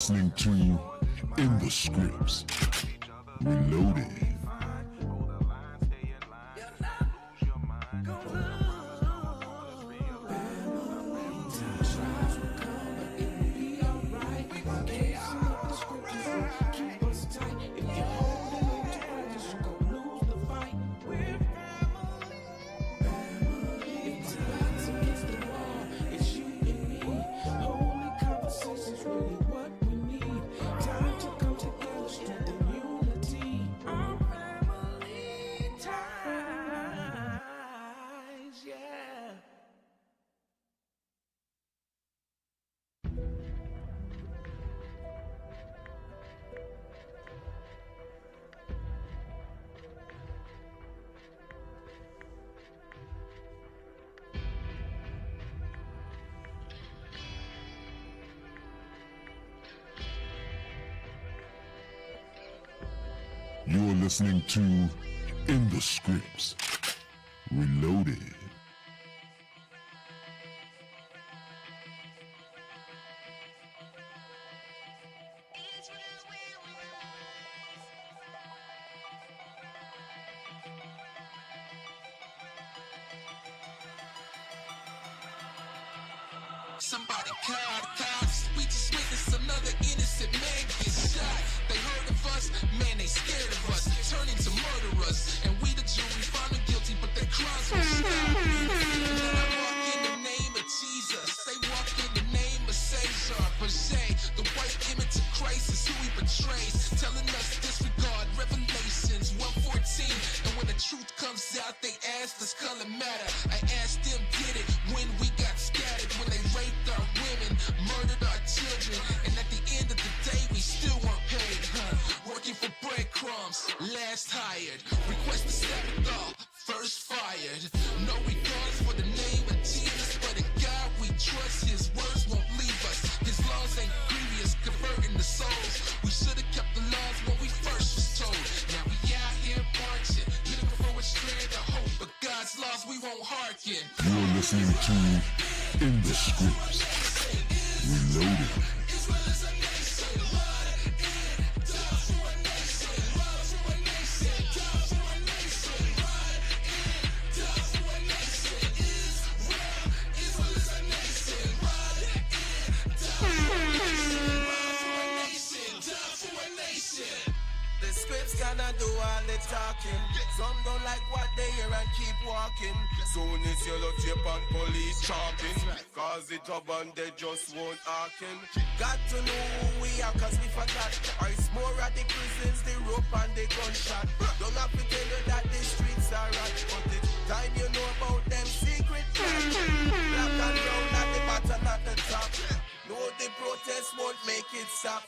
Listening to In the Scripts, Reloaded. You're listening to In the Scripts, Reloaded. Somebody call the cops. We just witnessed another innocent man get shot. They heard of us, man, they scared of us, turning to murderers. And we the jury found them guilty, but their crimes won't stop. And then I walk in the name of Jesus. They walk in the name of Caesar. Berger, the white image of Christ is who he betrays, telling us disregard Revelations 1:14. And when the truth comes out, they ask, does color matter? I asked them, did it when we got scattered, when they raped our women, murdered our children, and at the end of the day we still weren't paid, working for breadcrumbs, last hired, request the Sabbath off, first fired, no regards for the name of Jesus, but in God we trust, his words won't leave us, his laws ain't grievous, converting the souls, we should have kept the laws when we first was told, now we out here marching, looking for a strand of hope, but God's laws we won't hearken. You're listening to In the Scripts, Reloaded. The scripts cannot do all the talking. Some don't like what they hear and keep walking. Soon as you look up on police chopping, cause it up and they just won't hearken. Got to know who we are cause we forgot. Or it's more at the prisons, the rope and the gunshot. Don't have to tell you that the streets are hot, but it's time you know about them secret plans. Black and brown at the bottom at the top. No, the protest won't make it stop.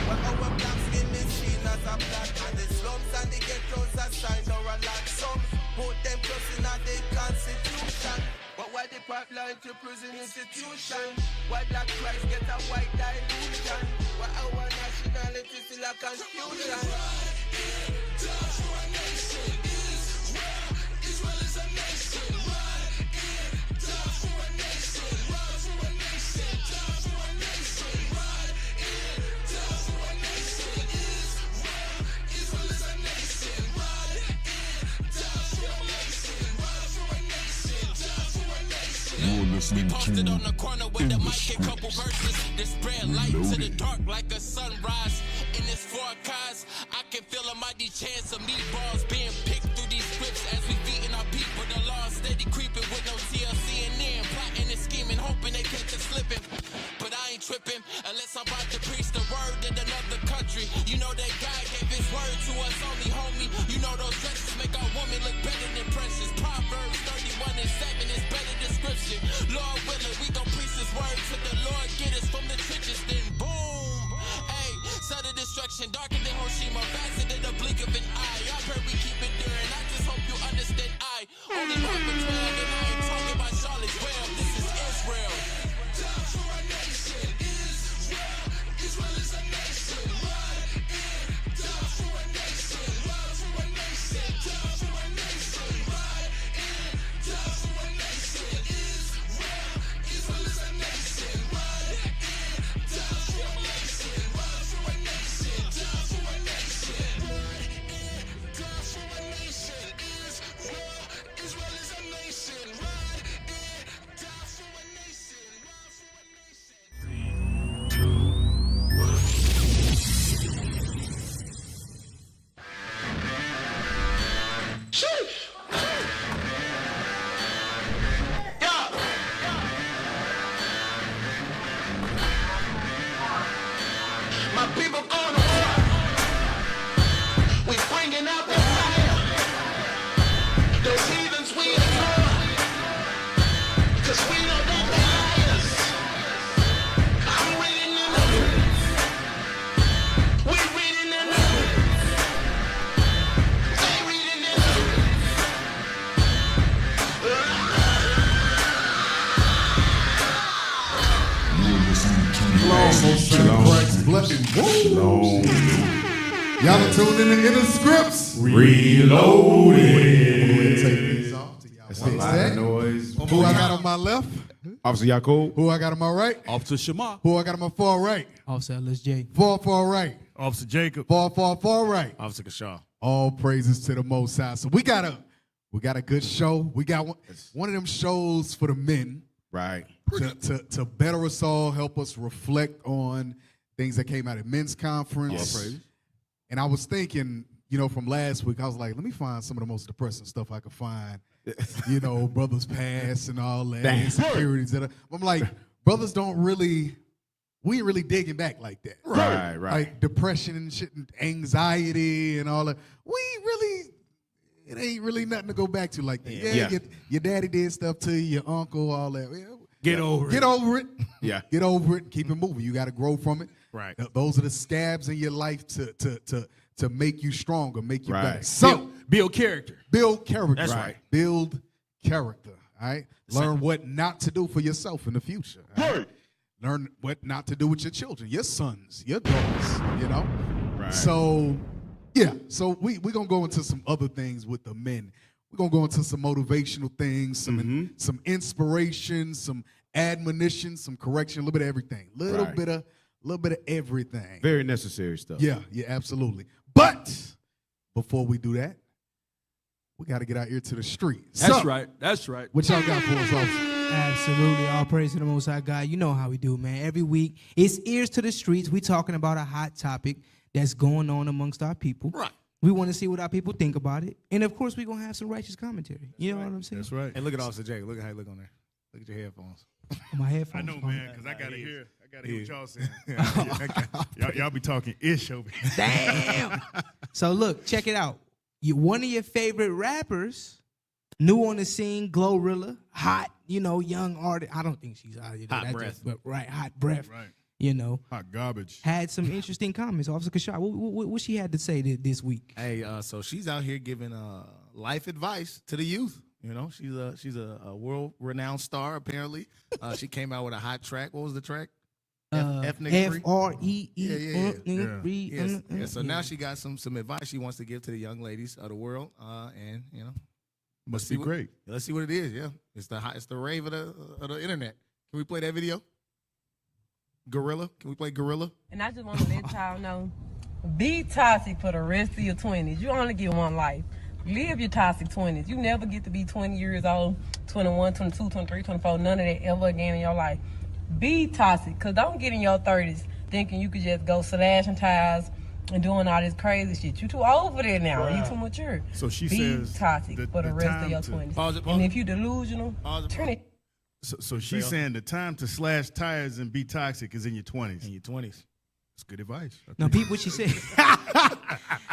Well, our black skin is seen as a black, and the slums and the ghettos are signed or a lot. Some put them trust in the Constitution, but why the pipeline to prison institution? Why black Christ get a white dilution? Why our nationality still a confusion? Israel is a nation. Israel is a nation. Ride for a nation. Die for a nation. Ride for a nation. Israel is a nation. Ride for a nation. Ride for a nation. Die for a nation. You're listening to Posted on the corner with In the the mic, a couple Scripts, verses. They spread light to the Reloaded. dark like a sunrise. In this forecast, I can feel a mighty chance of meatballs being picked through these scripts as we beating our people. The law steady creeping with no TLC and then plotting and scheming, hoping they catch us slipping. But I ain't tripping unless I'm about to preach the word in another country. You know that God gave his word to us only, homie. You know those dresses make our woman look better than precious. Proverbs 31:7 is better description. Lord willing, we gon' preach his word till the Lord get us from the trenches. Then boom, hey, sudden destruction, darker than Hiroshima, faster than the blink of an eye. I pray we keep it during. I just hope you understand. I only rock for 12, and I ain't talking about Charlottesville. This is Israel. Die for a nation. Israel is a nation. Ride die for a nation. Ride for a nation. Die for a nation. Ride die for a nation. Israel is a nation. Ride die for a nation. Woo! Y'all are tuned in to Inner Scripts. Reloaded. Take these off till y'all That's a fix lot that. of noise. Who I got on my left? Officer Yacoub. Who I got on my right? Officer Shema. Who I got on my far right? Officer LSJ. Far right. Officer Jacob. Far right. Officer Kashaw. All praises to the Most High. So we got a good show. We got one of them shows for the men. Right. To better us all, help us reflect on things that came out at men's conference. Yes. And I was thinking, from last week, I was like, let me find some of the most depressing stuff I could find. Brothers past and all that, insecurities. I'm like, brothers we ain't really digging back like that. Right. Like depression and shit and anxiety and all that. It ain't really nothing to go back to like that. Yeah. Your daddy did stuff to you, your uncle, all that. Get over it. Yeah. Get over it and keep it moving. You got to grow from it. Right. Those are the scabs in your life to make you stronger, make you Right. better. So Build character. build character. That's right. Build character. All right. Learn what not to do for yourself in the future. All right? Learn what not to do with your children, your sons, your daughters. Right. So yeah. So we're gonna go into some other things with the men. We're gonna go into some motivational things, some inspiration, some admonition, some correction, a little bit of everything. Little bit of everything. Very necessary stuff. Yeah, absolutely. But before we do that, we got to get out here to the streets. That's right. That's right. What y'all got for us, officer? Absolutely. All praise to the Most High God. You know how we do, man. Every week, it's Ears to the Streets. We talking about a hot topic that's going on amongst our people. Right. We want to see what our people think about it. And, of course, we're going to have some righteous commentary. You know what I'm saying? That's right. And look at Officer Jake. Look at how you look on there. Look at your headphones. My headphones. I know, man, because I got to hear what y'all saying. Y'all be talking ish over here. Damn. So, look, check it out. One of your favorite rappers, new on the scene, Glorilla, hot, young artist. I don't think she's out. Hot breath. Hot breath. Right. Hot garbage. Had some interesting comments. Officer Kashaw, what she had to say this week? Hey, so she's out here giving life advice to the youth. She's a world-renowned star, apparently. She came out with a hot track. What was the track? F-R-E-E. Yes. So now she got some advice she wants to give to the young ladies of the world. Must be great. Let's see what it is. Yeah, it's the rave of the internet. Can we play that video? Gorilla. Can we play Gorilla? And I just want to let y'all know, be toxic for the rest of your 20s. You only get one life. Live your toxic 20s. You never get to be 20 years old, 21, 22, 23, 24, none of that ever again in your life. Be toxic, because don't get in your 30s thinking you could just go slashing tires and doing all this crazy shit. You too old for that now. Right. You too mature. So she be says toxic for the rest of your 20s. Pause it. And if you delusional, turn it. So she's saying the time to slash tires and be toxic is in your 20s. In your 20s. That's good advice. No, peep what she said.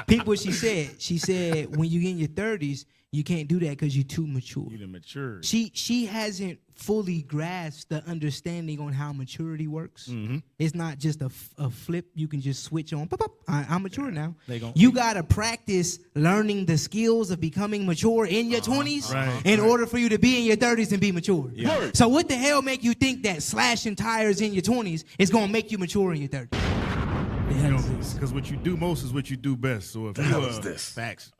Peep what she said. She said when you in your 30s, you can't do that because you're too mature. You're mature. She hasn't fully grasped the understanding on how maturity works. Mm-hmm. It's not just a flip you can just switch on. Pop, pop. I'm mature now. gon- You got to practice learning the skills of becoming mature in your 20s in order for you to be in your 30s and be mature. Yeah. So what the hell make you think that slashing tires in your 20s is going to make you mature in your 30s? Because what you do most is what you do best. So if you're Facts.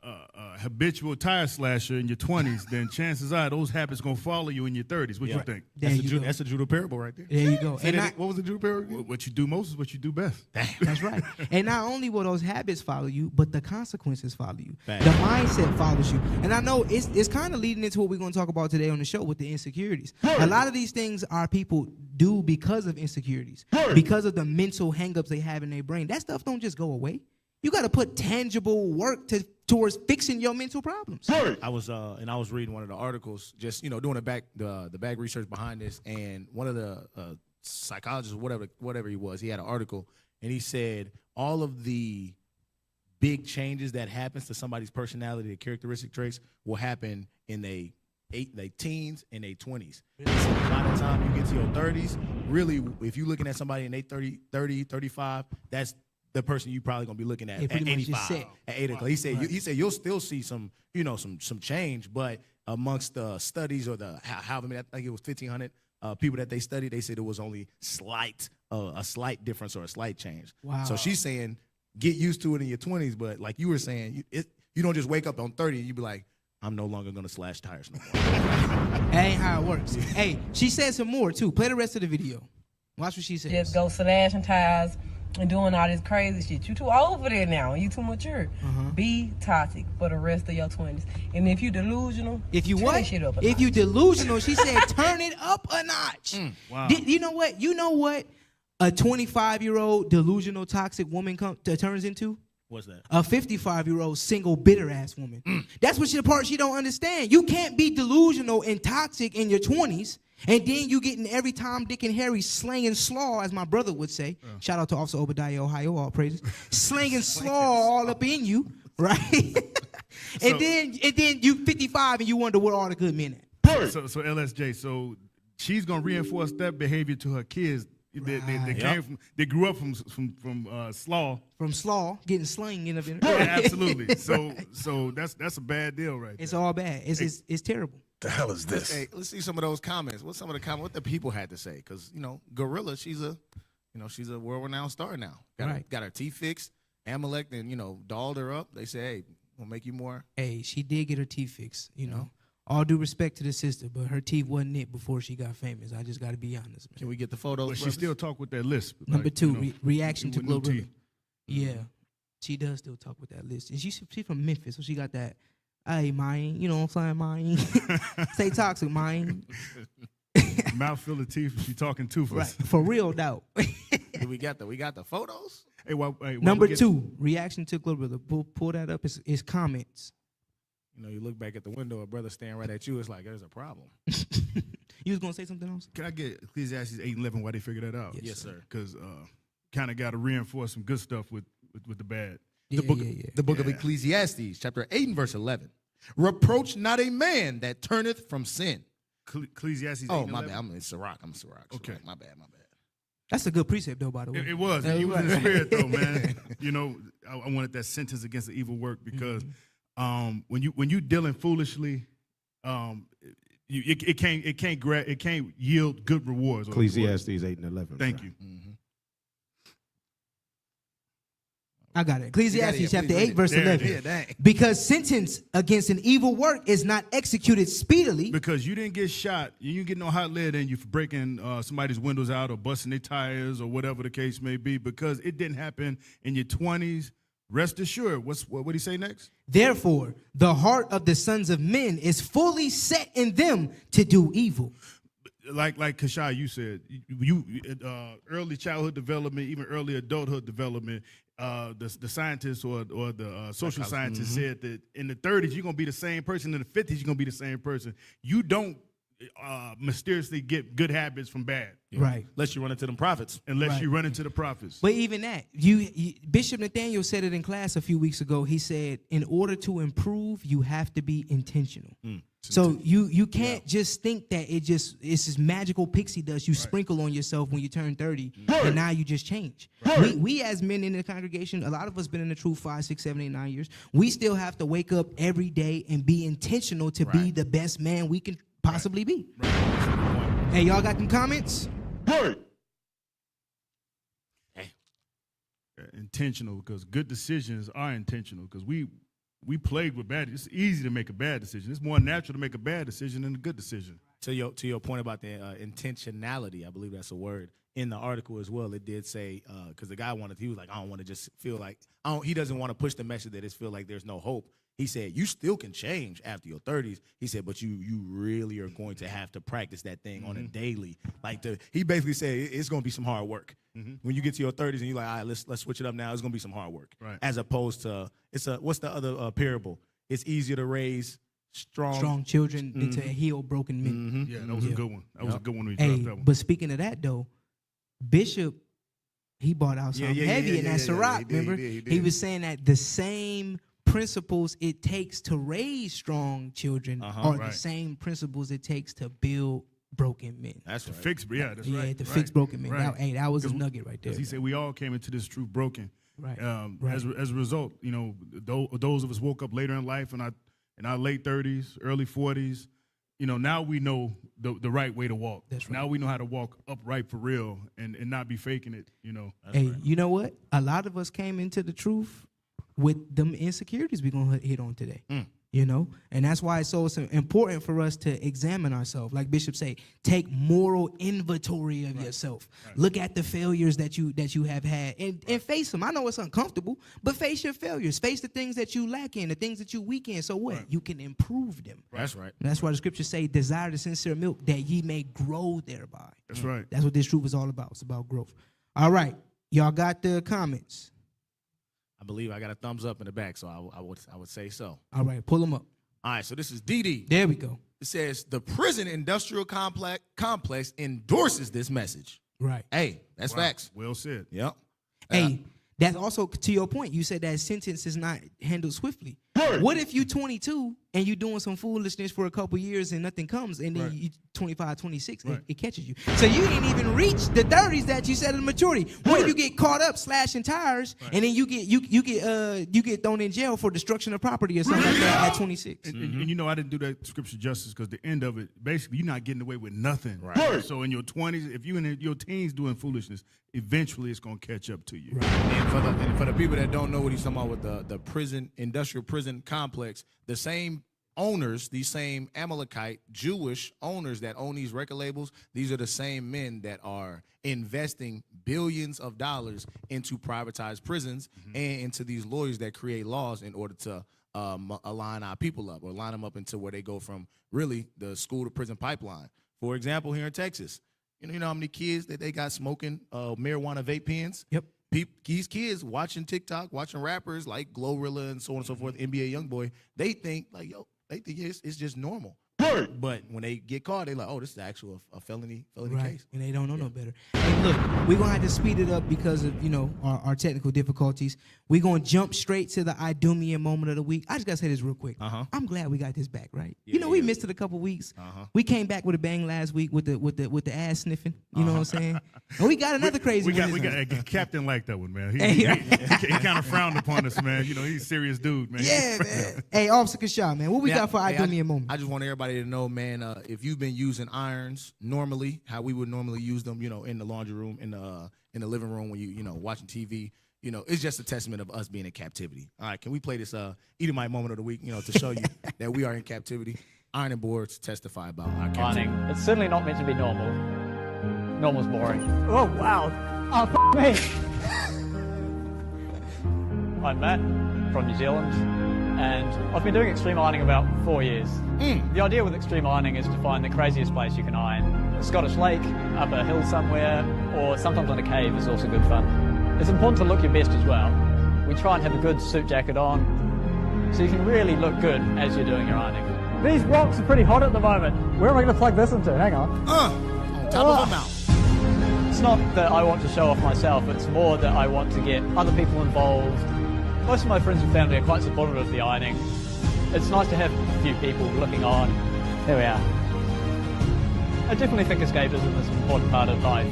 habitual tire slasher in your 20s, then chances are those habits going to follow you in your 30s. What you think? There you go. That's a Judah parable right there. There you go. And what was the Judah parable? What you do most is what you do best. That's right. And not only will those habits follow you, but the consequences follow you. Facts. The mindset follows you. And I know it's kind of leading into what we're going to talk about today on the show with the insecurities. A lot of these things our people do because of insecurities, because of the mental hangups they have in their brain. That stuff don't just go away. You got to put tangible work towards fixing your mental problems. I was reading one of the articles, just doing the back research behind this, and one of the psychologists, whatever he was, he had an article, and he said all of the big changes that happens to somebody's personality, the characteristic traits, will happen in they teens and they 20s. So by the time you get to your 30s, really, if you're looking at somebody in their 30, 35, that's the person you probably gonna be looking at 85, at 8 o'clock. He said you'll still see some change, but amongst the studies or however many, I think it was 1,500 people that they studied, they said it was only slight a slight difference or a slight change. Wow. So she's saying get used to it in your 20s, but like you were saying, you don't just wake up on 30 and you be like, I'm no longer gonna slash tires no more. That ain't how it works. Hey, she said some more too. Play the rest of the video. Watch what she says. Just go slashing tires and doing all this crazy shit. You too old for that now. You too mature. Be toxic for the rest of your 20s. And if you delusional, If you turn what? that shit up a If notch. you delusional, she said turn it up a notch. Wow. You know what? You know what a 25-year-old delusional toxic woman turns into? What's that? A 55-year-old single bitter ass woman. That's what the part she don't understand. You can't be delusional and toxic in your 20s, and then you getting every Tom, Dick, and Harry slanging slaw, as my brother would say. Shout out to Officer Obadiah, Ohio, all praises. Slanging slaw all up in you, right? and then you 55 and you wonder where all the good men at. So LSJ, so she's gonna reinforce that behavior to her kids. They grew up from slaw. From slaw, getting slanging up in Yeah, absolutely. So that's a bad deal, right? It's all bad. It's terrible. The hell is this? Hey, let's see some of those comments. What's some of the comments? What the people had to say? Because Gorilla, she's a world-renowned star now. Got her teeth fixed. Amalek, then dolled her up. They say, hey, we'll make you more. Hey, she did get her teeth fixed. All due respect to the sister, but her teeth wasn't it before she got famous. I just got to be honest, man. Can we get the photos? But she still talk with that lisp. Number like, two, reaction to with no Glorilla. teeth. Yeah, she does still talk with that list. And she's from Memphis, so she got that, hey, mine, you know what I'm saying, mine. Stay toxic, mine. Mouth full of teeth. She talking toothless. Right, for real, though. we got the photos? Hey, while Number we get- two, reaction to Glorilla. Pull that up. It's comments. You look back at the window, a brother staring right at you. It's like there's a problem. You was gonna say something else? Can I get Ecclesiastes 8:11 while they figure that out? Yes, sir. Because kind of got to reinforce some good stuff with the bad. The book of Ecclesiastes, chapter 8 and verse 11. Reproach not a man that turneth from sin. Ecclesiastes. Oh, 8:11? my bad. I'm Sirach. Okay. My bad. That's a good precept, though, by the way. It was. You was in the spirit, though, man. I wanted that sentence against the evil work because when you dealing foolishly, it can't yield good rewards. Ecclesiastes 8 and 11. Thank you. I got it. Ecclesiastes chapter please read 8, it. verse There it 11. is. Dang. Because sentence against an evil work is not executed speedily. Because you didn't get shot, you didn't get no hot lead in you for breaking somebody's windows out or busting their tires or whatever the case may be. Because it didn't happen in your 20s. Rest assured. What did he say next? Therefore, the heart of the sons of men is fully set in them to do evil. Like Kashai, you said, you early childhood development, even early adulthood development. The scientists or the social scientists said that in the 30s you're gonna be the same person. In the 50s you're gonna be the same person. You don't mysteriously get good habits from bad, Right. Unless you run into them prophets. unless you run into the prophets. But even that, Bishop Nathaniel said it in class a few weeks ago. He said, in order to improve, you have to be intentional. So you can't just think that it's this magical pixie dust you sprinkle on yourself when you turn 30, and now you just change. We as men in the congregation, a lot of us been in the truth 5, 6, 7, 8, 9 years. We still have to wake up every day and be intentional to be the best man we can possibly be. Hey, y'all got them comments? Intentional, because good decisions are intentional. Because we played with bad. It's easy to make a bad decision. It's more natural to make a bad decision than a good decision. To your point about the intentionality, I believe that's a word in the article as well. It did say because the guy he was like, I don't want to just feel like he doesn't want to push the message that it feel like there's no hope. He said you still can change after your 30s. He said, but you really are going to have to practice that thing on a daily. He basically said it's going to be some hard work when you get to your 30s and you're like, all right, let's switch it up now. It's going to be some hard work, as opposed to what's the other parable? It's easier to raise strong children than to heal broken men. Yeah, that was a good one. That was a good one. We Hey, dropped that one. but speaking of that though, Bishop, he brought out something heavy in that Sirach. Remember, he was saying that the same principles it takes to raise strong children are the same principles it takes to build broken men. That's right. Fix, that's right. To fix broken men. Right. That was a nugget right there. Because he said we all came into this truth broken. Right. As a result, those of us woke up later in life in our late 30s, early 40s, now we know the right way to walk. That's right. Now we know how to walk upright for real and not be faking it, Hey, you know what? A lot of us came into the truth with them insecurities we're going to hit on today. And that's why it's so important for us to examine ourselves. Like Bishop say, take moral inventory of yourself. Right. Look at the failures that you have had and face them. I know it's uncomfortable, but face your failures. Face the things that you lack in, the things that you weak in. So what? Right. You can improve them. That's right. And that's why the scriptures say, desire the sincere milk that ye may grow thereby. That's right. That's what this truth is all about. It's about growth. All right. Y'all got the comments? I believe I got a thumbs up in the back, so I would say so. All right, pull them up. All right, so this is DD. There we go. It says the prison industrial complex endorses this message. Right. Hey, that's facts. Well said. Yep. Hey, that's also to your point. You said that sentence is not handled swiftly. What if you 22 and you doing some foolishness for a couple years and nothing comes, and then you 25, 26, it catches you. So you didn't even reach the 30s that you said in maturity. What if you get caught up slashing tires, and then you get thrown in jail for destruction of property or something like that at 26? And I didn't do that scripture justice because the end of it, basically, you're not getting away with nothing. Right. So in your 20s, if you in your teens doing foolishness, eventually it's gonna catch up to you. Right. And for the people that don't know what he's talking about with the prison, industrial prison complex, the same owners, these same Amalekite Jewish owners that own these record labels, these are the same men that are investing billions of dollars into privatized prisons and into these lawyers that create laws in order to align our people up or line them up into where they go from really the school to prison pipeline. For example, here in Texas, you know how many kids that they got smoking marijuana vape pens? Yep. These kids watching TikTok, watching rappers like Glorilla and so on and so forth, NBA Youngboy, they think it's just normal. But when they get caught, they're like, oh, this is actually a felony case. And they don't know no better. Hey, look, we're going to have to speed it up because of, our technical difficulties. We're going to jump straight to the Idumean moment of the week. I just got to say this real quick. I'm glad we got this back, right? Yeah, we missed it a couple weeks. Uh-huh. We came back with a bang last week with the ass sniffing. You know what I'm saying? And we got another crazy one. We got a captain like that one, man. He kind of frowned upon us, man. He's a serious dude, man. Yeah, man. Hey, Officer Kashah, man, what we got for Idumean moment? I just want everybody to know, man, if you've been using irons normally, how we would normally use them, in the laundry room, in the living room when you watching TV, it's just a testament of us being in captivity. All right, can we play this Edomite moment of the week, to show you that we are in captivity? Ironing boards testify about our captivity. Ironing. It's certainly not meant to be normal. Normal's boring. Oh, wow. Oh, me. I'm Matt from New Zealand, and I've been doing extreme ironing about 4 years. The idea with extreme ironing is to find the craziest place you can iron. A Scottish lake, up a hill somewhere, or sometimes on a cave is also good fun. It's important to look your best as well. We try and have a good suit jacket on, so you can really look good as you're doing your ironing. These rocks are pretty hot at the moment. Where am I going to plug this into? Hang on. On top of a mountain. It's not that I want to show off myself, it's more that I want to get other people involved. Most of my friends and family are quite supportive of the ironing. It's nice to have a few people looking on. There we are. I definitely think escapism is an important part of life.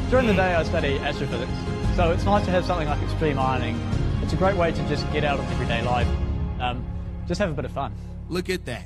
During the day I study astrophysics, so it's nice to have something like extreme ironing. It's a great way to just get out of everyday life, just have a bit of fun. Look at that.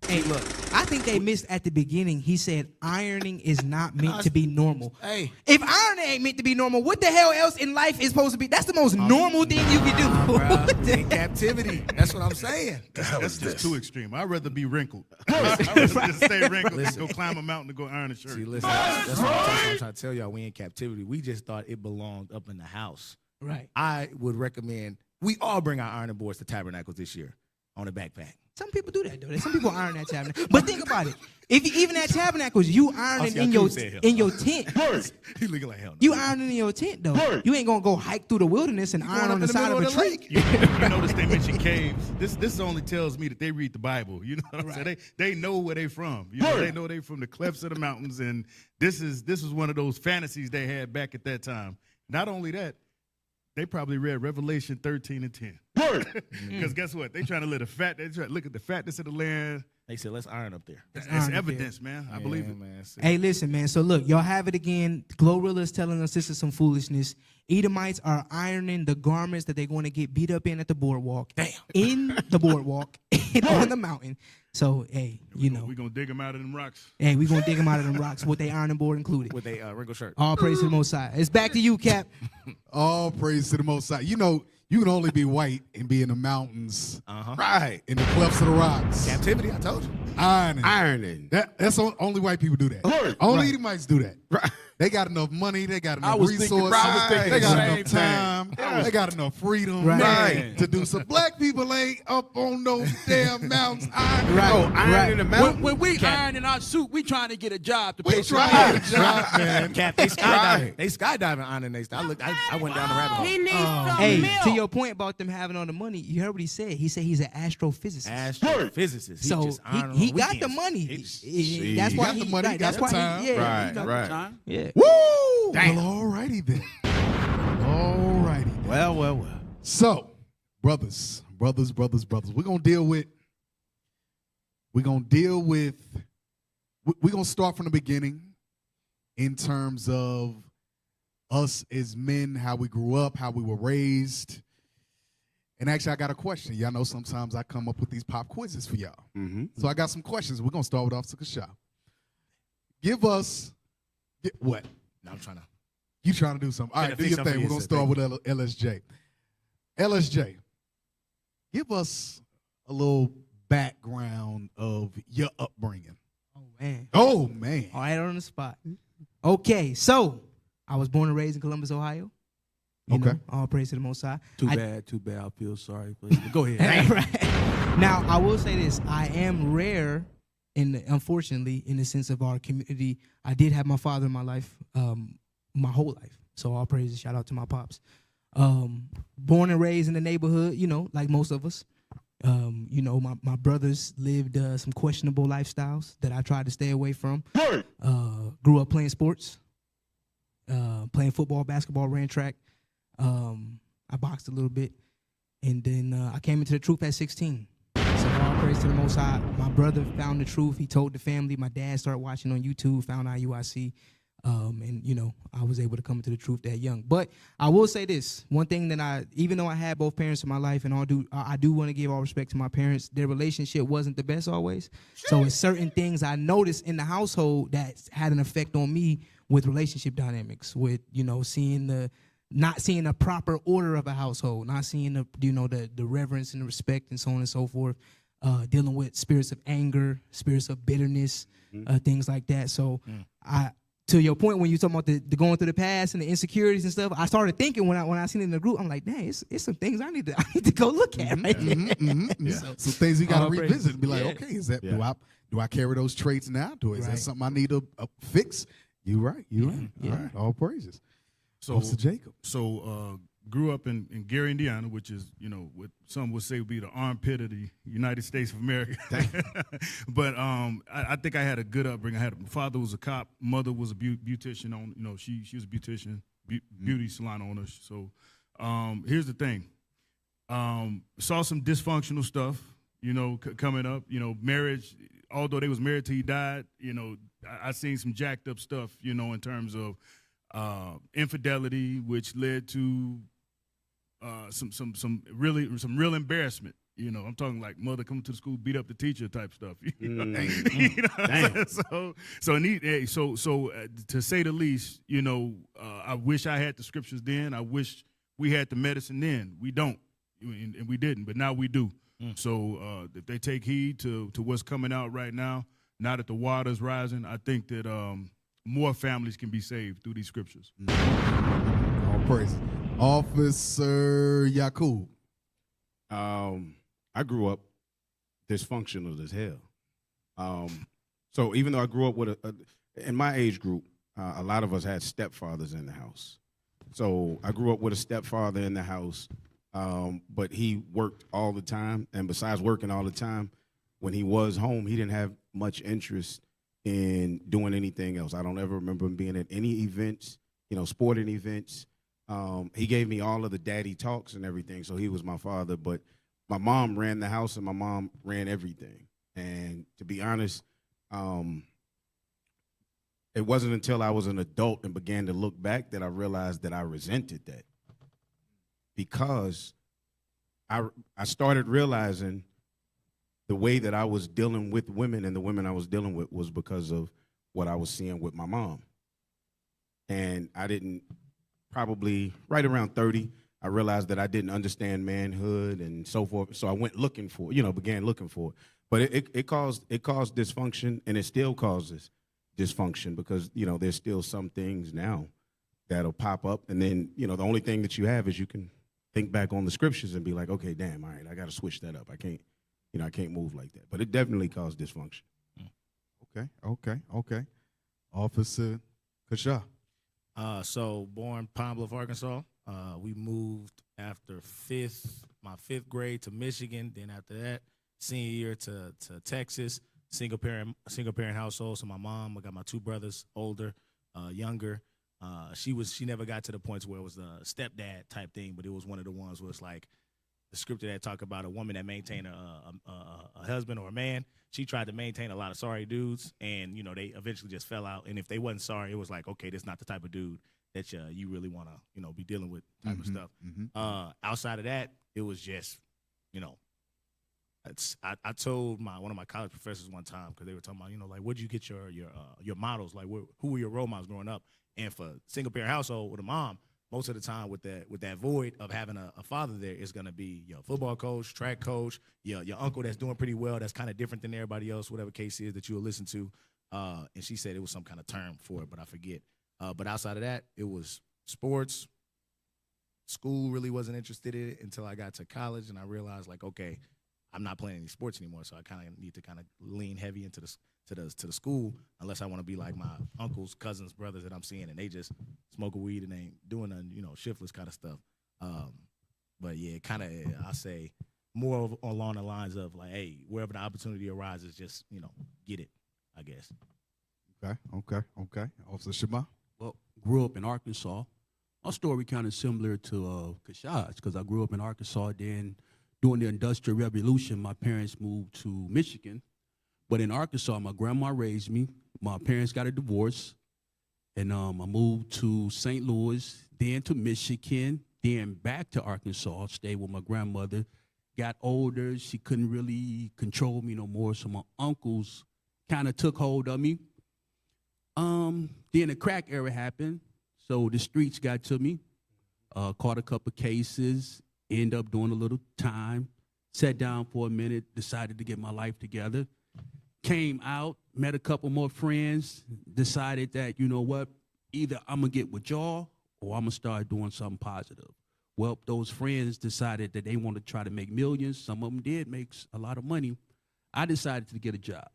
Hey, look, I think they missed at the beginning. He said ironing is not meant to be normal. Hey. If ironing ain't meant to be normal, what the hell else in life is supposed to be? That's the most normal thing you can do. In captivity. That's what I'm saying. That's just too extreme. I'd rather be wrinkled. I'd rather just stay wrinkled and go climb a mountain to go iron a shirt. See, listen, that's what I'm trying to tell y'all. We in captivity. We just thought it belonged up in the house. Right. I would recommend we all bring our ironing boards to Tabernacles this year on a backpack. Some people do that, though. Some people iron at Tabernacles. But think about it. If you, even at Tabernacles, you ironing in your tent. He looking like hell. No. You ironing in your tent, though. You ain't gonna go hike through the wilderness and iron on the side of a tree. You notice they mention caves. This only tells me that they read the Bible. You know what I'm saying? They know where they from. They know they from the clefts of the mountains, and this is one of those fantasies they had back at that time. Not only that, they probably read Revelation 13 and 10. Because guess what? They trying to look at the fatness of the land. They said, let's iron up there. It's evidence, man. I believe it. Man. Hey, listen, man. So look, y'all have it again. Glorilla is telling us this is some foolishness. Edomites are ironing the garments that they're going to get beat up in at the boardwalk. Damn. In the boardwalk and on the mountain. So, hey, you know. We're going to dig them out of them rocks. Hey, we going to dig them out of them rocks with their ironing board included. With a wrinkled shirt. All praise to the Most High. It's back to you, Cap. All praise to the Most High. You know, you can only be white and be in the mountains, Right. in the clefts of the rocks. Captivity, I told you. Ironing. That's only white people do that. Right. Only Right. Edomites do that. Right. They got enough money. They got I enough was thinking- resources. I was thinking They the got same enough time. thing. They got enough freedom. Right. To do some. Black people ain't up on those damn mountains ironing. Right. Oh, iron in the mountain. When we iron in our suit, we trying to get a job to pay We some trying bills. to job, man. Cap, they skydiving. Right. They skydiving on the I went down the rabbit hole. He needs some Hey, milk. to your point about them having all the money, you heard what he said. He said he's an astrophysicist. Astrophysicist. So just ironing on he got the weekends. money. See. That's He why got he the money, right, he got that's the why time. he, yeah, Right, Got the right. time. yeah. Woo! Well, alrighty then. Alrighty then. Well. So, brothers, we're gonna deal with. We're gonna start from the beginning in terms of us as men, how we grew up, how we were raised. And actually, I got a question. Y'all know sometimes I come up with these pop quizzes for y'all. Mm-hmm. So I got some questions. We're gonna start with Officer Kasha. Give us what? No, I'm trying to. You trying to do something? All right, do fix your something thing. for We're you, gonna sir. start with LSJ. LSJ, give us a little background of your upbringing. Oh man. Oh man. All right, on the spot. Okay, so I was born and raised in Columbus, Ohio. You Okay. know, all praise to the Most High. Too I- bad. I feel sorry for you. But go ahead. Right. Now, I will say this: I am rare, unfortunately, in the sense of our community. I did have my father in my life, my whole life. So all praises, shout out to my pops. Born and raised in the neighborhood, you know, like most of us. You know, my brothers lived some questionable lifestyles that I tried to stay away from. Grew up playing sports, playing football, basketball, ran track. I boxed a little bit, and then I came into the truth at 16. So all praise to the Most High. My brother found the truth. He told the family. My dad started watching on YouTube, found IUIC, and you know I was able to come into the truth that young. But I will say this: one thing that even though I had both parents in my life, and I do want to give all respect to my parents. Their relationship wasn't the best always. So it's certain things I noticed in the household that had an effect on me with relationship dynamics, with not seeing the proper order of a household, not seeing the reverence and the respect and so on and so forth, dealing with spirits of anger, spirits of bitterness, things like that. So to your point, when you talking about the going through the past and the insecurities and stuff, I started thinking when I seen it in the group, I'm like, dang, it's some things I need to go look at. Right? Some things you got to All revisit praises. and be like, Yeah. okay, is that do I carry those traits now? Is that Right. something I need to fix? You right. Yeah. All right. All praises. So, Officer Jacob. Grew up in Gary, Indiana, which is, you know, what some would say would be the armpit of the United States of America. But I think I had a good upbringing. My father was a cop, mother was a beautician. She was a beautician, beauty salon owner. So here's the thing: saw some dysfunctional stuff, you know, coming up. You know, marriage. Although they was married till he died, you know, I seen some jacked up stuff, you know, in terms of infidelity, which led to some real embarrassment. You know, I'm talking like mother coming to the school, beat up the teacher type stuff. You know? So to say the least, you know, I wish I had the scriptures then. I wish we had the medicine then. We don't, and we didn't, but now we do. So if they take heed to what's coming out right now that the water's rising, I think that more families can be saved through these scriptures. All praise. Officer Yakub. I grew up dysfunctional as hell. So even though I grew up with in my age group, a lot of us had stepfathers in the house. So I grew up with a stepfather in the house, but he worked all the time. And besides working all the time, when he was home, he didn't have much interest in doing anything else. I don't ever remember him being at any events, you know, sporting events. He gave me all of the daddy talks and everything, so he was my father. But my mom ran the house, and my mom ran everything. And to be honest, it wasn't until I was an adult and began to look back that I realized that I resented that, because I started realizing the way that I was dealing with women and the women I was dealing with was because of what I was seeing with my mom. And I didn't, probably right around 30, I realized that I didn't understand manhood and so forth. So I went looking for, began looking for it. But it caused dysfunction, and it still causes dysfunction because, there's still some things now that'll pop up. And then, the only thing that you have is you can think back on the scriptures and be like, okay, damn, all right, I got to switch that up. I can't move like that. But it definitely caused dysfunction. Okay. Officer Kasha. So born Pine Bluff, Arkansas. We moved after my fifth grade to Michigan. Then after that, senior year to Texas. Single parent household. So my mom, I got my two brothers, older, younger. She never got to the points where it was a stepdad type thing, but it was one of the ones where it's like the scripture that talk about a woman that maintained a husband or a man. She tried to maintain a lot of sorry dudes, and they eventually just fell out. And if they wasn't sorry, it was like, okay, this is not the type of dude that you really want to be dealing with type of stuff. Outside of that, it was just I told one of my college professors one time, because they were talking about like, where'd you get your models, like who were your role models growing up? And for single parent household with a mom, most of the time with that void of having a father there is going to be your football coach, track coach, your uncle that's doing pretty well, that's kind of different than everybody else, whatever case is that you'll listen to. And she said it was some kind of term for it, but I forget. But outside of that, it was sports. School really wasn't interested in it until I got to college, and I realized, like, okay, I'm not playing any sports anymore, so I kind of need to kind of lean heavy into the school, unless I want to be like my uncles, cousins, brothers that I'm seeing, and they just smoke a weed and ain't doing nothing, shiftless kind of stuff. But yeah, kind of, I say more along the lines of like, hey, wherever the opportunity arises, just get it, I guess. Okay. Officer Shema. Well, grew up in Arkansas. My story kind of similar to Kashad's, because I grew up in Arkansas. Then during the Industrial Revolution, my parents moved to Michigan. But in Arkansas, my grandma raised me. My parents got a divorce. And I moved to St. Louis, then to Michigan, then back to Arkansas, stayed with my grandmother. Got older. She couldn't really control me no more, so my uncles kind of took hold of me. Then the crack era happened, so the streets got to me. Caught a couple cases, ended up doing a little time, sat down for a minute, decided to get my life together. Came out, met a couple more friends, decided that, you know what, either I'm going to get with y'all or I'm going to start doing something positive. Well, those friends decided that they want to try to make millions. Some of them did make a lot of money. I decided to get a job.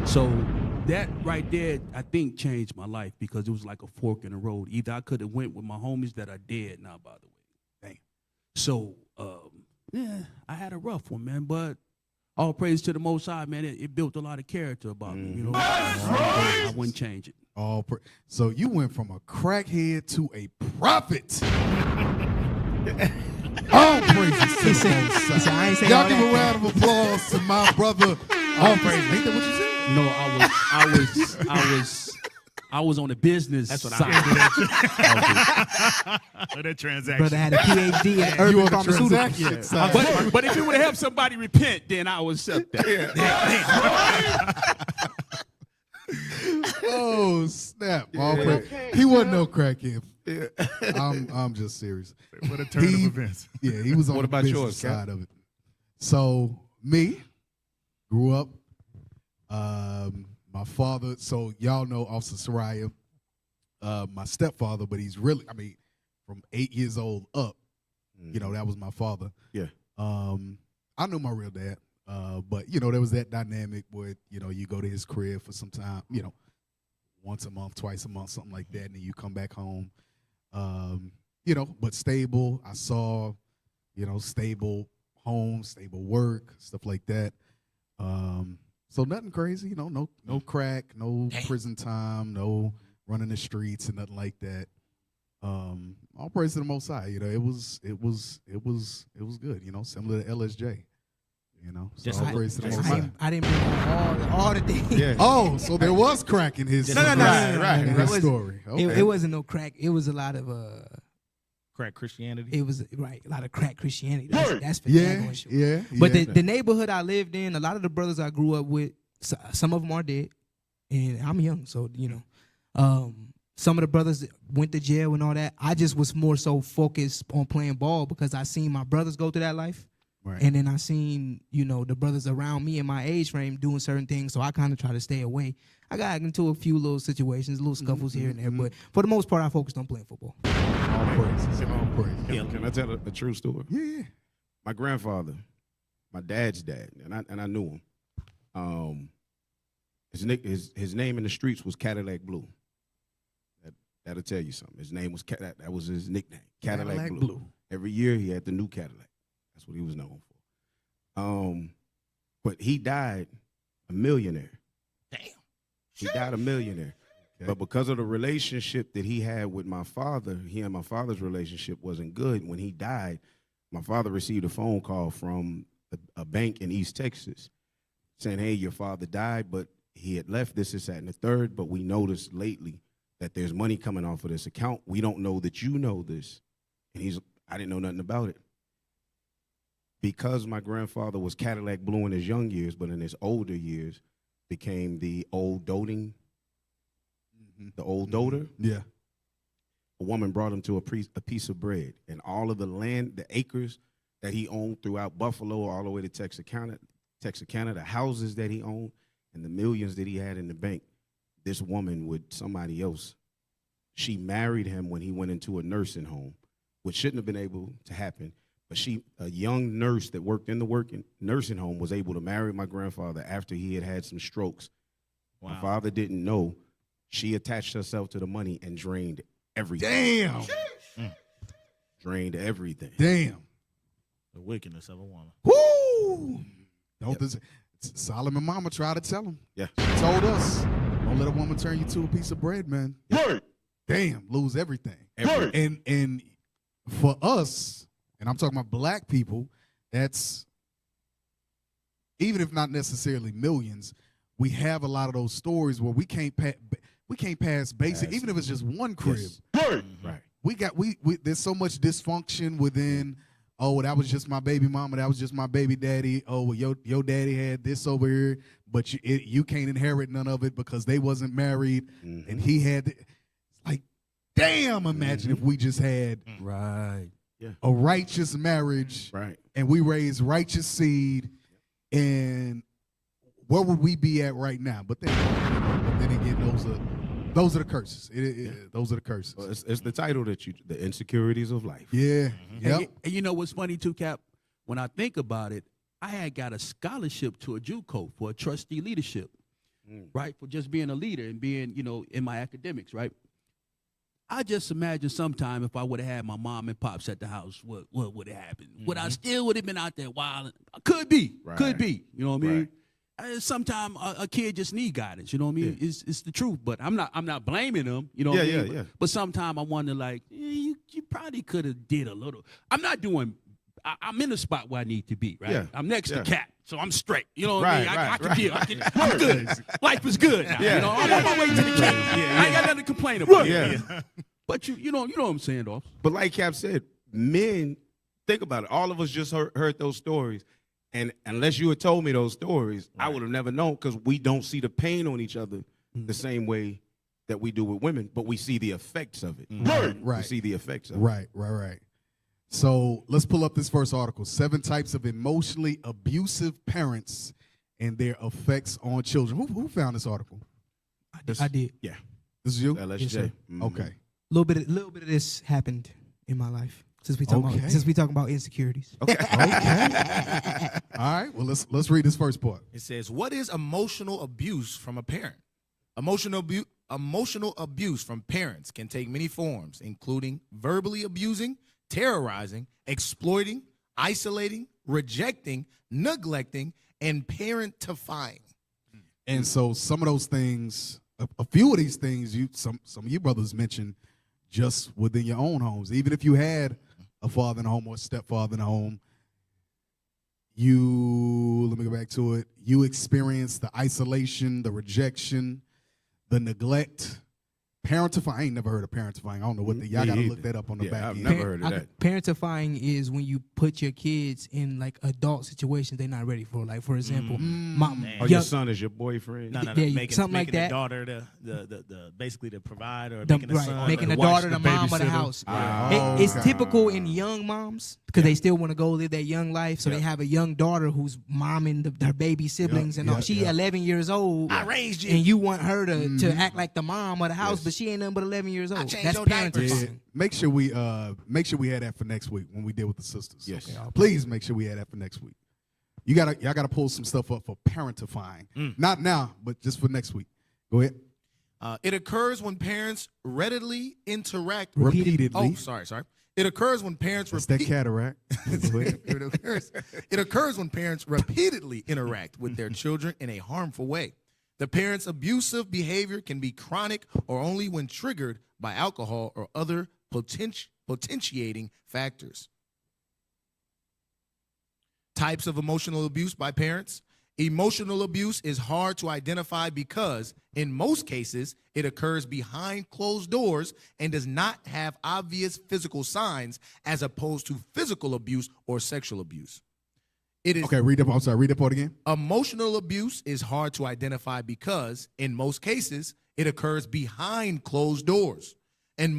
So that right there, I think, changed my life, because it was like a fork in the road. Either I could have went with my homies that are dead now, by the way. Dang. So, I had a rough one, man, but all praise to the Most High, man. It built a lot of character about me, I wouldn't change it. So you went from a crackhead to a prophet. All praises to the Most High. Y'all give a round of applause to my brother. All praises. Ain't that what you said? No, I was on the business side. That transaction. Brother had a PhD in urban pharmaceuticals. But if it would have helped somebody repent, then I would accept that. Oh, snap. He wasn't no crackhead. I'm just serious. What a turn of events. Yeah, he was on What the about business yours, Cap? side of it. So, me, grew up, my father, so y'all know Officer Soraya, my stepfather, but he's really, from 8 years old up, that was my father. Yeah. I knew my real dad, but, there was that dynamic where, you go to his crib for some time, once a month, twice a month, something like that, and then you come back home. But stable. I saw, stable home, stable work, stuff like that. So nothing crazy, no crack, no prison time, no running the streets and nothing like that. All praise to the Most High. It was good. Similar to LSJ. So all praise to the Most High. I didn't bring all the things. Yeah. Oh, so there was crack in his No. in his story. Okay. It wasn't no crack. It was a lot of Crack Christianity. It was right, a lot of crack Christianity. That's for Yeah, daggone sure. yeah. But yeah. the neighborhood I lived in, a lot of the brothers I grew up with, some of them are dead, and I'm young, so some of the brothers went to jail and all that. I just was more so focused on playing ball because I seen my brothers go through that life. Right. And then I seen, the brothers around me in my age frame doing certain things, so I kind of try to stay away. I got into a few little situations, little scuffles here and there, but for the most part, I focused on playing football. All praises. All praises. Can I tell a true story? Yeah. My grandfather, my dad's dad, and I knew him. His name in the streets was Cadillac Blue. That'll tell you something. His name was that was his nickname, Cadillac Blue. Every year he had the new Cadillac. That's what he was known for. But he died a millionaire. Damn. He died a millionaire. Okay. But because of the relationship that he had with my father, he and my father's relationship wasn't good. When he died, my father received a phone call from a bank in East Texas saying, hey, your father died, but he had left this, that, and the third, but we noticed lately that there's money coming off of this account. We don't know that you know this. And I didn't know nothing about it. Because my grandfather was Cadillac Blue in his young years, but in his older years became the old doting, the old doter. Yeah. A woman brought him to a piece of bread, and all of the land, the acres that he owned throughout Buffalo all the way to Texarkana, the houses that he owned, and the millions that he had in the bank, this woman with somebody else, she married him when he went into a nursing home, which shouldn't have been able to happen. But a young nurse that worked in the nursing home was able to marry my grandfather after he had some strokes. Wow. My father didn't know. She attached herself to the money and drained everything. Damn. Drained everything. Damn. The wickedness of a woman. Woo! Solomon mama tried to tell him. Yeah. She told us, don't let a woman turn you to a piece of bread, man. Yeah. Damn, lose everything. And for us, and I'm talking about black people, that's, even if not necessarily millions, we have a lot of those stories where we can't pass basic, even if it's just one crib. Yes. Right. There's so much dysfunction within, oh, that was just my baby mama, that was just my baby daddy. Oh, well, your daddy had this over here, but you can't inherit none of it because they wasn't married, and he had it. Like, damn, imagine if we just had a righteous marriage, and we raised righteous seed, and where would we be at right now? But then again, those are the curses. Those are the curses. Well, it's the title that the insecurities of life. Yeah. And you know what's funny too, Cap? When I think about it, I had got a scholarship to a JUCO for a trustee leadership, right? For just being a leader and being, in my academics, right? I just imagine sometime if I would have had my mom and pops at the house, what would have happened? Would I still would have been out there wilding? Could be. You know what I mean? Sometimes a kid just need guidance. You know what I mean? It's the truth. But I'm not blaming them. You know what I mean? But sometimes I wonder, like, you probably could have did a little. I'm not doing. I'm in the spot where I need to be. Right. Yeah. I'm next to Cap, so I'm straight. You know what I mean? I can deal. I'm good. Life is good now. You know, I'm on my way to the Cap. I ain't got nothing to complain about. But you know what I'm saying, though. But like Cap said, men, think about it. All of us just heard those stories. And unless you had told me those stories, I would have never known, because we don't see the pain on each other the same way that we do with women, but we see the effects of it. Right. We see the effects of it. Right. So let's pull up this first article, 7 types of emotionally abusive parents and their effects on children. Who found this article? I did. Yeah. This is you? LSJ. Yes, sir. Okay. A little bit of this happened in my life. Since we talking about insecurities. Okay. All right. Well, let's read this first part. It says, "What is emotional abuse from a parent?" Emotional abuse from parents can take many forms, including verbally abusing, terrorizing, exploiting, isolating, rejecting, neglecting, and parentifying. And so some of those things, a few of these things, some of you brothers mentioned just within your own homes. Even if you had a father in the home or a stepfather in the home, let me go back to it, you experienced the isolation, the rejection, the neglect, Parentifying. I ain't never heard of parentifying. I don't know what the, y'all got to look that up on the back I've end. never heard of that. Parentifying is when you put your kids in like adult situations they're not ready for. Like for example, mom, Or your son is your boyfriend. No, Yeah, making, something like making that. the daughter the basically the provider, or the, making the son making the the daughter the the mom of the babysitter. house. Oh, It's okay. typical in young moms because they still want to go live their young life. So Yep. they have a young daughter who's momming her baby siblings and all. She 11 years old. I raised you. And you want her to act like the mom of the house, but she ain't nothing but 11 years old. changed That's your diapers. parenting. Yeah. Make sure we had that for next week when we deal with the sisters. Yes. Okay, Please make sure we had that for next week. Y'all gotta pull some stuff up for parentifying. Not now, but just for next week. Go ahead. It occurs when parents readily interact Repeatedly. Oh, sorry. It occurs when parents That's that cataract. Go ahead. It occurs when parents repeatedly interact with their children in a harmful way. The parent's abusive behavior can be chronic or only when triggered by alcohol or other potentiating factors. Types of emotional abuse by parents. Emotional abuse is hard to identify because, in most cases, it occurs behind closed doors and does not have obvious physical signs, as opposed to physical abuse or sexual abuse. It is Okay, read that part again. Emotional abuse is hard to identify because, in most cases, it occurs behind closed doors and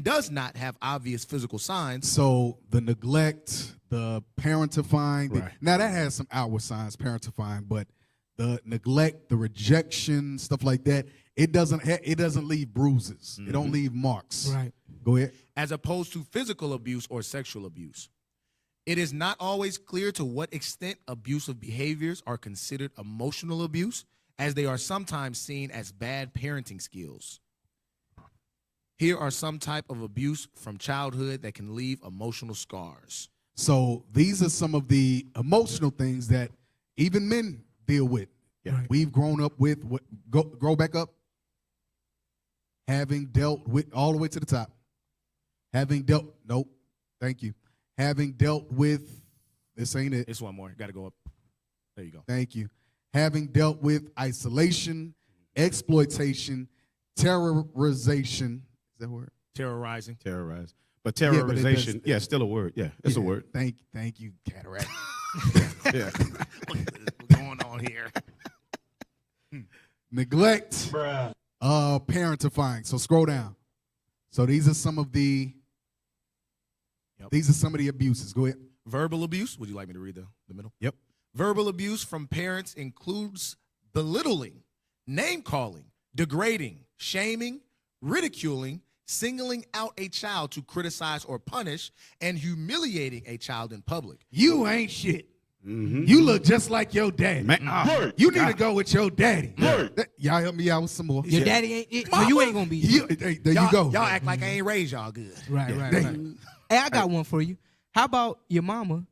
does not have obvious physical signs. So the neglect, the parentifying, Right. now that has some outward signs, parentifying, but the neglect, the rejection, stuff like that, it doesn't leave bruises. It don't leave marks. Right. Go ahead. As opposed to physical abuse or sexual abuse. It is not always clear to what extent abusive behaviors are considered emotional abuse, as they are sometimes seen as bad parenting skills. Here are some type of abuse from childhood that can leave emotional scars. So these are some of the emotional things that even men deal with. Yeah. Right. We've grown up with grow back up. Having dealt with all the way to the top. Having dealt with this ain't it. It's one more. Got to go up. There you go. Thank you. Having dealt with isolation, exploitation, terrorization. Is that a word? Terrorizing. Terrorize. But Yeah, but it terrorization, does- still a word. Yeah, it's a Yeah, word. Thank you, cataract. Yeah. What's going on here? Neglect, parentifying. So scroll down. So these are some of the abuses. Go ahead. Verbal abuse. Would you like me to read the middle? Yep. Verbal abuse from parents includes belittling, name calling, degrading, shaming, ridiculing, singling out a child to criticize or punish, and humiliating a child in public. You ain't shit. You look just like your daddy. You need to go with your daddy. Y'all help me out with some more. Your daddy ain't. So you ain't gonna be. There you go. Y'all act like I ain't raised y'all good. Right. Hey, I got one for you. How about your mama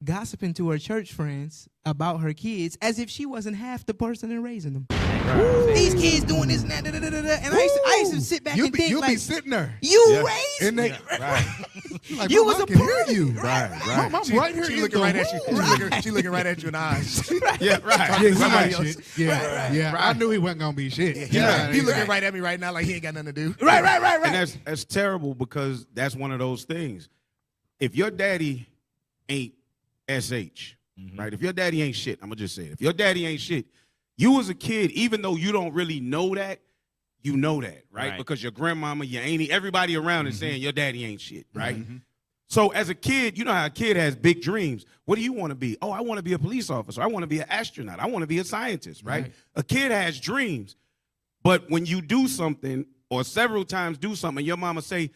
gossiping to her church friends about her kids as if she wasn't half the person in raising them? These kids doing this and that, and I used to sit back and think, You'll like, be sitting there. you raised And me. like, You Mom, was I a can hear part of you. it. Right. Mom, I'm right here. She in looking the right at you. room. She looking right at you in the eyes. Yeah, right. Yeah, Somebody he else. ain't shit. Yeah. I knew he wasn't gonna be shit. He looking right at me right now like he ain't got nothing to do. Right. And that's terrible because that's one of those things. If your daddy ain't SH, right? If your daddy ain't shit, I'm gonna just say it. If your daddy ain't shit, you as a kid, even though you don't really know that, you know that, right? Because your grandmama, your auntie, everybody around is saying your daddy ain't shit, right? So as a kid, you know how a kid has big dreams. What do you want to be? Oh, I want to be a police officer. I want to be an astronaut. I want to be a scientist, right? A kid has dreams. But when you do something or several times do something, your mama say,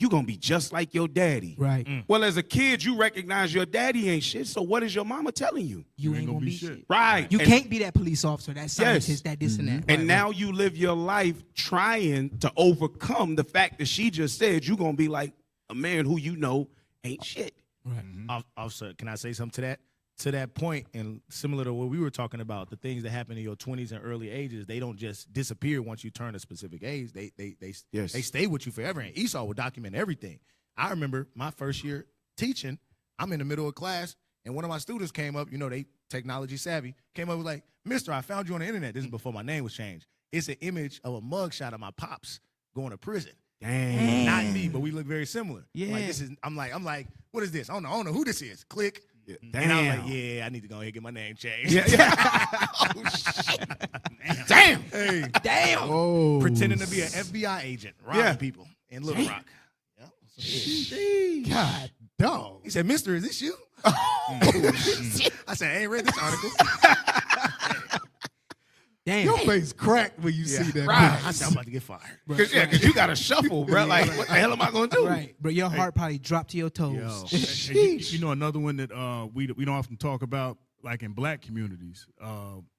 you're going to be just like your daddy. Right. Well, as a kid, you recognize your daddy ain't shit. So what is your mama telling you? You ain't gonna be shit. Right. You And- can't be that police officer, that scientist, Yes. that this and that. And Right, now you live your life trying to overcome the fact that she just said you're going to be like a man who you know ain't shit. Officer, can I say something to that? To that point, and similar to what we were talking about, the things that happen in your 20s and early ages, they don't just disappear once you turn a specific age. They stay with you forever. And Esau will document everything. I remember my first year teaching. I'm in the middle of class, and one of my students came up. You know, they technology savvy. Came up with like, "Mister, I found you on the internet." This is before my name was changed. it's an image of a mugshot of my pops going to prison. Dang. Not me, but we look very similar. Yeah. Like this is. I'm like, what is this? I don't know who this is. Click. Yeah. And I'm like, Damn. yeah, I need to go ahead and get my name changed. Yeah. Oh shit. Damn. Hey, Damn. Oh, pretending to be an FBI agent, robbing Yeah. people in Little Rock. Yeah. God, dog. He said, "Mister, is this you?" I said, "I ain't read this article." Damn. Your face cracked when you see that. Right. I said, "I'm about to get fired." Cause you got to shuffle, bro. Like, what the hell am I gonna do? Right, but your heart probably dropped to your toes. Yo, you know another one that we don't often talk about, like in black communities,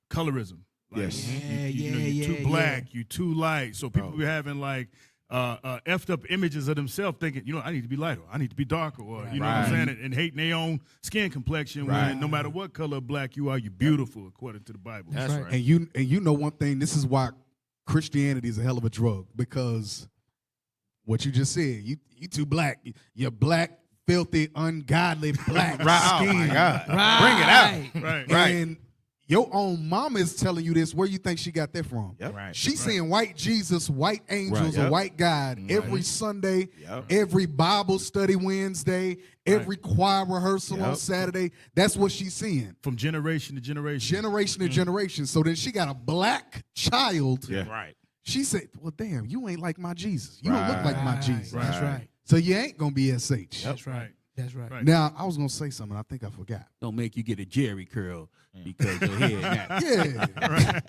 colorism. Like, Yes. you too black, you too light. So people be having like effed up images of themselves, thinking, I need to be lighter, I need to be darker, or you know what I'm saying, and hating their own skin complexion. When no matter what color of black you are, you're beautiful according to the Bible. That's right. And you know one thing, this is why Christianity is a hell of a drug, because what you just said, you too black. You're black, filthy, ungodly black Right. Oh skin. my God. Right. Bring it out. Right. And your own mama is telling you this. Where you think she got that from? Yep. Right. She's seeing white Jesus, white angels, Right. or white God every Sunday, every Bible study Wednesday, every choir rehearsal on Saturday. That's what she's seeing. From generation to generation. Generation to generation. So then she got a black child. Yeah. Right. She said, well, damn, you ain't like my Jesus. You don't look like my Jesus. That's right. So you ain't going to be SH. That's right. That's right. Right. Now, I was going to say something. I think I forgot. Don't make you get a Jerry curl because your head not. Yeah.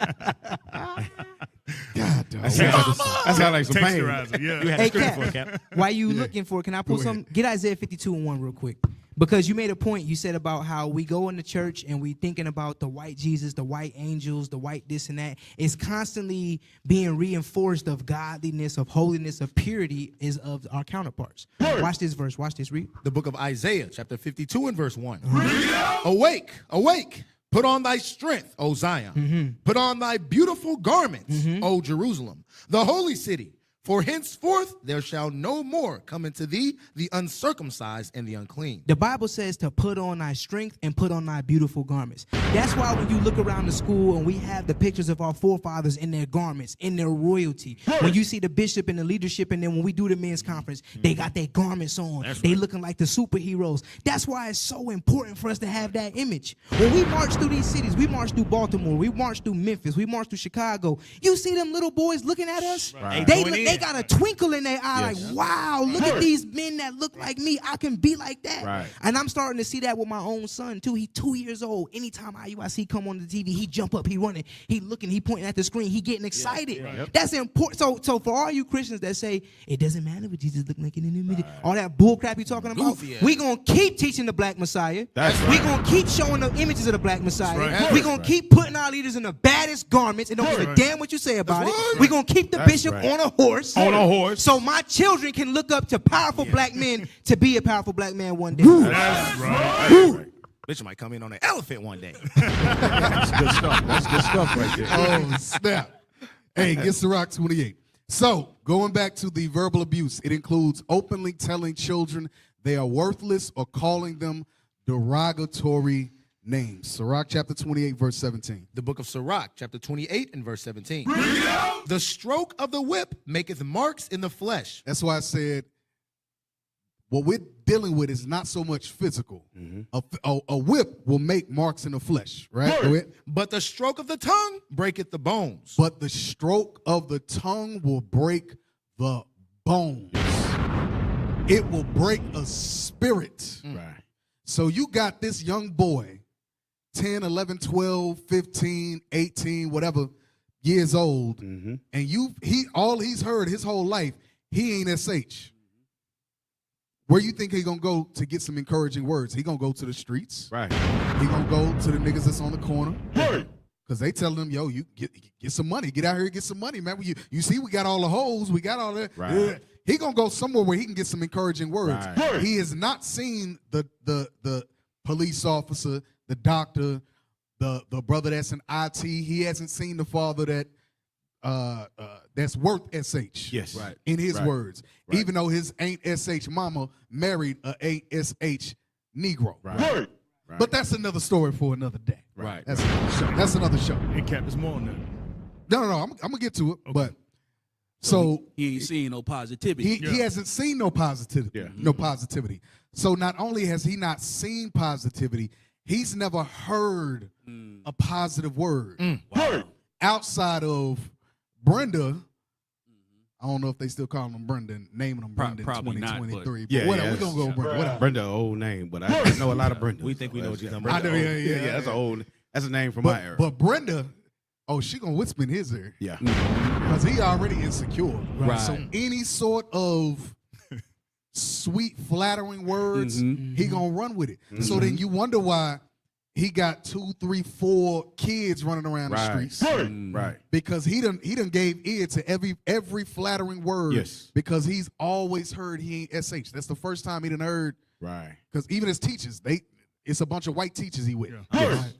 God, dog. That sounds like some pain. Texturizer, yeah. You had Hey, a script for it, Cap, Cap. while you looking for it, can I pull Go ahead. some? Get Isaiah 52:1 real quick. Because you made a point, you said about how we go into church and we thinking about the white Jesus, the white angels, the white this and that. It's constantly being reinforced of godliness, of holiness, of purity is of our counterparts. Watch this verse. Watch this. Read. The book of Isaiah, chapter 52 and verse 1. Awake, awake. Put on thy strength, O Zion. Put on thy beautiful garments, O Jerusalem, the holy city. For henceforth there shall no more come into thee the uncircumcised and the unclean. The Bible says to put on thy strength and put on thy beautiful garments. That's why when you look around the school and we have the pictures of our forefathers in their garments, in their royalty. When you see the bishop and the leadership, and then when we do the men's conference, they got their garments on. They looking like the superheroes. That's why it's so important for us to have that image. When we march through these cities, we march through Baltimore, we march through Memphis, we march through Chicago. You see them little boys looking at us? Right. They got a twinkle in their eye, like, wow, look at these men that look like me. I can be like that. Right. And I'm starting to see that with my own son, too. He's 2 years old. Anytime IUIC come on the TV, he jump up, he running, he looking, he pointing at the screen, he getting excited. That's important. So for all you Christians that say, it doesn't matter what Jesus look like in the image, all that bull crap you talking about, we going to keep teaching the black Messiah. That's we right. going to keep showing the images of the black Messiah. right. we going to keep putting our leaders in the baddest garments. It don't give a damn what you say about it. we going to keep the bishop on a horse. On a horse. So my children can look up to powerful black men to be a powerful black man one day. That's right. Bishop might come in on an elephant one day. That's good stuff. That's good stuff right there. Oh, snap. Hey, get Sirach 28. So, going back to the verbal abuse, it includes openly telling children they are worthless or calling them derogatory names. Sirach chapter 28, verse 17. The book of Sirach, chapter 28 and verse 17. The stroke of the whip maketh marks in the flesh. That's why I said what we're dealing with is not so much physical. A whip will make marks in the flesh, right? Go ahead. But the stroke of the tongue breaketh the bones. But the stroke of the tongue will break the bones. It will break a spirit. Right. So you got this young boy, 10, 11, 12, 15, 18, whatever years old, and all he's heard his whole life, he ain't SH. Where you think he gonna go to get some encouraging words? He gonna go to the streets. Right. He gonna go to the niggas that's on the corner. Because they tell him, yo, you get some money. Get out here and get some money, man. You see, we got all the hoes. We got all that. Right. Yeah. He gonna go somewhere where he can get some encouraging words. Right. He has not seen the police officer, the doctor, the brother that's in IT. He hasn't seen the father that's worth SH. Yes. Right. In his Right. words. Right. Even though his ain't SH mama married a ASH Negro. Right. But that's another story for another day. Right. That's another show. That's another show. Hey, Cap, there's more on that. No. I'm gonna get to it, but so he ain't seen no positivity. he hasn't seen no positivity. Yeah. No positivity. So not only has he not seen positivity, he's never heard a positive word outside of Brenda. I don't know if they still call him Brenda, naming him Brenda in Probably not, 2023. Yeah, whatever. yeah, We're gonna go with Brenda. Whatever. Brenda, old name, but I know a lot of Brenda. We think we know what you're talking I about. know, yeah. That's an old. That's a name from my era. But Brenda, she gonna whisper in his ear. Yeah. Because he already insecure. Right. So any sort of sweet, flattering words, he gonna run with it. So then you wonder why he got 2, 3, 4 kids running around the streets. Right. Because he done gave ear to every flattering word. Yes. Because he's always heard he ain't SH. That's the first time he done heard. Right. Because even his teachers, it's a bunch of white teachers he with.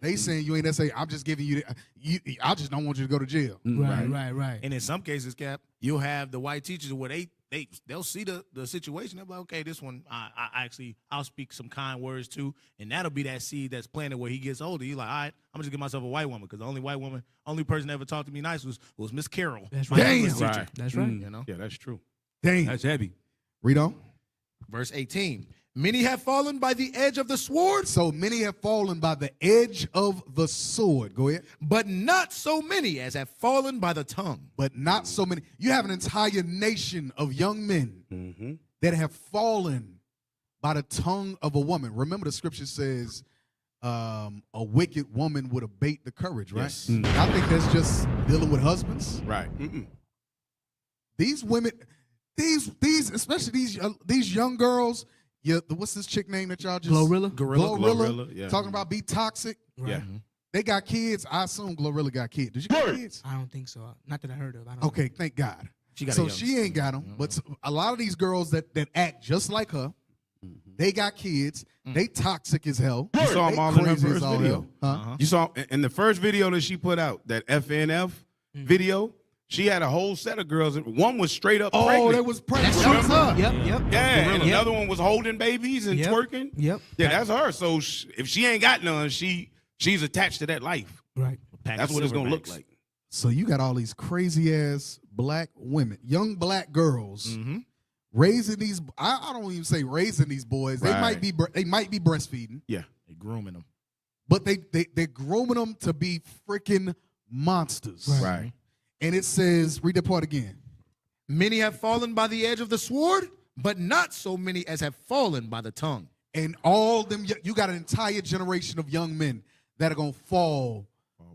They saying you ain't SH. I'm just giving you, I just don't want you to go to jail. Right. And in some cases, Cap, you'll have the white teachers where they'll see the situation. They'll be like, okay, this one I'll speak some kind words to, and that'll be that seed that's planted where he gets older. You're like, all right, I'm just get myself a white woman, because the only person that ever talked to me nice was Miss Carol. That's my right. English Damn. teacher. Right. That's right. You know. Yeah, that's true. Dang. That's heavy. Read on. Verse 18. Many have fallen by the edge of the sword, So many have fallen by the edge of the sword. Go ahead. but not so many as have fallen by the tongue. But not so many. You have an entire nation of young men that have fallen by the tongue of a woman. Remember, the scripture says a wicked woman would abate the courage, right? Yes. I think that's just dealing with husbands. Right. These women, these especially these young girls. Yeah, what's this chick name that y'all just Glorilla? Glorilla, yeah. talking about be toxic. Yeah. They got kids. I assume Glorilla got kids. Did you got kids? I don't think so. Not that I heard of. I don't Okay, thank God. She got a so young she ain't got them, but a lot of these girls that act just like her, they got kids. They toxic as hell. You saw them They all in her crazy as first all video. hell. Huh? You saw in the first video that she put out, that FNF video. She had a whole set of girls. One was straight up Oh, pregnant. that was pregnant. That's Remember? her. Yep. Yeah, and another one was holding babies and Yep. twerking. Yep. Yeah, that's her. So if she ain't got none, she's attached to that life. Right. That's what it's gonna look like. So you got all these crazy ass black women, young black girls, raising these. I don't even say raising these boys. They Right. might be breastfeeding, Yeah. They grooming them. but they're grooming them to be freaking monsters. Right. And it says, read that part again. Many have fallen by the edge of the sword, but not so many as have fallen by the tongue. And all them, you got an entire generation of young men that are gonna fall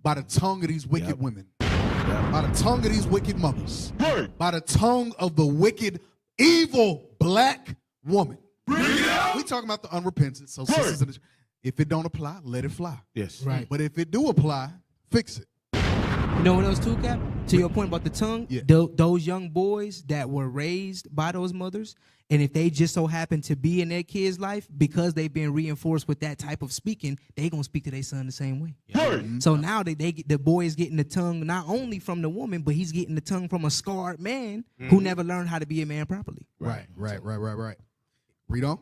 by the tongue of these wicked women, by the tongue of these wicked mothers, by the tongue of the wicked, evil black woman. We talking about the unrepentant. So sisters in the, if it don't apply, let it fly. Yes. Right. But if it do apply, fix it. You know what else too, Cap? To your point about the tongue, Yeah. those young boys that were raised by those mothers, and if they just so happen to be in their kid's life, because they've been reinforced with that type of speaking, they gonna speak to their son the same way. So now the boy is getting the tongue not only from the woman, but he's getting the tongue from a scarred man who never learned how to be a man properly. Right. Read on.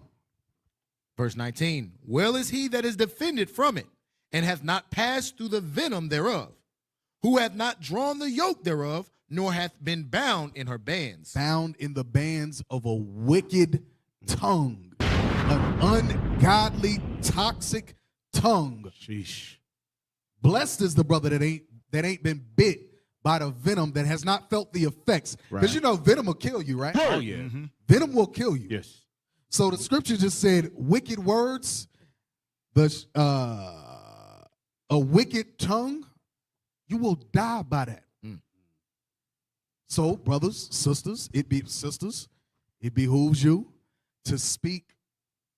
Verse 19. Well is he that is defended from it, and hath not passed through the venom thereof, who hath not drawn the yoke thereof, nor hath been bound in her bands. Bound in the bands of a wicked tongue, an ungodly, toxic tongue. Sheesh. Blessed is the brother that ain't been bit by the venom, that has not felt the effects. Because you know venom will kill you, right? Oh yeah. Venom will kill you. Yes. So the scripture just said, wicked words, a wicked tongue, you will die by that. So, brothers, sisters, it behooves you to speak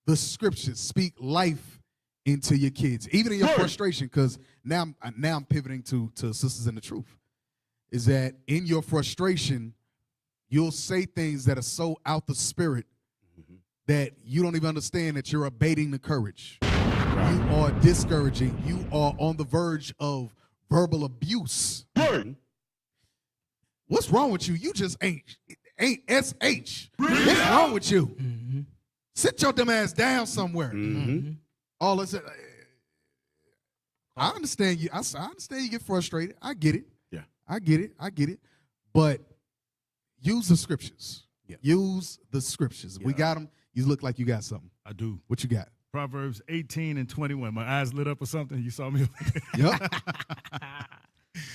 the scriptures, speak life into your kids, even in your frustration. Because now I'm pivoting to sisters in the truth. Is that in your frustration, you'll say things that are so out the spirit that you don't even understand that you're abating the courage. You are discouraging. You are on the verge of verbal abuse. What's wrong with you? You just ain't SH. What's wrong with you? Sit your dumb ass down somewhere. All this. I understand you. I understand you get frustrated. I get it. Yeah. I get it. But use the scriptures. Yeah. Use the scriptures. We got them. You look like you got something. I do. What you got? Proverbs 18 and 21. My eyes lit up or something. You saw me. Yep.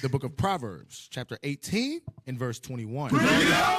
The book of Proverbs, chapter 18 and verse 21.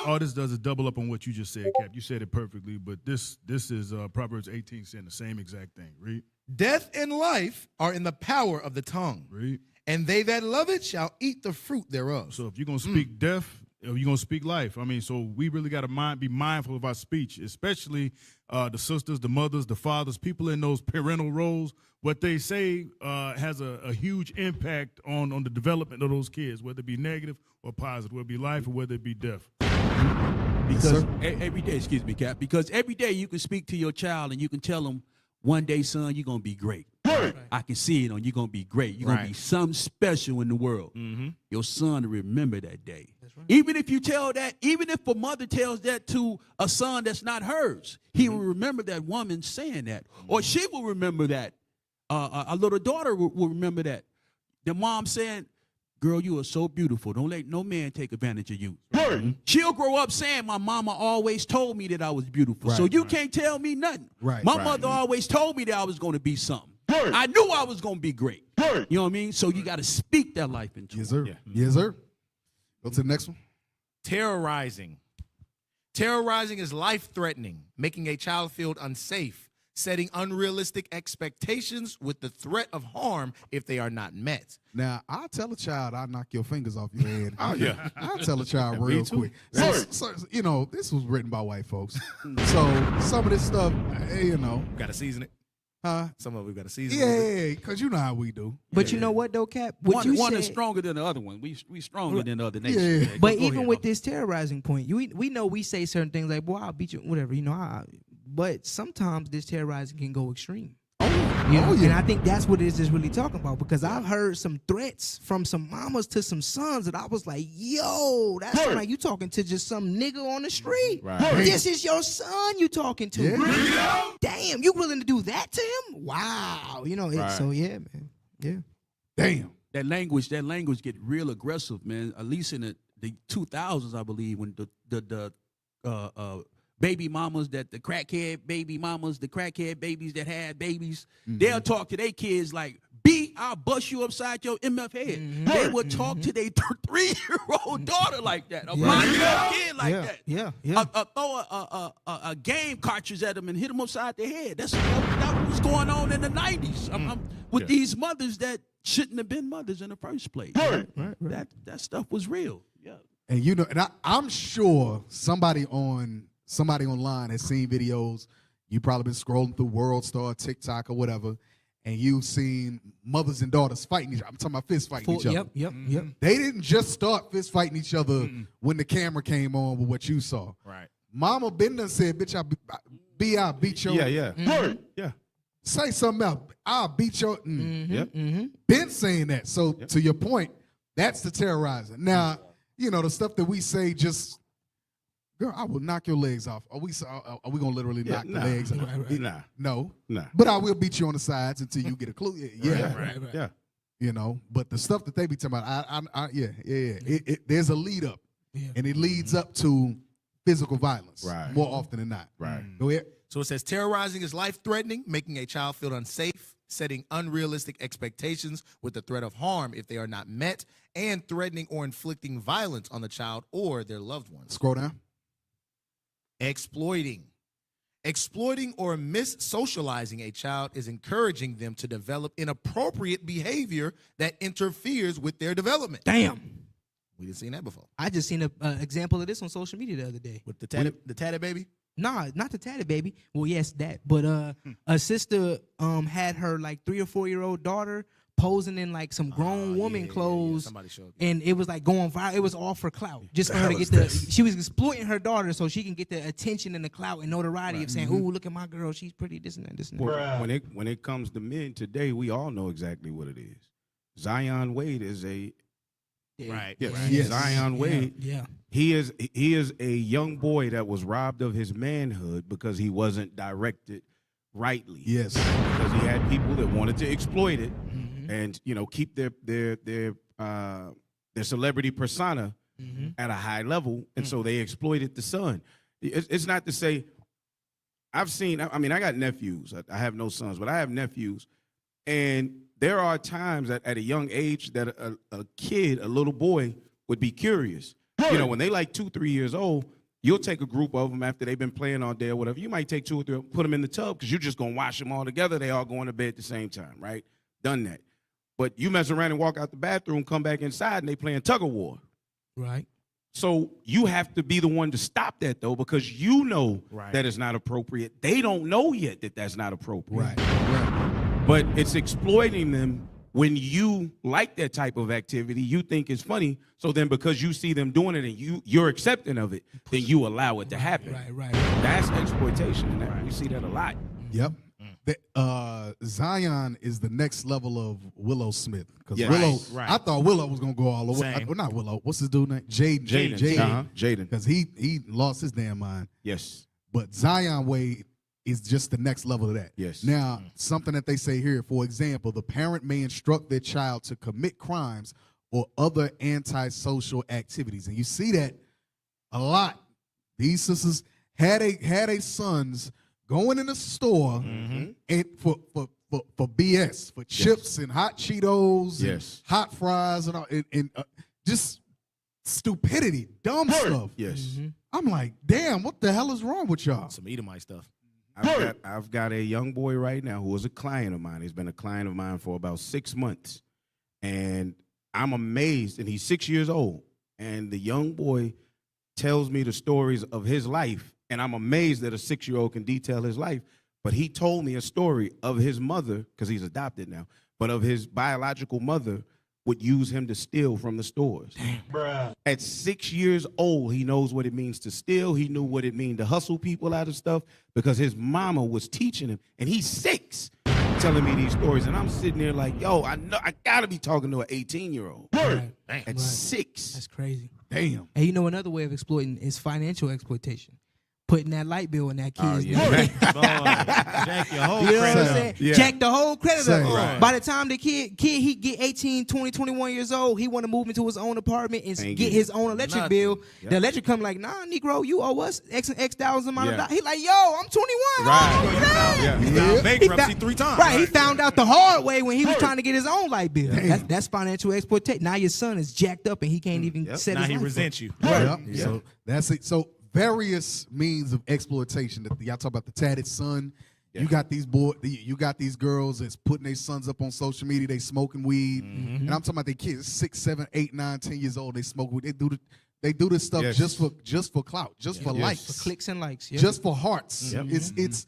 All this does is double up on what you just said, Cap. You said it perfectly, but this is Proverbs 18 saying the same exact thing. Read. Death and life are in the power of the tongue, Read. and they that love it shall eat the fruit thereof. So if you're going to speak death, or you're going to speak life. I mean, so we really got to be mindful of our speech, especially the sisters, the mothers, the fathers, people in those parental roles. What they say has a huge impact on the development of those kids, whether it be negative or positive, whether it be life or whether it be death. Because every day, excuse me, Cap, because every day you can speak to your child and you can tell them, one day, son, you're going to be great. Right. I can see it on you're going to be great. You're going to be something special in the world. Mm-hmm. Your son to remember that day. Right. Even if you tell that, even if a mother tells that to a son that's not hers, he will remember that woman saying that. Or she will remember that. A little daughter will remember that. The mom saying, girl, you are so beautiful. Don't let no man take advantage of you. Right. She'll grow up saying, my mama always told me that I was beautiful. Right, so you can't tell me nothing. Right, my mother always told me that I was going to be something. Right. I knew I was going to be great. Right. You know what I mean? So you got to speak that life into Yes, sir. Yeah. Yes, sir. Go to the next one. Terrorizing. Terrorizing is life-threatening, making a child feel unsafe, setting unrealistic expectations with the threat of harm if they are not met. Now, I'll tell a child I'll knock your fingers off your head. I'll tell a child Me real too. quick. So, you know, this was written by white folks. So some of this stuff, you know. Got to season it. Huh? Some of it got to season it. Yeah, because you know how we do. But you know what, though, Cap? One is stronger than the other one. We stronger than the other nation. Yeah. But even with this terrorizing point, we know we say certain things like, boy, I'll beat you, whatever, you know. But sometimes this terrorizing can go extreme. You know? And I think that's what it is really talking about, because I've heard some threats from some mamas to some sons that I was like, yo, that's like you talking to just some nigga on the street. Right. This is your son you talking to. Yeah. Damn, you willing to do that to him? Wow. You know, so yeah, man. Yeah. Damn. That language get real aggressive, man. At least in the 2000s, I believe, when the baby mamas, that the crackhead baby mamas, the crackhead babies that had babies, they'll talk to their kids like, B, I'll bust you upside your MF head. They would talk to their 3-year-old daughter like that, a 5-year-old kid like that. Yeah. Throw a game cartridge at them and hit them upside their head. That's what was going on in the 90s with these mothers that shouldn't have been mothers in the first place. Right. That stuff was real. Yeah. And you know, and I'm sure somebody online has seen videos. You probably been scrolling through World Star, TikTok, or whatever, and you've seen mothers and daughters fighting each other. I'm talking about fist fighting each other. Yep. They didn't just start fist fighting each other when the camera came on with what you saw. Right. Mama Bender said, bitch, I'll beat your... Yeah. Say something else. I'll beat your... Been saying that. So to your point, that's the terrorizing. Now, you know, the stuff that we say just... Girl, I will knock your legs off. Are we gonna literally knock the legs off? No. But I will beat you on the sides until you get a clue. Yeah. You know, but the stuff that they be talking about, there's a lead up, and it leads up to physical violence more often than not. Right. Go ahead. So it says terrorizing is life-threatening, making a child feel unsafe, setting unrealistic expectations with the threat of harm if they are not met, and threatening or inflicting violence on the child or their loved ones. Scroll down. Exploiting or mis-socializing a child is encouraging them to develop inappropriate behavior that interferes with their development. Damn. We didn't see that before. I just seen an example of this on social media the other day. With the tatted baby? Nah, not the tatted baby. Well, yes, that. But a sister had her like 3 or 4-year-old daughter posing in like some grown woman clothes, Somebody showed and it was like going viral. It was all for clout, just for her to get she was exploiting her daughter so she can get the attention and the clout and notoriety of saying, "Ooh, look at my girl, she's pretty." This and that. This and that. When it comes to men today, we all know exactly what it is. Zion Wade is a Yes. Zion Wade. Yeah. He is a young boy that was robbed of his manhood because he wasn't directed rightly. Yes. Because he had people that wanted to exploit it and keep their their celebrity persona at a high level, and so they exploited the son. It's not to say I've seen. I mean, I got nephews. I have no sons, but I have nephews, and there are times at a young age that a kid, a little boy, would be curious. You know, when they like 2, 3 years old, you'll take a group of them after they've been playing all day or whatever. You might take 2 or 3, put them in the tub because you're just going to wash them all together. They all going to bed at the same time, right? Done that. But you mess around and walk out the bathroom, come back inside, and they playing tug of war. Right. So you have to be the one to stop that, though, because you know that it's not appropriate. They don't know yet that that's not appropriate. Right. But it's exploiting them. When you like that type of activity, you think it's funny. So then because you see them doing it and you're accepting of it, then you allow it to happen. Right. That's exploitation. And we see that a lot. Yep. Zion is the next level of Willow Smith. Because Yes. Willow, Right. I thought Willow was going to go all the way. Same. Well, not Willow. What's his dude name? Jaden. Jaden. Because he lost his damn mind. Yes. But Zion Wade is just the next level of that. Yes. Now, something that they say here, for example, the parent may instruct their child to commit crimes or other antisocial activities. And you see that a lot. These sisters had a sons going in the store and for BS, for chips and hot Cheetos and hot fries and all, and just stupidity, dumb stuff. Yes. I'm like, damn, what the hell is wrong with y'all? Some Edomite stuff. I've got a young boy right now who is a client of mine. He's been a client of mine for about 6 months. And I'm amazed, and he's 6 years old. And the young boy tells me the stories of his life. And I'm amazed that a 6-year-old can detail his life. But he told me a story of his mother, because he's adopted now, but of his biological mother would use him to steal from the stores. Bruh. At 6 years old, he knows what it means to steal. He knew what it means to hustle people out of stuff because his mama was teaching him. And he's 6 telling me these stories. And I'm sitting there like, yo, I know I gotta be talking to an 18-year-old. At 6. That's crazy. Damn. And you know another way of exploiting is financial exploitation. Putting that light bill in that kid's name. Jack your whole You know what I'm credit. saying? Yeah. Jack the whole credit up. Right. By the time the kid he get 18, 20, 21 years old, he want to move into his own apartment and Ain't get getting his own electric nothing. bill. Yep. The electric come like, nah, Negro, you owe us X and X thousand amount of Yeah. dollars. He like, yo, I'm 21. Yeah. You found bankruptcy found- 3 times. Right, he found out the hard way when he was trying to get his own light bill. That's financial exploitation. Now your son is jacked up and he can't even set Now his he life up. resents you. Yep. Yeah. So that's it. So various means of exploitation. That y'all talk about the tatted son. You got these you got these girls that's putting their sons up on social media. They smoking weed, and I'm talking about they kids 6, 7, 8, 9, 10 years old. They smoke weed. They do this stuff Yes. just for clout, just for Yes. likes, For clicks and likes. Yeah. just for hearts. Yep. It's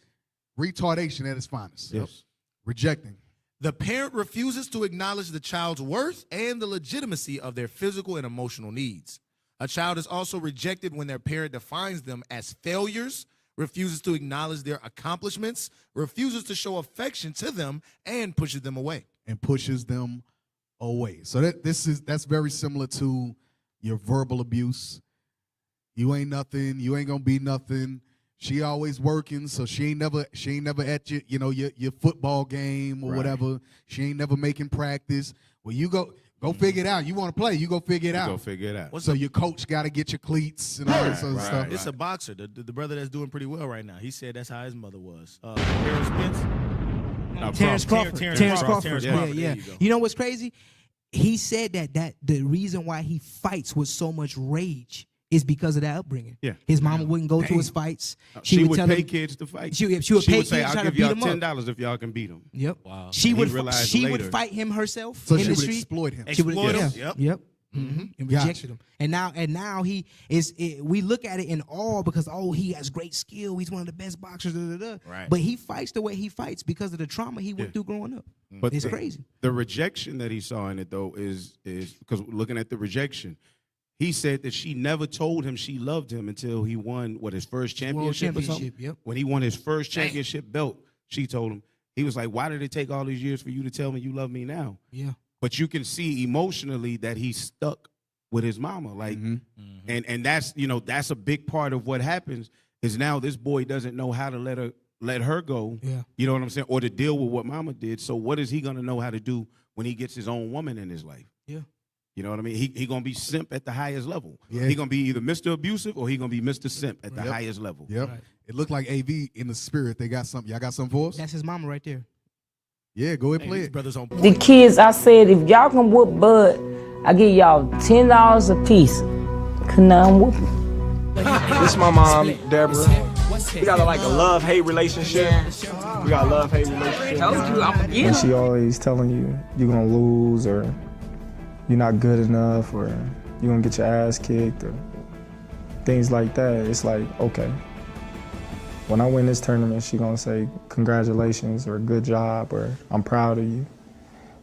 retardation at its finest. Yes. Rejecting. The parent refuses to acknowledge the child's worth and the legitimacy of their physical and emotional needs. A child is also rejected when their parent defines them as failures, refuses to acknowledge their accomplishments, refuses to show affection to them, and pushes them away. And pushes them away. So that's very similar to your verbal abuse. You ain't nothing. You ain't gonna be nothing. She always working, so she ain't never at your football game or Right. whatever. She ain't never making practice. Well, you go figure it out. You want to play, you go figure it Go out. figure it out. So your coach got to get your cleats and all that sort of Right, stuff. right. It's a boxer, the brother that's doing pretty well right now. He said that's how his mother was. Harold Spence. Terrence Crawford. Terrence Crawford. Terrence Yeah, Crawford. yeah. There you go. You know what's crazy? He said that the reason why he fights with so much rage is because of that upbringing. Yeah. His mama wouldn't go to his fights. She would tell pay him, kids to fight. She would pay say, kids to I'll try to give y'all beat 'em up. $10 if y'all can beat them. Yep. Wow. She And he would realized she would later. fight him herself So in she the would street. exploit him. She would, Exploit him. yeah, Yep. Yep. And Gotcha. rejected him. And now he is. We look at it in awe because he has great skill. He's one of the best boxers. Right. But he fights the way he fights because of the trauma he went through growing up. But It's crazy. The rejection that he saw in it, though, is because looking at the rejection, he said that she never told him she loved him until he won his first championship or something. Championship, yep. When he won his first championship belt, she told him. He was like, "Why did it take all these years for you to tell me you love me now?" Yeah. But you can see emotionally that he's stuck with his mama, like, and that's a big part of what happens. Is now this boy doesn't know how to let her go. Yeah. You know what I'm saying, or to deal with what mama did. So what is he gonna know how to do when he gets his own woman in his life? Yeah. You know what I mean? He gonna be simp at the highest level. Yeah. He gonna be either Mr. Abusive or he gonna be Mr. Simp at the Yep. highest level. Yep. It looked like AV in the spirit. They got something. Y'all got something for us? That's his mama right there. Yeah, go ahead and play These it. brothers on The kids, I said, if y'all can whoop Bud, I give y'all $10 a piece. Could none whoop him. This is my mom, Deborah. We got a love-hate relationship. We got a love-hate relationship. Told you I'm a And she always telling you you're gonna lose, or you're not good enough, or you're gonna get your ass kicked, or things like that. It's like, okay. When I win this tournament, she gonna say congratulations or good job or I'm proud of you.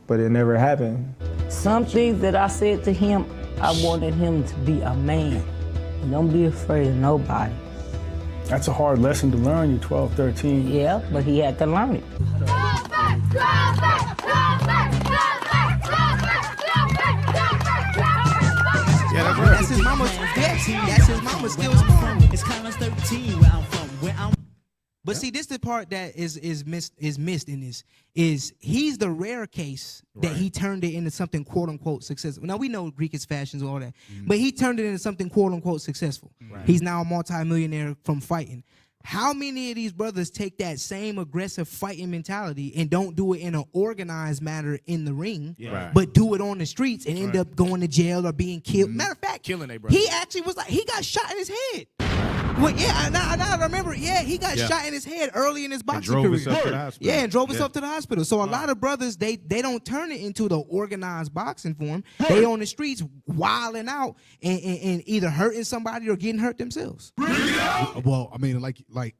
But it never happened. Some things that I said to him, I wanted him to be a man. Don't be afraid of nobody. That's a hard lesson to learn. You're 12, 13. Yeah, but he had to learn it. Yeah, that's right. That's his mama. Yes, that's his mama still scoring. It's kind of 13 where I'm from. Where I'm. But see, this is the part that is missed in this is he's the rare case that he turned it into something quote unquote successful. Now we know Greek is fashions and all that, but he turned it into something quote unquote successful. Right. He's now a multimillionaire from fighting. How many of these brothers take that same aggressive fighting mentality and don't do it in an organized manner in the ring, Right. but do it on the streets and end up going to jail or being killed? Matter of fact, Killing they brothers. he actually was like, he got shot in his head. Well, yeah, now I remember, he got shot in his head early in his boxing drove career. himself to the hospital. Yeah, and drove himself to the hospital. So a lot of brothers, they don't turn it into the organized boxing form. They on the streets wilding out and either hurting somebody or getting hurt themselves. Well, I mean, like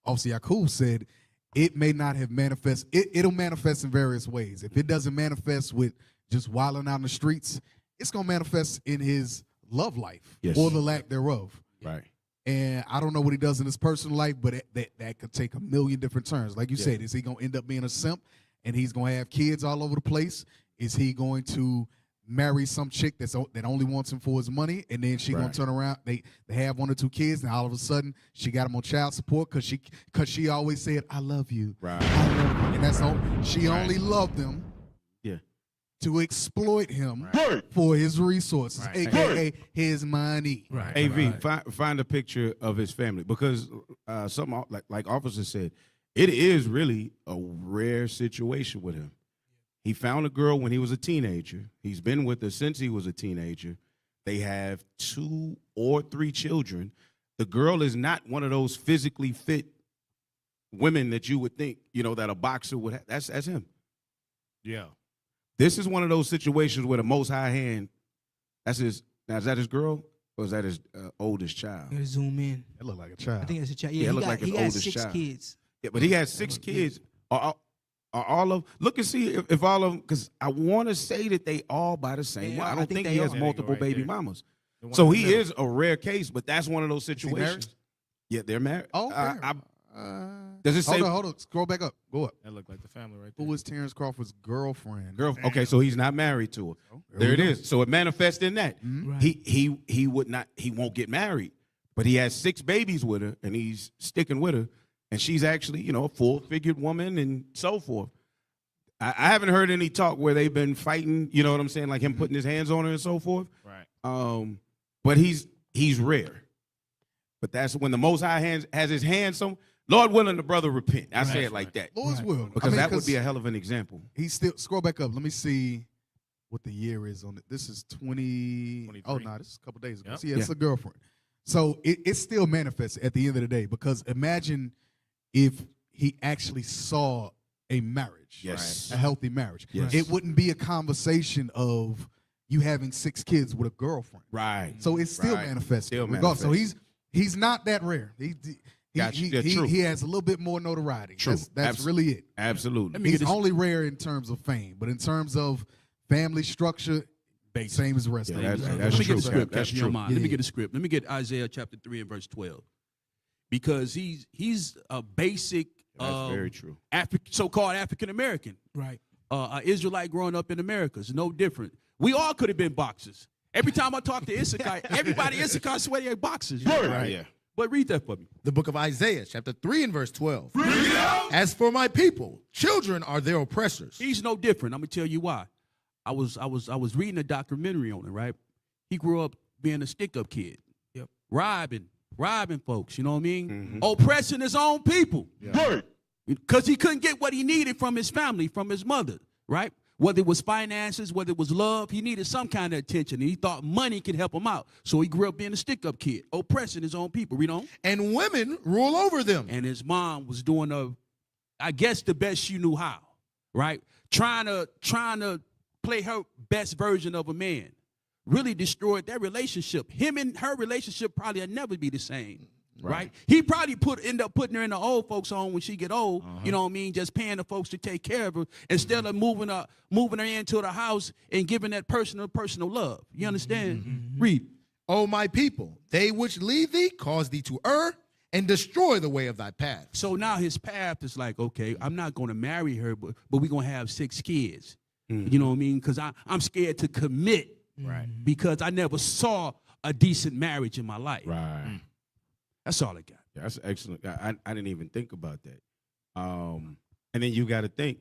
Officer Yakub said, it may not have manifest. It'll manifest in various ways. If it doesn't manifest with just wilding out in the streets, it's gonna manifest in his love life or the lack thereof. Right. And I don't know what he does in his personal life, but that could take a million different turns. Like you said, is he going to end up being a simp and he's going to have kids all over the place? Is he going to marry some chick that only wants him for his money, and then she going to turn around, they have 1 or 2 kids, and all of a sudden she got him on child support because she always said, I love you. Right. I love you. And that's all. She only loved him to exploit him for his resources, a.k.a. his money. Right. AV, find a picture of his family, because something like Officer said, it is really a rare situation with him. He found a girl when he was a teenager. He's been with her since he was a teenager. They have 2 or 3 children. The girl is not one of those physically fit women that you would think, that a boxer would have. That's him. Yeah. This is one of those situations where the Most High hand, that's his. Now, is that his girl or is that his oldest child? Gotta zoom in. That look like a child. I think it's a child. Yeah, Yeah, it he look got, like his he got oldest 6 child. kids. Yeah, but he has 6 kids. Are all of, look and see if all of them, because I want to say that they all by the same Yeah, one. I I don't think think they he has are. multiple Right baby there. mamas. The one So in the he middle. is a rare case, but that's one of those he married? situations. Yeah, they're married. Oh, Does it say hold on, scroll back up. Go up. That looked like the family right there. Who was Terrence Crawford's girlfriend? girl? Okay, so he's not married to her. There it is. So it manifests in that. Right. He would not. He won't get married, but he has 6 babies with her, and he's sticking with her, and she's actually a full-figured woman and so forth. I haven't heard any talk where they've been fighting. You know what I'm saying? Like him putting his hands on her and so forth. Right. But he's rare. But that's when the Most High has his hands on. Lord willing, the brother repent. I say it like that. Lord's will. Because that would be a hell of an example. He's still, scroll back up. Let me see what the year is on it. This is 23. Oh, no, this is a couple days ago. Yep. See, it's a girlfriend. So it still manifests at the end of the day, because imagine if he actually saw a marriage, Yes. a healthy marriage. Yes. It wouldn't be a conversation of you having 6 kids with a girlfriend. Right. So it still Right. manifests. Still regardless. So manifests. he's not that rare. Gotcha. Yeah, true. He has a little bit more notoriety. True. That's really it. Absolutely. He's only rare in terms of fame, but in terms of family structure, same as the rest of Yeah, them. that's Let me true. get the script. That's That's your true. mind. Let me get the script. Let me get Isaiah chapter 3 and verse 12, because he's a basic That's very true. so-called African American, Right. Israelite growing up in America. It's no different. We all could have been boxers. Every time I talk to Issachar, everybody Issachar swear they're boxers. Right. Yeah. But read that for me. The book of Isaiah, chapter 3 and verse 12. As for my people, children are their oppressors. He's no different. I'm gonna tell you why. I was reading a documentary on it, right? He grew up being a stick-up kid. Yep. Robbing folks, you know what I mean? Oppressing his own people. Right. Because he couldn't get what he needed from his family, from his mother, right? Whether it was finances, whether it was love, he needed some kind of attention. And he thought money could help him out. So he grew up being a stick-up kid, oppressing his own people, read on. And women rule over them. And his mom was doing I guess the best she knew how, right? Trying to play her best version of a man. Really destroyed their relationship. Him and her relationship probably will never be the same, right? He probably end up putting her in the old folks' home when she get old, you know what I mean, just paying the folks to take care of her instead of moving her into the house and giving that personal love. You understand? Read. O my people, they which lead thee cause thee to err and destroy the way of thy path. So now his path is like, okay, I'm not going to marry her, but we're going to have 6 kids. You know what I mean? Because I'm scared to commit. Right. Because I never saw a decent marriage in my life. Right. That's all I got. Yeah, that's excellent. I didn't even think about that. And then you got to think,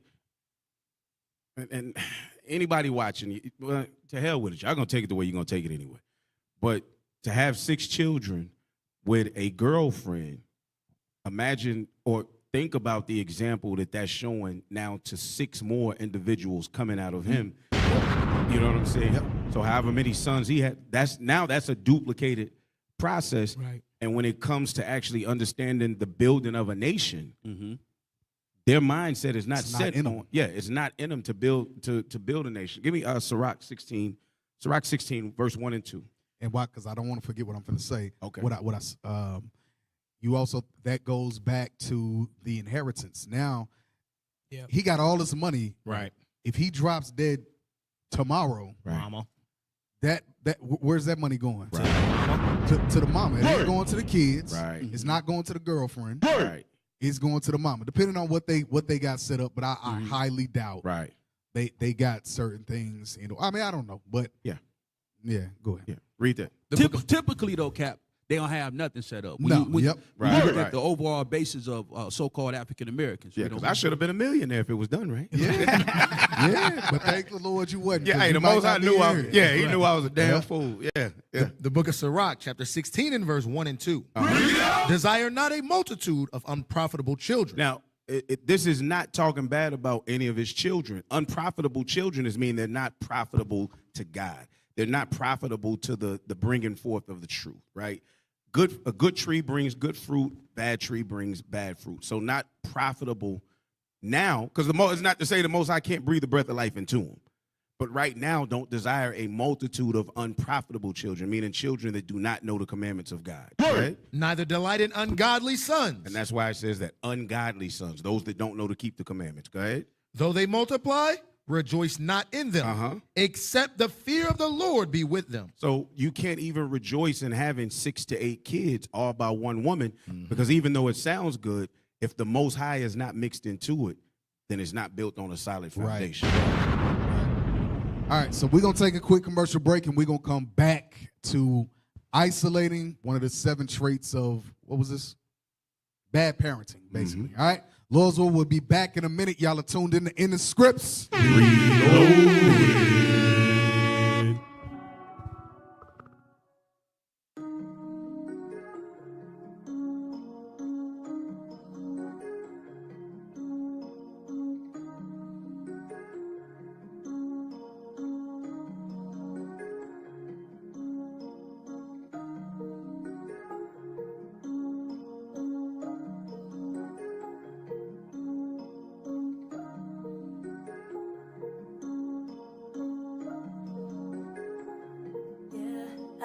and anybody watching, well, to hell with it. Y'all going to take it the way you're going to take it anyway. But to have 6 children with a girlfriend, imagine or think about the example that's showing now to 6 more individuals coming out of him. You know what I'm saying? Yep. So however many sons he had, that's a duplicated process. Right. And when it comes to actually understanding the building of a nation, their mindset is not set in on. them. Yeah, it's not in them to build a nation. Give me Sirach 16, verse 1 and 2. And why? Because I don't want to forget what I'm going to say. Okay. You also, that goes back to the inheritance. Now, Yep. he got all this money. Right. If he drops dead tomorrow, Mama. where's that money going? Right. To the mama. It ain't going to the kids. Right. It's not going to the girlfriend. Right. It's going to the mama, depending on what they got set up. But I highly doubt Right. they got certain things. I mean, I don't know, but Yeah. Go ahead. Yeah. Read that. Typically, though, Cap, they don't have nothing set up. When No, you, when yep. when you Right, look right. at the overall basis of so-called African Americans. Yeah, because I should have been a millionaire if it was done right. Yeah, but thank the Lord you wasn't. Yeah, 'cause hey, you the might most I not be knew, here. he knew I was a damn fool. Yeah. The book of Sirach, chapter 16 and verse 1 and 2. Desire not a multitude of unprofitable children. Now, this is not talking bad about any of his children. Unprofitable children is mean they're not profitable to God. They're not profitable to the bringing forth of the truth, right? A good tree brings good fruit. Bad tree brings bad fruit. So not profitable now, because it's not to say the Most High can't breathe the breath of life into them. But right now, don't desire a multitude of unprofitable children, meaning children that do not know the commandments of God. Right? Neither delight in ungodly sons. And that's why it says that ungodly sons, those that don't know to keep the commandments. Go ahead. Though they multiply, rejoice not in them, except the fear of the Lord be with them. So you can't even rejoice in having 6 to 8 kids all by one woman, because even though it sounds good, if the Most High is not mixed into it, then it's not built on a solid foundation. All right, so we're going to take a quick commercial break, and we're going to come back to isolating one of the 7 traits of, what was this? Bad parenting, basically. All right? Lawsville will be back in a minute. Y'all are tuned in the scripts.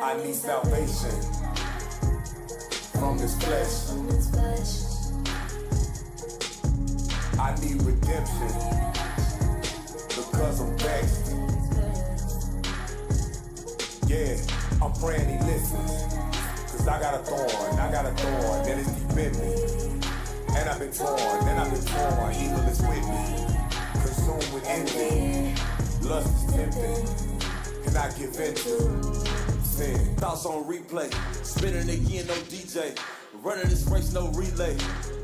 I need salvation from this flesh. I need redemption because I'm vexed. Yeah, I'm praying he listens. Cause I got a thorn that is deep in me. And I've been torn, evil is with me. Consumed with envy, lust is tempting, and I give in to sin. Thoughts on replay, spinning again, no DJ. Running this race, no relay.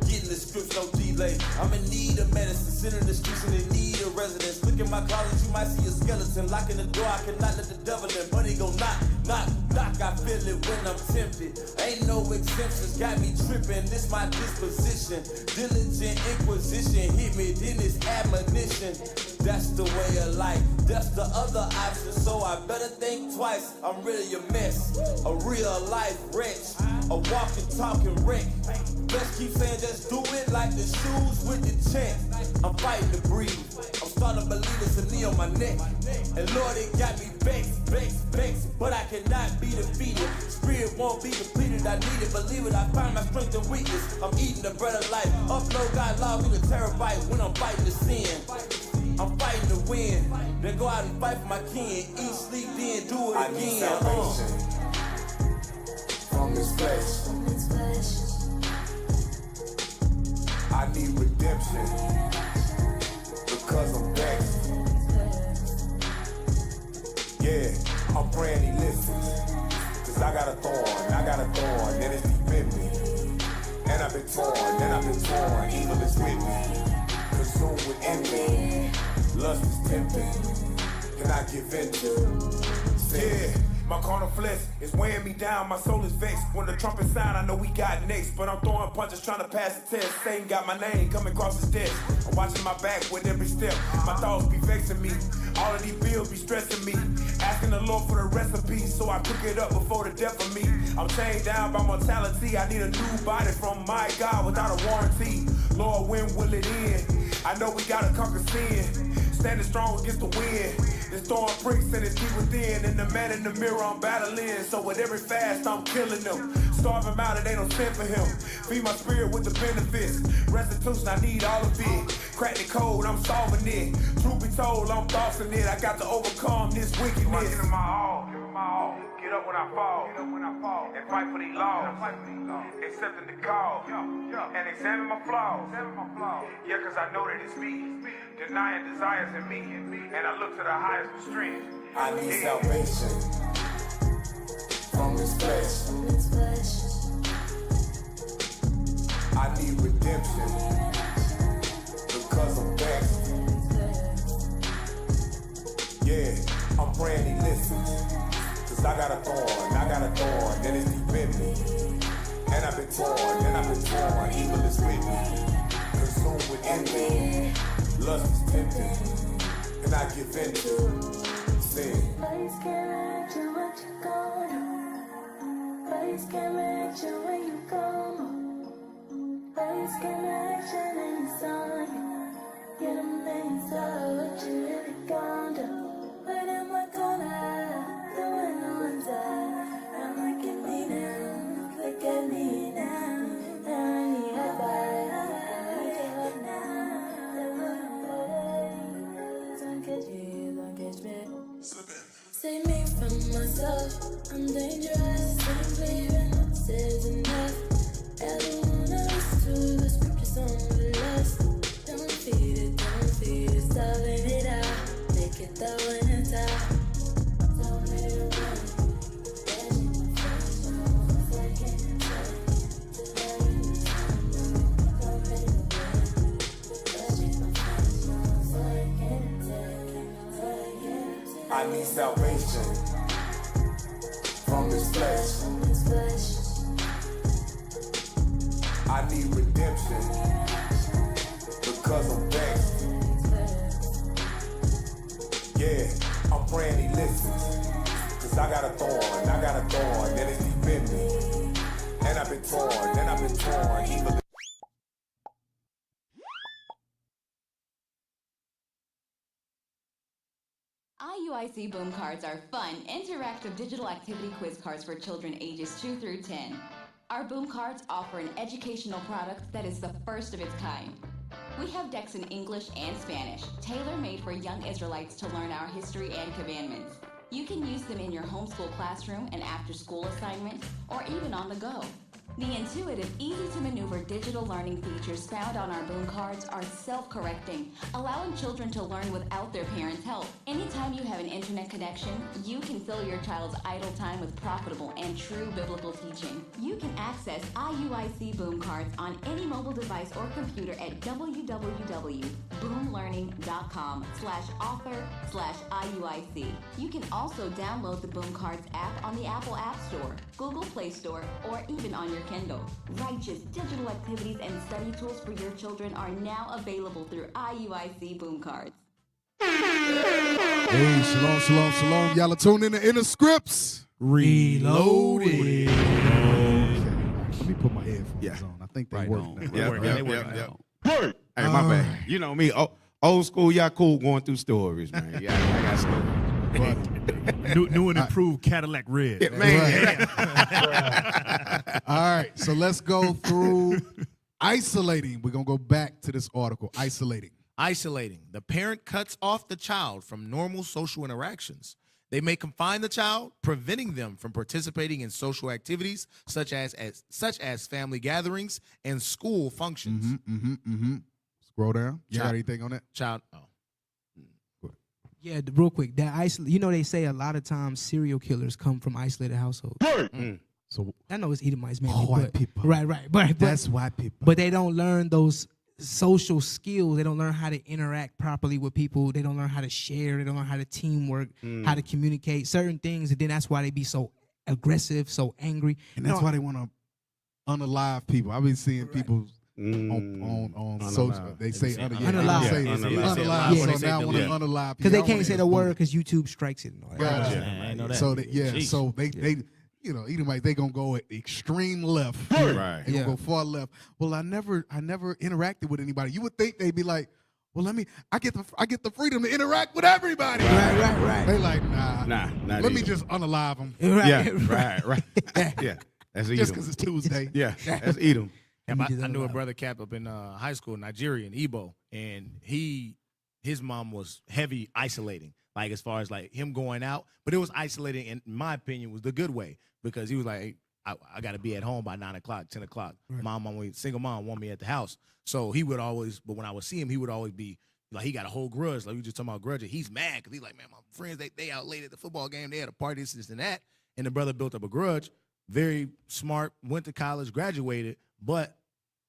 Getting reading the scripts, no delay. I'm in need of medicine, sitting in the streets and in need of residence. Look in my closet, you might see a skeleton. Locking the door, I cannot let the devil in. Money go knock, knock, knock. I feel it when I'm tempted. Ain't no exemptions, got me tripping. This my disposition. Diligent inquisition hit me, then it's admonition. That's the way of life, that's the other option. So I better think twice, I'm really a mess. A real life wretch, a walking, talking wreck. Best keep saying just do it like the shoes with the check. I'm fighting to breathe, I'm starting to believe it's a knee on my neck. And Lord, it got me vexed, vexed, vexed. But I cannot be defeated, spirit won't be depleted. I need it, believe it, I find my strength and weakness. I'm eating the bread of life, upload God log in the terabyte when I'm fighting the sin. I'm fighting to win, then go out and fight for my kin. Eat, sleep, then do it again. I need salvation from this flesh. I need redemption because I'm vexed. Yeah, I'm praying he listens. Cause I got a thorn, and it's deep in me. And I've been torn, evil is with me. Consumed with envy, lust is tempting, can I give in to? Yeah, my carnal flesh is weighing me down, my soul is vexed. When the trumpet sound, I know we got next. But I'm throwing punches, trying to pass the test. Satan got my name coming across his desk. I'm watching my back with every step. My thoughts be vexing me, all of these bills be stressing me. Asking the Lord for the recipe, so I cook it up before the death of me. I'm chained down by mortality, I need a new body from my God without a warranty. Lord, when will it end? I know we gotta conquer sin, standing strong against the wind. This thorn pricks and it's deep within, and the man in the mirror I'm battling. So with every fast I'm killing them, starve him out, it ain't no sin for him. Feed my spirit with the benefits, restitution, I need all of it. Crack the code, I'm solving it. Truth be told, I'm tossing it. I got to overcome this wickedness. Give it my all, give it my all. Get up when I fall, and fight for these laws. Accepting the call, and examine my flaws. Yeah, cause I know that it's me, denying desires in me, and I look to the highest of strength. I need salvation from this flesh. I need redemption because I'm vexed. Yeah, I'm praying he listens. Cause I got a thorn, then it's deep in me. And I've been torn, evil is with me. Consumed with envy, lust is tempting, and I give in to sin. Praise can't let you what you gonna. Praise can't let you where you go. Praise can't let you in the sun. Get them inside what you really gonna do. But am I gonna do it on time? I'm like, get me now, look at me now. I need a fight now. Don't catch me. Save me from myself, I'm dangerous. I'm leaving, says enough. Everyone else to the scriptures on the lust. Don't feed it, solving it out. Make it throw in the top. Don't let it run. I need salvation from this flesh. I need redemption because I'm vexed. Yeah, I'm praying he listens. Cause I got a thorn, then it's deep in me. And I've been torn, evil. IUIC Boom Cards are fun, interactive digital activity quiz cards for children ages 2 through 10. Our Boom Cards offer an educational product that is the first of its kind. We have decks in English and Spanish, tailor-made for young Israelites to learn our history and commandments. You can use them in your homeschool classroom and after-school assignments, or even on the go. The intuitive, easy-to-maneuver digital learning features found on our boom cards are self-correcting, allowing children to learn without their parents' help. Anytime you have an internet connection, you can fill your child's idle time with profitable and true biblical teaching. You can access IUIC boom cards on any mobile device or computer at www.boomlearning.com/author/IUIC. You can also download the Boom Cards app on the Apple App Store, Google Play Store, or even on your Kindle. Righteous digital activities and study tools for your children are now available through IUIC Boom Cards. Hey, shalom, shalom, shalom. Y'all are tuned in to Inner Scripts. Reloaded. Okay. Let me put my headphones on. I think they work now. Yep. Hey, my bad. You know me, old school, y'all cool going through stories, man. Yeah, I got stories. New and improved Cadillac Red. Yeah, man. All right, so let's go through isolating. We're going to go back to this article, isolating. Isolating. The parent cuts off the child from normal social interactions. They may confine the child, preventing them from participating in social activities such as family gatherings and school functions. Scroll down. You got anything on that? Child. Yeah, real quick. That they say a lot of times serial killers come from isolated households. So I know it's Edomites, mainly, white people. Right. But that's white people. But they don't learn those social skills. They don't learn how to interact properly with people. They don't learn how to share. They don't learn how to teamwork, how to communicate certain things, and then that's why they be so aggressive, so angry. And that's why they want to unalive people. I've been seeing people on social. They say unalive. Unalive. So now I want to unalive because they can't say the word because YouTube strikes it. And all that. I know that. So they Edomites, they gonna go extreme left. Right. They gonna go far left. Well, I never interacted with anybody. You would think they'd be like, well, I get the freedom to interact with everybody. Right. They like, nah. Let me just unalive them. Right. Yeah. That's Just because it's Tuesday. Yeah. That's Edom. I knew a brother Cap up in high school, Nigerian, Igbo, and his mom was heavy isolating, like as far as like him going out, but it was isolating, in my opinion, was the good way because he was like, I got to be at home by 9 o'clock, 10 o'clock. Right. Single mom want me at the house, so he would always. But when I would see him, he would always be like, he got a whole grudge. Like we just talking about grudge. He's mad because he's like, man, my friends they out late at the football game. They had a party, this and that, and the brother built up a grudge. Very smart, went to college, graduated, but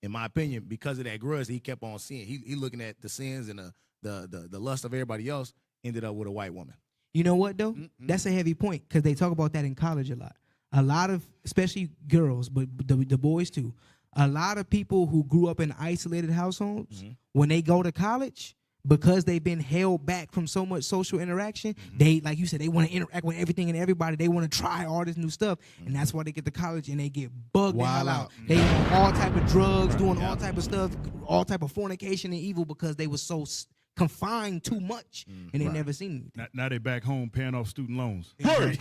in my opinion, because of that grudge, he kept on seeing. He looking at the sins and the lust of everybody else. Ended up with a white woman. You know what though? That's a heavy point because they talk about that in college a lot. A lot of, especially girls, but the boys too. A lot of people who grew up in isolated households, when they go to college, because they've been held back from so much social interaction, they, like you said, they want to interact with everything and everybody. They want to try all this new stuff, and that's why they get to college and they get bugged the hell out. They doing all type of drugs, doing all type of stuff, all type of fornication and evil because they were so confined too much and they never seen it. Now they back home paying off student loans. Right.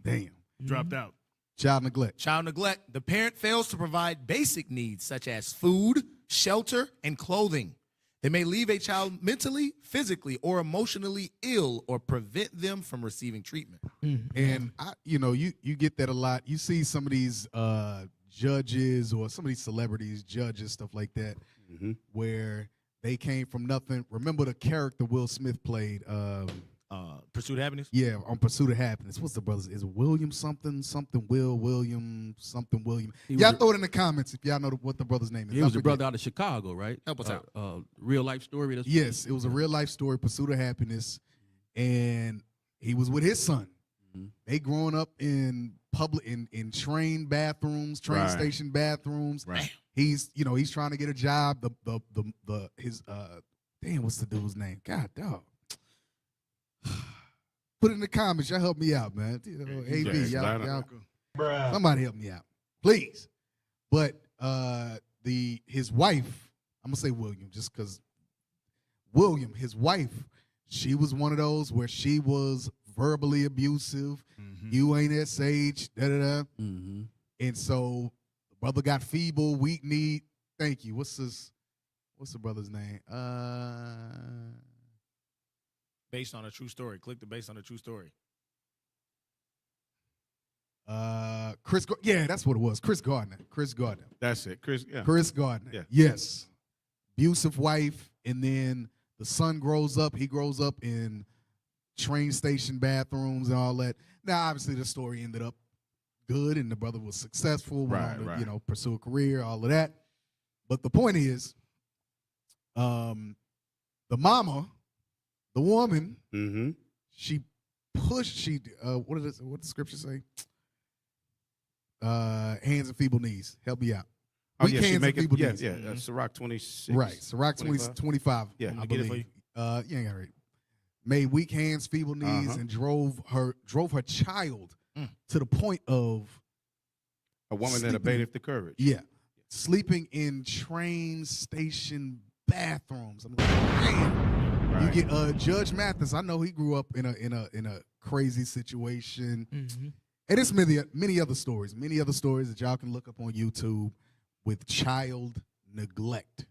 Damn. Dropped out. Child neglect. Child neglect. The parent fails to provide basic needs such as food, shelter, and clothing. They may leave a child mentally, physically, or emotionally ill or prevent them from receiving treatment. And you get that a lot. You see some of these judges or some of these celebrities, judges, stuff like that, where they came from nothing. Remember the character Will Smith played? Pursuit of Happiness? Yeah, on Pursuit of Happiness. What's the brothers? Is it William something? William. Y'all throw it in the comments if y'all know what the brother's name is. He was a brother out of Chicago, right? Help us out. Real life story. Yes, it was a real life story, Pursuit of Happiness, and he was with his son. They growing up in public in train bathrooms, train station bathrooms. Right. He's trying to get a job. His what's the dude's name? God dog. Put it in the comments. Y'all help me out, man. AV, y'all somebody help me out, please. But his wife, I'm gonna say William, just because William, his wife, she was one of those where she was verbally abusive. You ain't that sage, And so the brother got feeble, weak need. Thank you. What's the brother's name? Based on a true story. Click the based on a true story. Yeah, that's what it was. Chris Gardner. That's it. Chris Gardner. Yeah. Yes. Abusive wife, and then the son grows up. He grows up in train station bathrooms and all that. Now, obviously, the story ended up good, and the brother was successful, went on to, you know, pursue a career, all of that. But the point is, the mama, the woman, she pushed. What does the scripture say? Hands and feeble knees. Help me out. Oh, Weak yeah, hands and feeble knees. Sirach 26. Right, Sirach 25. Yeah, I get it believe. for you. You ain't got it right. Made weak hands, feeble knees, and drove her child to the point of a woman that abated the courage. Yeah, sleeping in train station bathrooms. I'm like, man, you get Judge Mathis. I know he grew up in a crazy situation, and it's many other stories that y'all can look up on YouTube with child neglect.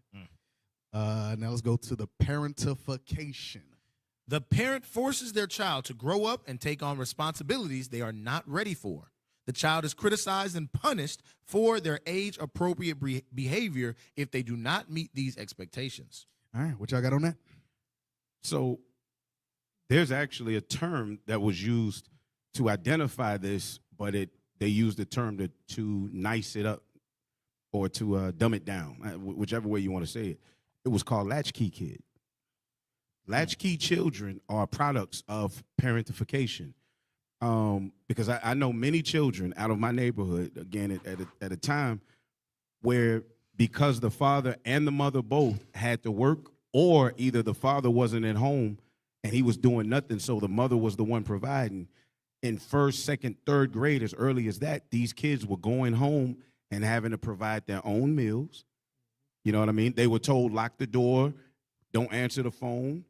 Now let's go to the parentification. The parent forces their child to grow up and take on responsibilities they are not ready for. The child is criticized and punished for their age-appropriate behavior if they do not meet these expectations. All right, what y'all got on that? So there's actually a term that was used to identify this, but they used the term to nice it up or to dumb it down, whichever way you want to say it. It was called latchkey kid. Latchkey children are products of parentification. Because I know many children out of my neighborhood, again, at a time where because the father and the mother both had to work, or either the father wasn't at home and he was doing nothing, so the mother was the one providing. In first, second, third grade, as early as that, these kids were going home and having to provide their own meals. You know what I mean? They were told, lock the door, don't answer the phone.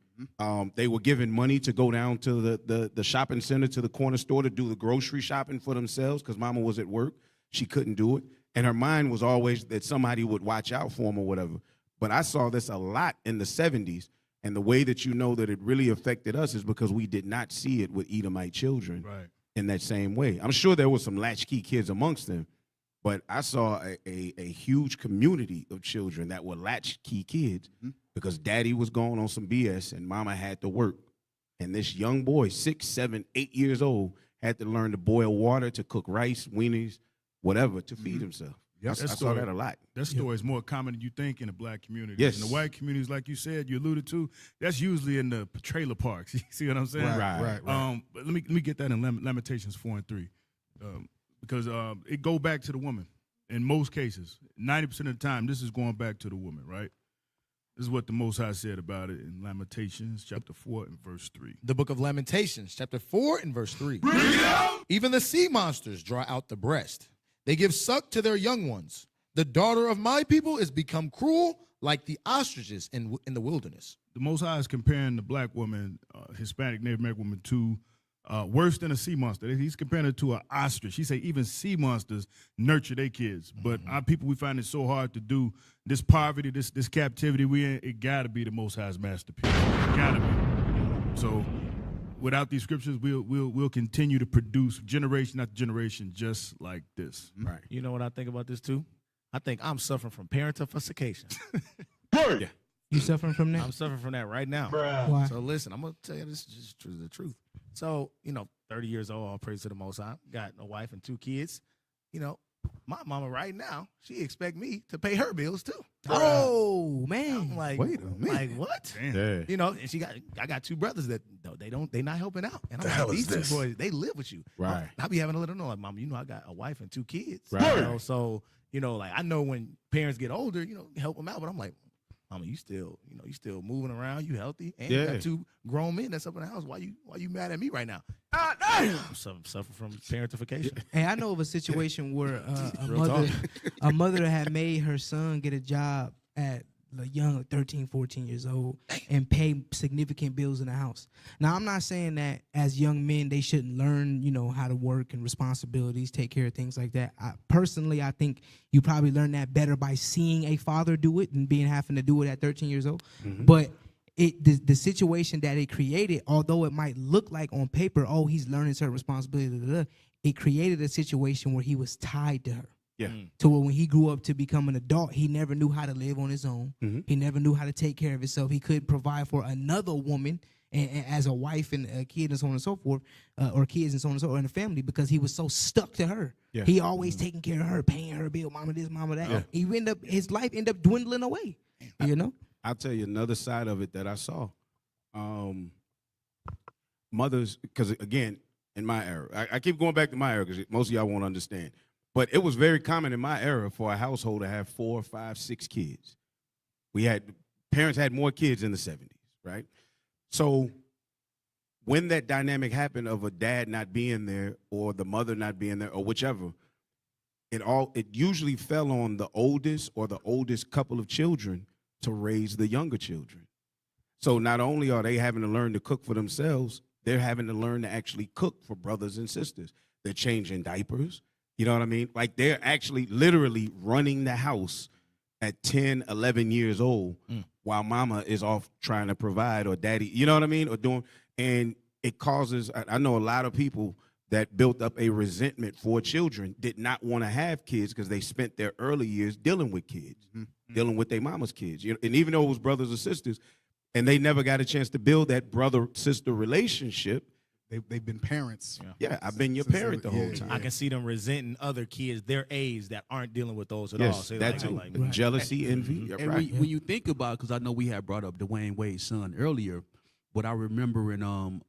They were given money to go down to the shopping center, to the corner store, to do the grocery shopping for themselves because mama was at work. She couldn't do it. And her mind was always that somebody would watch out for them or whatever. But I saw this a lot in the 70s. And the way that you know that it really affected us is because we did not see it with Edomite children in that same way. I'm sure there were some latchkey kids amongst them, but I saw a huge community of children that were latchkey kids because daddy was going on some BS and mama had to work. And this young boy, 6, 7, 8 years old, had to learn to boil water, to cook rice, weenies, whatever, to feed himself. Yep. I saw that a lot. That story is more common than you think in the black community. Yes. In the white communities, like you said, you alluded to, that's usually in the trailer parks. You see what I'm saying? Right. But let me get that in Lamentations 4 and 3. Because it go back to the woman. In most cases, 90% of the time, this is going back to the woman, right? This is what the Most High said about it in Lamentations chapter 4 and verse 3. The book of Lamentations, chapter 4 and verse 3. Even the sea monsters draw out the breast. They give suck to their young ones. The daughter of my people is become cruel like the ostriches in the wilderness. The Most High is comparing the black woman, Hispanic Native American woman, to worse than a sea monster. He's comparing it to an ostrich. He say even sea monsters nurture their kids. But our people, we find it so hard to do. This poverty, this captivity we in, it got to be the Most High's masterpiece. It got to be. So without these scriptures, we'll continue to produce generation after generation just like this. Right. You know what I think about this too? I think I'm suffering from parentification. Yeah. You suffering from that? I'm suffering from that right now. Why? So listen, I'm gonna tell you this is just the truth. So 30 years old, all praise to the Most High. Got a wife and 2 kids. My mama right now, she expect me to pay her bills too. Oh man! I'm like, wait a minute. Like what? Yeah. And I got 2 brothers that they not helping out. And I'm The like, hell these is this? 2 boys, they live with you. Right. I be having to let them know, like, mama, I got a wife and 2 kids. Right. So like I know when parents get older, help them out. But I'm like, mama, you still moving around, you healthy, and you got 2 grown men that's up in the house. Why you mad at me right now? I'm suffering from parentification. Hey, I know of a situation where Real talk. a mother had made her son get a job at a young 13, 14 years old and pay significant bills in the house. Now, I'm not saying that as young men they shouldn't learn, how to work and responsibilities, take care of things like that. Personally, I think you probably learn that better by seeing a father do it and having to do it at 13 years old. But the situation that it created, although it might look like on paper, oh, he's learning certain responsibilities, it created a situation where he was tied to her. Yeah. To where when he grew up to become an adult, he never knew how to live on his own. He never knew how to take care of himself. He couldn't provide for another woman and as a wife and a kid and so on and so forth, or kids and so on and so forth in the family, because he was so stuck to her. Yeah. He always taking care of her, paying her bill, mama this, mama that. Yeah. His life ended up dwindling away. You know? I'll tell you another side of it that I saw. Mothers, because again, in my era, I keep going back to my era because most of y'all won't understand, but it was very common in my era for a household to have 4, 5, 6 kids. Parents had more kids in the 70s, right? So when that dynamic happened of a dad not being there or the mother not being there or whichever, it usually fell on the oldest or the oldest couple of children to raise the younger children. So not only are they having to learn to cook for themselves, they're having to learn to actually cook for brothers and sisters. They're changing diapers. You know what I mean? Like they're actually literally running the house at 10, 11 years old while mama is off trying to provide or daddy, you know what I mean? Or doing, and it causes, I know a lot of people that built up a resentment for children, did not want to have kids because they spent their early years dealing with kids, dealing with their mama's kids. And even though it was brothers or sisters, and they never got a chance to build that brother-sister relationship. They've been parents. Yeah, I've been your parent the whole time. I can see them resenting other kids their age that aren't dealing with those at Yes, all. So that too. Jealousy, envy. And when you think about, because I know we had brought up Dwayne Wade's son earlier, but I remember in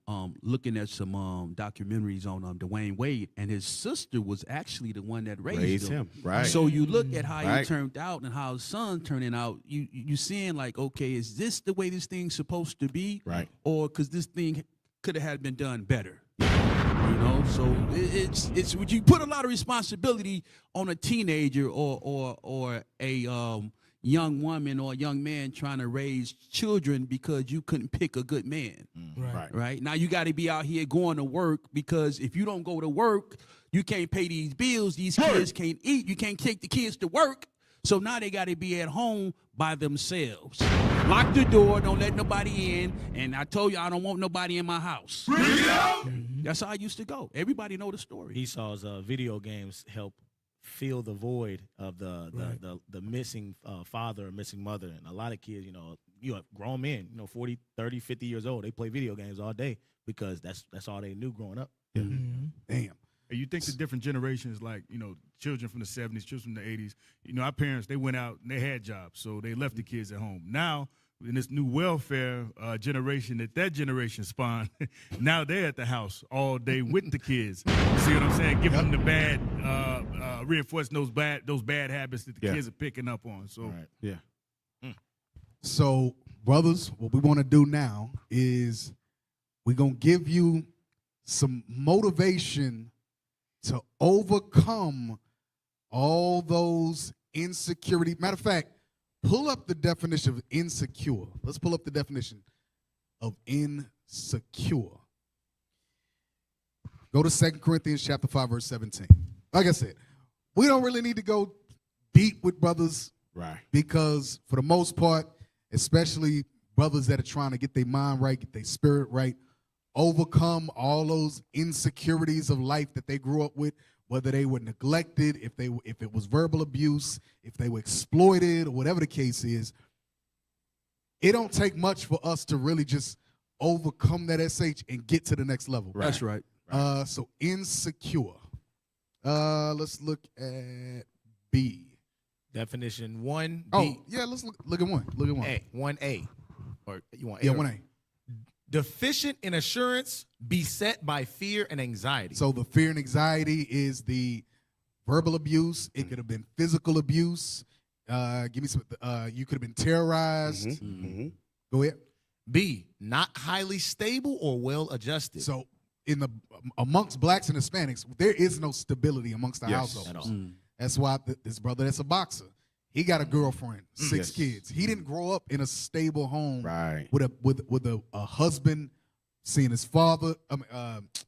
looking at some documentaries on Dwayne Wade, and his sister was actually the one that raised him. Right. So you look at how he turned out and how his son turning out. You seeing like, okay, is this the way this thing's supposed to be? Right. Or because this thing could have had been done better. You know, so it's you put a lot of responsibility on a teenager or a young woman or a young man trying to raise children because you couldn't pick a good man. Right. Now you got to be out here going to work, because if you don't go to work, you can't pay these bills. These kids can't eat. You can't take the kids to work. So now they got to be at home by themselves. Lock the door, don't let nobody in. And I told you I don't want nobody in my house. That's how I used to go. Everybody know the story. Esau's video games help fill the void of the missing father or missing mother. And a lot of kids, you have grown men, 40, 30, 50 years old, they play video games all day because that's all they knew growing up. Damn. And you think the different generations, like, children from the 70s, children from the 80s, our parents, they went out and they had jobs, so they left the kids at home. Now, in this new welfare generation that generation spawned, now they're at the house all day with the kids. You see what I'm saying? Giving them the bad, reinforcing those bad habits that the kids are picking up on. So, So, brothers, what we want to do now is we're going to give you some motivation to overcome all those insecurity. Matter of fact, pull up the definition of insecure. Let's pull up the definition of insecure. Go to 2 Corinthians chapter 5, verse 17. Like I said, we don't really need to go deep with brothers. Right. Because for the most part, especially brothers that are trying to get their mind right, get their spirit right, overcome all those insecurities of life that they grew up with, whether they were neglected, if it was verbal abuse, if they were exploited, or whatever the case is. It don't take much for us to really just overcome that SH and get to the next level. Right. That's right. So insecure. Let's look at B. Definition 1B. Oh, yeah, let's look at one. Look at one. 1A. Or you want A? Yeah, 1A. Deficient in assurance, beset by fear and anxiety. So the fear and anxiety is the verbal abuse. It could have been physical abuse. Give me some. You could have been terrorized. Go ahead. B, not highly stable or well adjusted. So amongst blacks and Hispanics, there is no stability amongst the households. At all. That's why this brother that's a boxer, he got a girlfriend, 6 kids. He didn't grow up in a stable home with a husband seeing his father,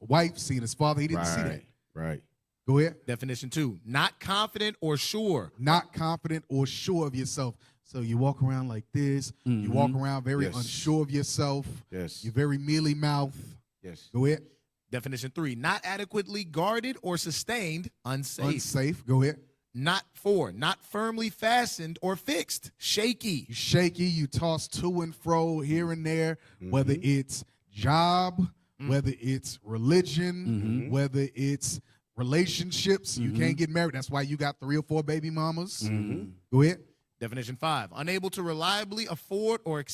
wife seeing his father. He didn't see that. Right. Go ahead. Definition 2, not confident or sure. Not confident or sure of yourself. So you walk around like this. You walk around very unsure of yourself. Yes. You're very mealy-mouthed. Yes. Go ahead. Definition 3, not adequately guarded or sustained, unsafe. Unsafe. Go ahead. Not 4, not firmly fastened or fixed, shaky. You shaky. You toss to and fro here and there, whether it's job, whether it's religion, whether it's relationships. You can't get married. That's why you got 3 or 4 baby mamas. Go ahead. Definition 5, unable to reliably afford or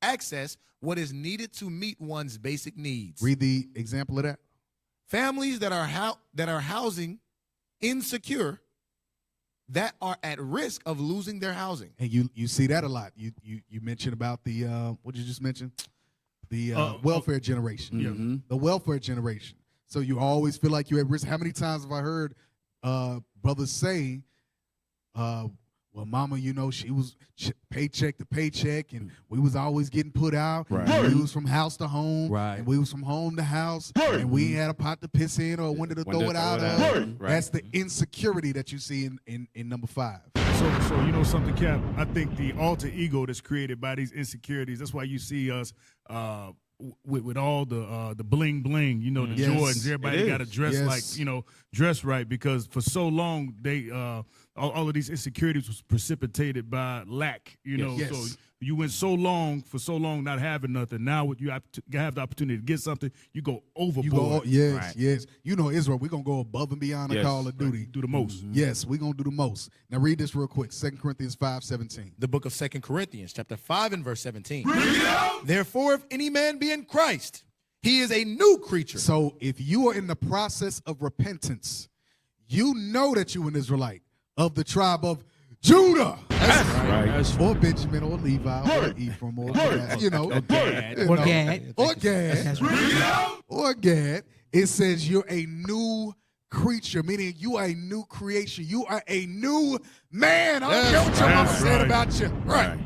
access what is needed to meet one's basic needs. Read the example of that. Families that are housing insecure, that are at risk of losing their housing. And you see that a lot. You mentioned about the what did you just mention? The welfare generation. The welfare generation. So you always feel like you're at risk. How many times have I heard brothers say, well, mama, you know, she was paycheck to paycheck, and we was always getting put out. Right. We was from house to home, and we was from home to house, and we had a pot to piss in or a window to throw it out of. Right. That's the insecurity that you see in number 5. So you know something, Cap? I think the alter ego that's created by these insecurities, that's why you see us with all the bling bling, you know, the Jordans, everybody got to dress like, you know, dress right, because for so long they all of these insecurities was precipitated by lack, you know. So you went for so long not having nothing. Now when you have the opportunity to get something, you go overboard. Yes. You know, Israel, we're going to go above and beyond the Call of Duty. Do the most. Yes, we're going to do the most. Now read this real quick, 2 Corinthians 5:17. The book of 2 Corinthians, chapter 5 and verse 17. Therefore, if any man be in Christ, he is a new creature. So if you are in the process of repentance, you know that you're an Israelite of the tribe of Judah. That's right. Or Benjamin or Levi or Ephraim or Gad, you know. Or Gad. Or Gad. Or Gad. It says you're a new creature, meaning you are a new creation. You are a new man. I don't care what your mama said about you. Right.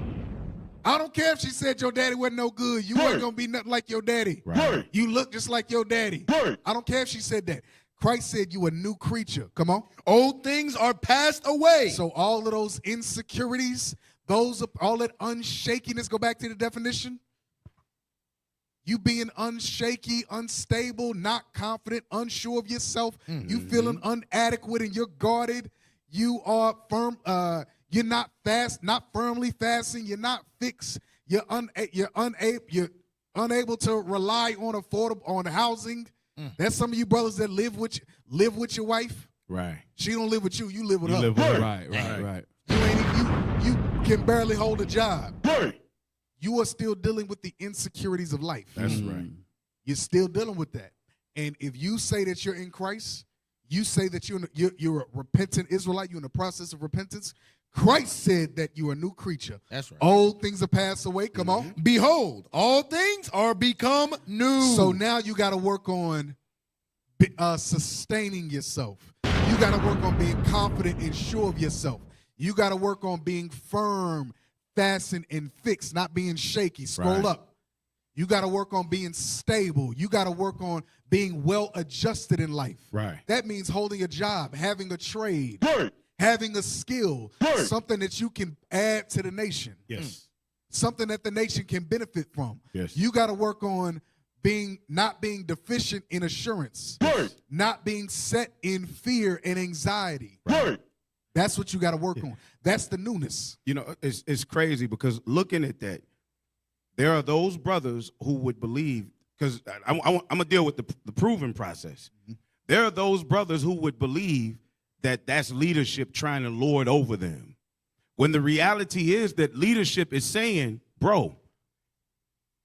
I don't care if she said your daddy wasn't no good. You ain't going to be nothing like your daddy. Right. You look just like your daddy. I don't care if she said that. Christ said you a new creature. Come on. Old things are passed away. So all of those insecurities, all that unshakiness, go back to the definition. You being unshaky, unstable, not confident, unsure of yourself. You feeling inadequate and you're guarded. You are firm. You're not firmly fastened. You're not fixed. You're unable to rely on affordable housing. That's some of you brothers that live with your wife. Right. She don't live with you. You live with her. Live with her. Right. You can barely hold a job. You are still dealing with the insecurities of life. That's right. You're still dealing with that. And if you say that you're in Christ, you say that you're a repentant Israelite, you're in the process of repentance. Christ said that you are a new creature. That's right. Old things are passed away. Come on. Behold, all things are become new. So now you got to work on sustaining yourself. You got to work on being confident and sure of yourself. You got to work on being firm, fastened, and fixed, not being shaky. Scroll up. You got to work on being stable. You got to work on being well adjusted in life. Right. That means holding a job, having a trade, having a skill, something that you can add to the nation. Yes. Something that the nation can benefit from. Yes. You got to work on not being deficient in assurance, not being set in fear and anxiety. That's what you got to work on. That's the newness. You know, it's crazy because looking at that, there are those brothers who would believe, because I'm going to deal with the proving process. There are those brothers who would believe that that's leadership trying to lord over them. When the reality is that leadership is saying, bro,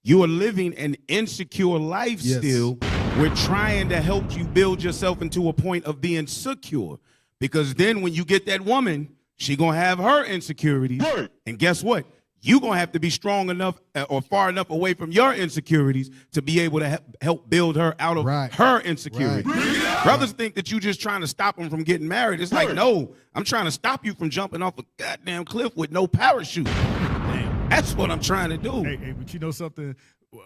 you are living an insecure life still. We're trying to help you build yourself into a point of being secure. Because then when you get that woman, she going to have her insecurities. And guess what? You're going to have to be strong enough or far enough away from your insecurities to be able to help build her out of her insecurities. Brothers think that you're just trying to stop them from getting married. It's like, no, I'm trying to stop you from jumping off a goddamn cliff with no parachute. That's what I'm trying to do. Hey, but you know something?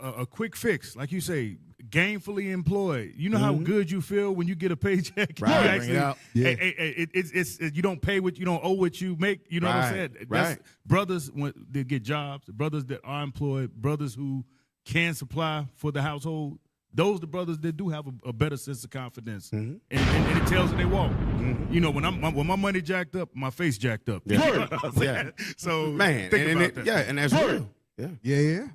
A quick fix, like you say, gainfully employed. You know how good you feel when you get a paycheck. Right. You actually, it's you don't pay what you don't owe what you make. You know what I'm saying? That's brothers when they get jobs, brothers that are employed, brothers who can supply for the household. those the brothers that do have a better sense of confidence, and it tells in they walk. You know, when my money jacked up, my face jacked up. Yeah. You know what I'm saying? Yeah. So Man, think and about it- that. yeah, and that's real. Yeah.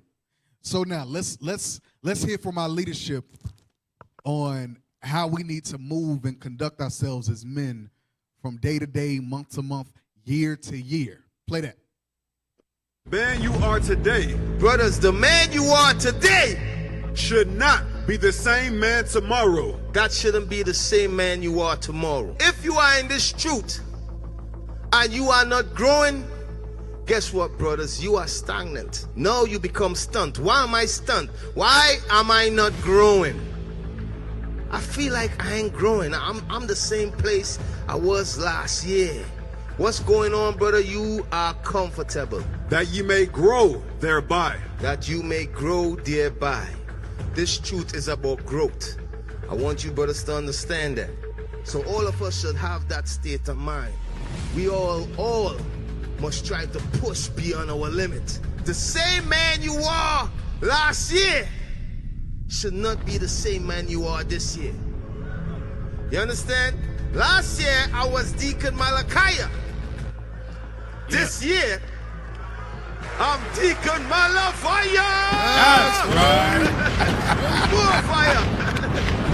So now let's hear from our leadership on how we need to move and conduct ourselves as men from day to day, month to month, year to year. Play that. Man you are today. Brothers, the man you are today should not be the same man tomorrow. That shouldn't be the same man you are tomorrow. If you are in this truth and you are not growing, guess what, brothers? You are stagnant. No, you become stunned. Why am I stunned? Why am I not growing? I feel like I ain't growing. I'm the same place I was last year. What's going on, brother? You are comfortable. That ye may grow thereby. That you may grow thereby. This truth is about growth. I want you brothers to understand that. So all of us should have that state of mind. We all must try to push beyond our limit. The same man you are last year should not be the same man you are this year. You understand? Last year I was Deacon Malachiah. This year I'm Deacon Malafire. That's right. More fire.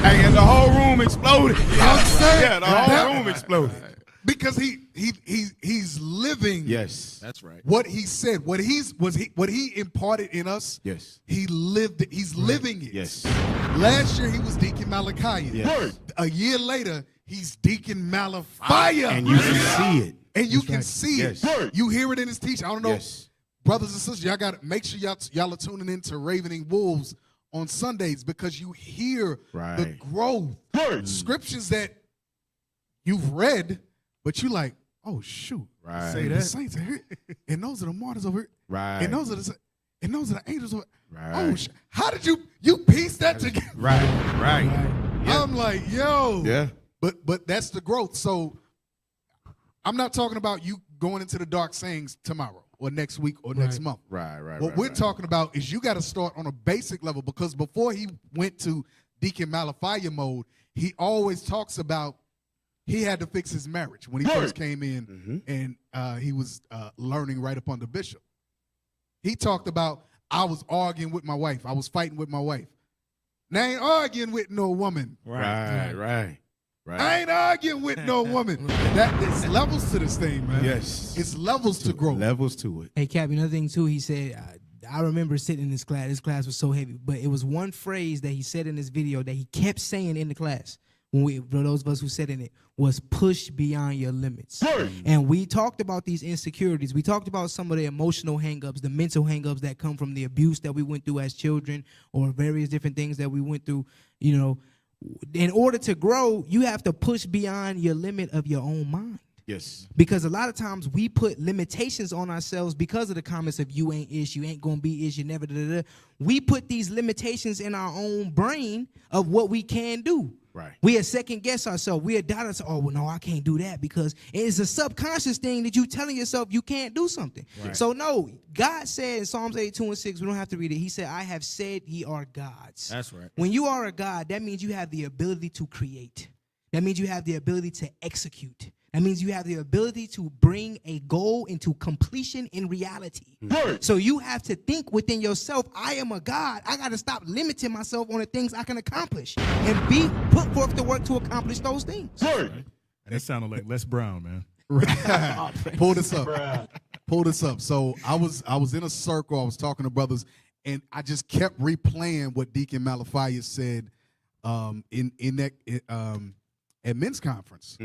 Hey, and the whole room exploded. Yeah, the whole room exploded. Because he's living. Yes, that's right. What he said, what he imparted in us. Yes, he lived it. He's living it. Yes. Last year he was Deacon Malachi. Yes. A year later he's Deacon Malafire. And you can see it. And you can see Yes. it. You hear it in his teaching. I don't know, Yes. brothers and sisters. Y'all got to make sure y'all are tuning into Ravening Wolves on Sundays because you hear the growth. Scriptures that you've read, but you like, oh shoot, Right. Say the saints are here, and those are the martyrs over here, Right. and those are the angels over. Right. Oh, how did you piece that together? Right. Yeah. I'm like, yo, Yeah. But that's the growth. So I'm not talking about you going into the dark sayings tomorrow or next week or next month. Right. What we're talking about is you got to start on a basic level because before he went to Deacon Malafire mode, he always talks about he had to fix his marriage when he first came in and he was learning right up under Bishop. He talked about, I was arguing with my wife. I was fighting with my wife. Now I ain't arguing with no woman. Right. I ain't arguing with no woman. There's levels to this thing, man. Yes. It's levels to growth. Levels to it. Hey, Cap, another thing too, he said, I remember sitting in this class. This class was so heavy, but it was one phrase that he said in this video that he kept saying in the class. For those of us who sat in it, was push beyond your limits. And we talked about these insecurities. We talked about some of the emotional hangups, the mental hangups that come from the abuse that we went through as children or various different things that we went through. You know, in order to grow, you have to push beyond your limit of your own mind. Yes. Because a lot of times we put limitations on ourselves because of the comments of you ain't ish, you ain't gonna be ish, you never da. We put these limitations in our own brain of what we can do. Right. We are second guess ourselves. We are doubt ourselves. Oh, well, no, I can't do that because it's a subconscious thing that you telling yourself you can't do something. Right. So no, God said in Psalms 82:6, we don't have to read it. He said, I have said ye are gods. That's right. When you are a God, that means you have the ability to create. That means you have the ability to execute. That means you have the ability to bring a goal into completion in reality. So you have to think within yourself, I am a God. I got to stop limiting myself on the things I can accomplish and put forth the work to accomplish those things. That sounded like Les Brown, man. Pull this up. Pull this up. So I was in a circle. I was talking to brothers, and I just kept replaying what Deacon Malafire said in that at men's conference.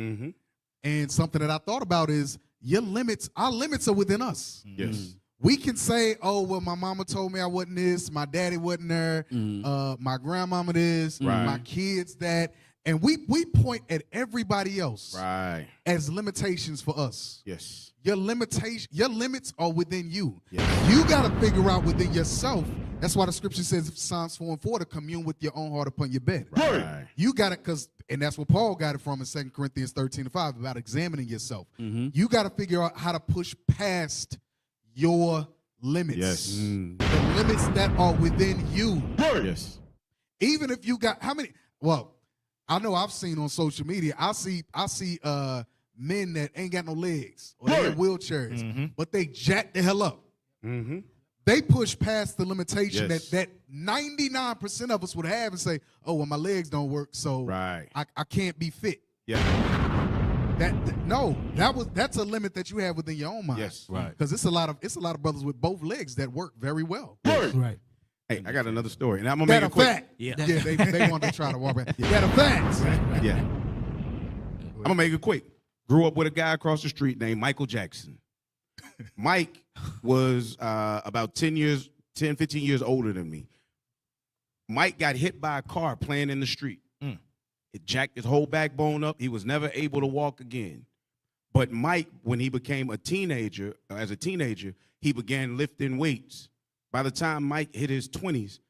And something that I thought about is our limits are within us. Yes. We can say, oh, well, my mama told me I wasn't this, my daddy wasn't there, my grandmama this, my kids that. And we point at everybody else as limitations for us. Yes. Your limits are within you. Yes. You got to figure out within yourself. That's why the scripture says, Psalms 4:4, to commune with your own heart upon your bed. Right. You got it, and that's what Paul got it from in 2 Corinthians 13:5 about examining yourself. You got to figure out how to push past your limits. Yes. The limits that are within you. Yes. Even if you got how many? Well, I know I've seen on social media. I see men that ain't got no legs or they're in wheelchairs, but they jack the hell up. They push past the limitation that 99% of us would have and say, "Oh, well, my legs don't work, so I can't be fit." Yeah. That's a limit that you have within your own mind. Yes, right. Because it's a lot of brothers with both legs that work very well. Right. Hey, I got another story, and I'm gonna make it quick. Fact. Yeah, they want to try to walk back. That a fact. Yeah. I'm gonna make it quick. Grew up with a guy across the street named Michael Jackson. Mike was about 15 years older than me. Mike got hit by a car playing in the street. It jacked his whole backbone up. He was never able to walk again. But Mike, when he became a teenager, he began lifting weights. By the time Mike hit his 20s,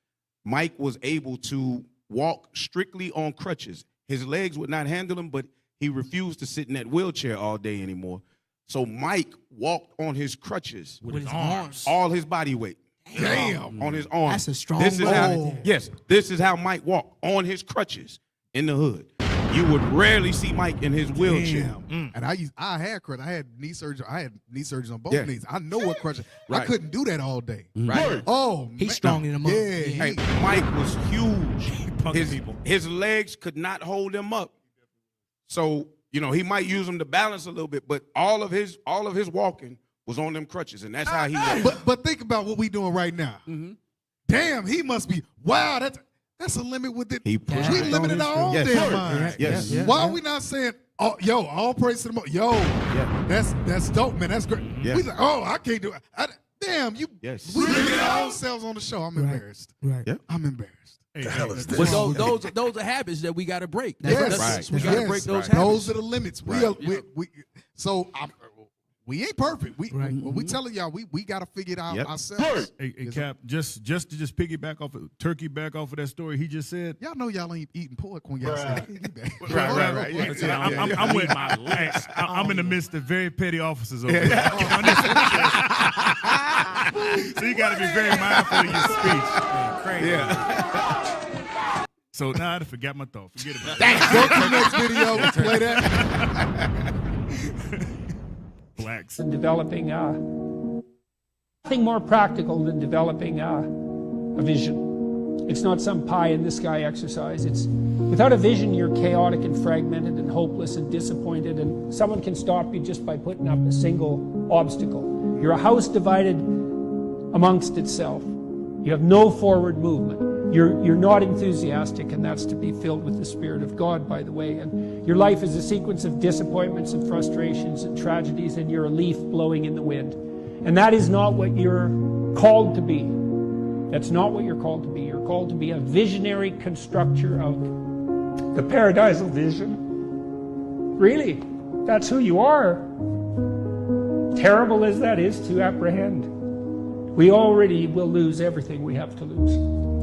Mike was able to walk strictly on crutches. His legs would not handle him, but he refused to sit in that wheelchair all day anymore. So Mike walked on his crutches with his arms, all his body weight. Damn, on his arms. That's a strong this is how, goal. Yes, this is how Mike walked, on his crutches in the hood. You would rarely see Mike in his wheelchair. And I had crutches. I had knee surgery on both Yeah. knees. I know what crutches. I Right. couldn't do that all day. Right. Oh, He's man. strong in them up. Yeah. Hey, Mike was huge. His legs could not hold him up. So, he might use them to balance a little bit, but all of his walking was on them crutches, and that's how he walked. But think about what we doing right now. Damn, he must be. Wow, that's a limit with it. He We limited our own damn mind. Yes. Why are we not saying, "Oh, all praise to the Most"? Yo, that's dope, man. That's great. Yeah. We like, oh, I can't do it. Damn, you. Yes. We limited our own selves on the show. I'm embarrassed. Right. Yeah. I'm embarrassed. The hell is this? But those are habits that we got to break. Yes, We got to break those habits. Those are the limits. So we ain't perfect. We telling y'all we got to figure it out ourselves. Hey, Cap, just to piggyback off of that story he just said. Y'all know y'all ain't eating pork when y'all say Right. Yeah. I'm with my legs. I'm in the midst of very petty officers over there. So you got to be very mindful of your speech. Crazy. Yeah. So now I forgot my thought. Forget about it. Go to the next video. Play that. Blacks. And developing nothing more practical than developing a vision. It's not some pie in the sky exercise. It's without a vision, you're chaotic and fragmented and hopeless and disappointed, and someone can stop you just by putting up a single obstacle. You're a house divided amongst itself. You have no forward movement. You're not enthusiastic, and that's to be filled with the Spirit of God, by the way. And your life is a sequence of disappointments and frustrations and tragedies, and you're a leaf blowing in the wind. And that is not what you're called to be. That's not what you're called to be. You're called to be a visionary constructor of the paradisal vision. Really, that's who you are. Terrible as that is to apprehend. We already will lose everything we have to lose.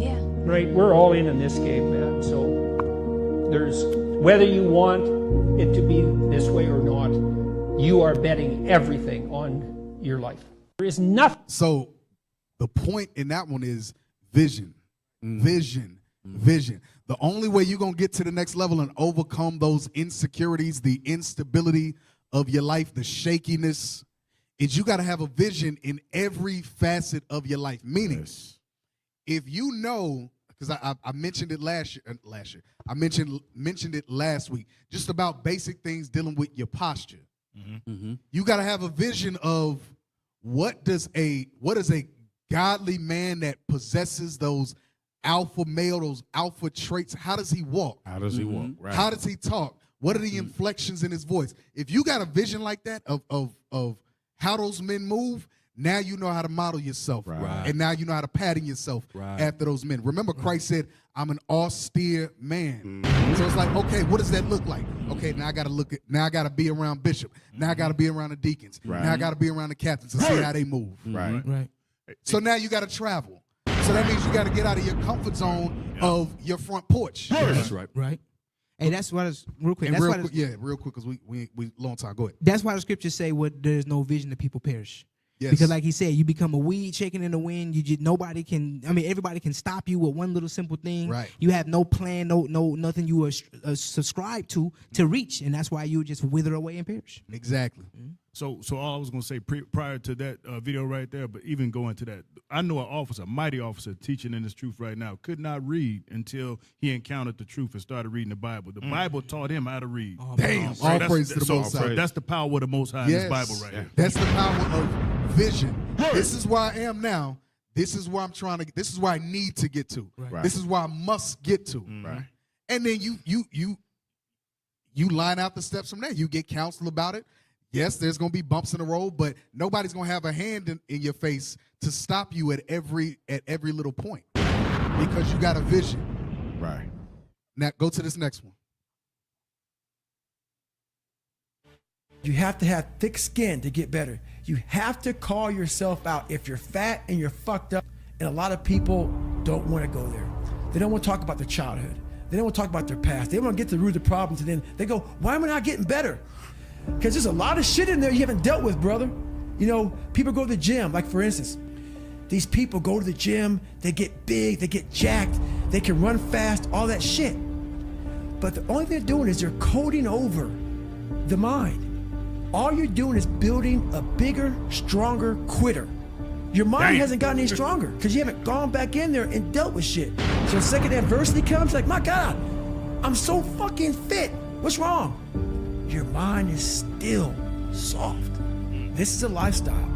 Yeah. Right? We're all in this game, man. So there's, whether you want it to be this way or not, you are betting everything on your life. There is nothing. So the point in that one is vision. Vision. Vision. The only way you're going to get to the next level and overcome those insecurities, the instability of your life, the shakiness, is you got to have a vision in every facet of your life. Meaning, if you know, because I mentioned it last year. I mentioned it last week, just about basic things dealing with your posture. You got to have a vision of what is a godly man that possesses those alpha male, those alpha traits. How does he walk? How does he walk? Right. How does he talk? What are the inflections in his voice? If you got a vision like that of how those men move, now you know how to model yourself. Right. And now you know how to pattern yourself after those men. Remember, Christ said, I'm an austere man. So it's like, okay, what does that look like? Okay, now I gotta be around Bishop. Now I gotta be around the deacons. Now I gotta be around the captains to see how they move. Right. So now you gotta travel. So that means you gotta get out of your comfort zone of your front porch. That's right. Right. Hey, that's why it's real quick. And That's real quick, because we long time. Go ahead. That's why the scriptures say, "What there is no vision, the people perish." Yes. Because like he said, you become a weed shaking in the wind. You just everybody can stop you with one little simple thing. Right. You have no plan, no nothing you are subscribed to reach, and that's why you just wither away and perish. Exactly. So all I was going to say prior to that video right there, but even going to that, I know an officer, a mighty officer teaching in this truth right now, could not read until he encountered the truth and started reading the Bible. The Bible taught him how to read. Damn. All praise to the Most High. So that's the power of the Most High in this Bible right here. That's the power of vision. This is where I am now. This is where I'm trying to. This is where I need to get to. Right. This is where I must get to. Right. And then you line out the steps from there. You get counsel about it. Yes, there's going to be bumps in the road, but nobody's going to have a hand in your face to stop you at every little point because you got a vision. Right. Now go to this next one. You have to have thick skin to get better. You have to call yourself out if you're fat and you're fucked up. And a lot of people don't want to go there. They don't want to talk about their childhood. They don't want to talk about their past. They want to get to the root of the problems, and then they go, why am I not getting better? Because there's a lot of shit in there you haven't dealt with, brother. You know, people go to the gym, like for instance, these people go to the gym, they get big, they get jacked, they can run fast, all that shit. But the only thing they're doing is they're coding over the mind. All you're doing is building a bigger, stronger quitter. Your mind hasn't gotten any stronger because you haven't gone back in there and dealt with shit. So the second adversity comes, like, my God, I'm so fucking fit. What's wrong? Your mind is still soft. This is a lifestyle.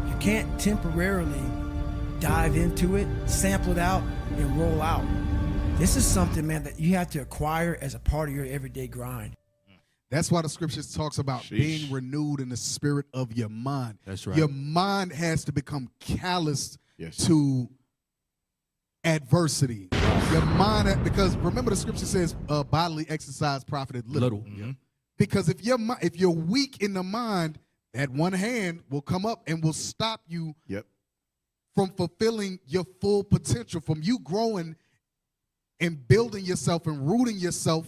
You can't temporarily dive into it, sample it out, and roll out. This is something, man, that you have to acquire as a part of your everyday grind. That's why the scriptures talks about being renewed in the spirit of your mind. That's right. Your mind has to become calloused to adversity. Your mind, because remember the scripture says bodily exercise profited little. Mm-hmm. Because if you're weak in the mind, that one hand will come up and will stop you from fulfilling your full potential, from you growing and building yourself and rooting yourself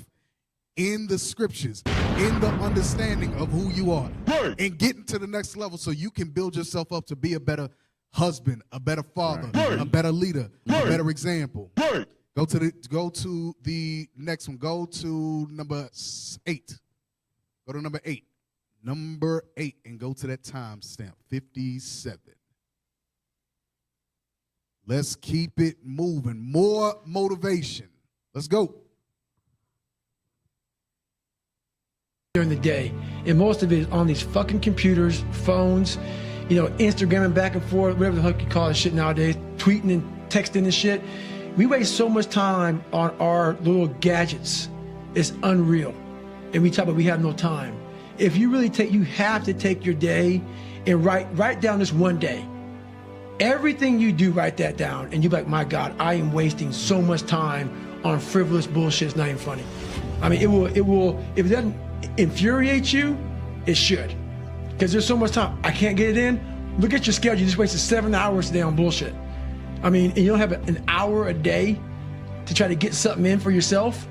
in the scriptures, in the understanding of who you are, and getting to the next level so you can build yourself up to be a better husband, a better father, a better leader, a better example. Go to the next one. Go to number 8. Go to number 8. Number 8, and go to that time stamp, 57. Let's keep it moving. More motivation. Let's go. During the day, and most of it is on these fucking computers, phones, you know, Instagramming back and forth, whatever the fuck you call this shit nowadays, tweeting and texting and shit. We waste so much time on our little gadgets. It's unreal. And we talk about we have no time. If you really you have to take your day and write down this one day. Everything you do, write that down, and you're like, my God, I am wasting so much time on frivolous bullshit. It's not even funny. I mean, it will, if it doesn't infuriate you, it should. Because there's so much time. I can't get it in. Look at your schedule. You just wasted 7 hours today on bullshit. I mean, and you don't have an hour a day to try to get something in for yourself.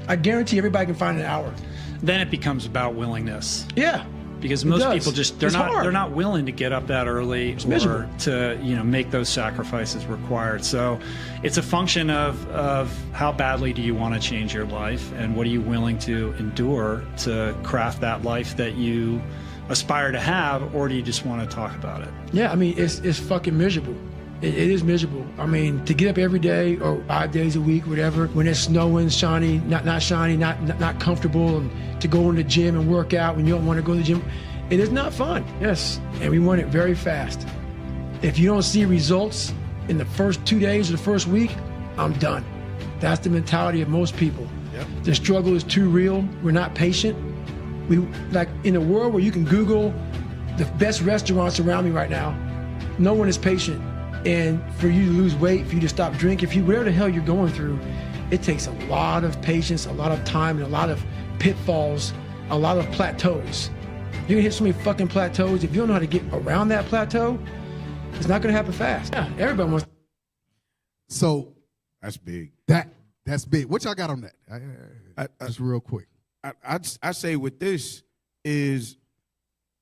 I guarantee everybody can find an hour. Then it becomes about willingness. Yeah. Because most people just they're not willing to get up that early or to make those sacrifices required. So it's a function of how badly do you want to change your life, and what are you willing to endure to craft that life that you aspire to have, or do you just want to talk about it? Yeah, I mean it's fucking miserable. It is miserable. I mean, to get up every day or 5 days a week, whatever, when it's snowing, shiny, not shiny, not comfortable, and to go in the gym and work out when you don't want to go to the gym, it is not fun. Yes, and we want it very fast. If you don't see results in the first 2 days or the first week, I'm done. That's the mentality of most people. Yep. The struggle is too real. We're not patient. We like in a world where you can Google the best restaurants around me right now, no one is patient. And for you to lose weight, for you to stop drinking, whatever the hell you're going through, it takes a lot of patience, a lot of time, and a lot of pitfalls, a lot of plateaus. You're gonna hit so many fucking plateaus. If you don't know how to get around that plateau, it's not gonna happen fast. Yeah, everybody wants. So that's big. That's big. What y'all got on that? Just real quick. I say with this is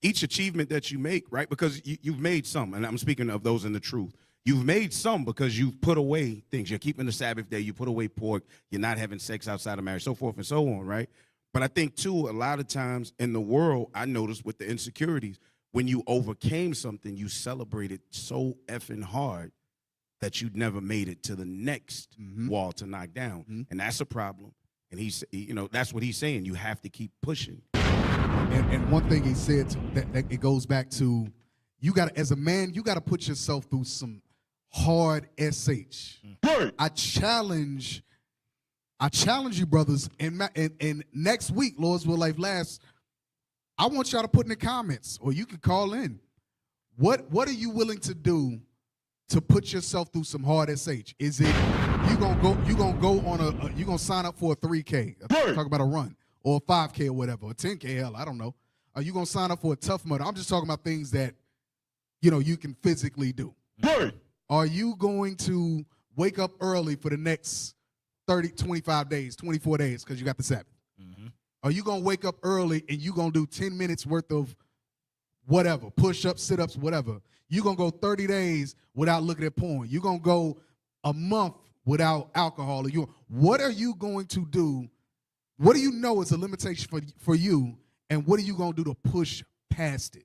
each achievement that you make, right? Because you've made some, and I'm speaking of those in the truth. You've made some because you've put away things. You're keeping the Sabbath day. You put away pork. You're not having sex outside of marriage, so forth and so on, right? But I think, too, a lot of times in the world, I noticed with the insecurities, when you overcame something, you celebrated so effing hard that you never made it to the next wall to knock down. And that's a problem. And he's, you know, that's what he's saying. You have to keep pushing. And one thing he said that it goes back to, you got to, as a man, you got to put yourself through some hard SH. I challenge you, brothers, and next week, Lord's Will Life Lasts, I want y'all to put in the comments, or you can call in. What are you willing to do to put yourself through some hard SH? Is it you gonna go on you gonna sign up for a 3K? Talk about a run, or a 5K or whatever, or 10K, hell, I don't know. Are you gonna sign up for a Tough Mudder? I'm just talking about things that, you know, you can physically do. Are you going to wake up early for the next 30, 25 days, 24 days, because you got the Sabbath? Are you going to wake up early and you going to do 10 minutes worth of whatever, push-ups, sit-ups, whatever? You going to go 30 days without looking at porn. You're going to go a month without alcohol. What are you going to do? What do you know is a limitation for you, and what are you going to do to push past it?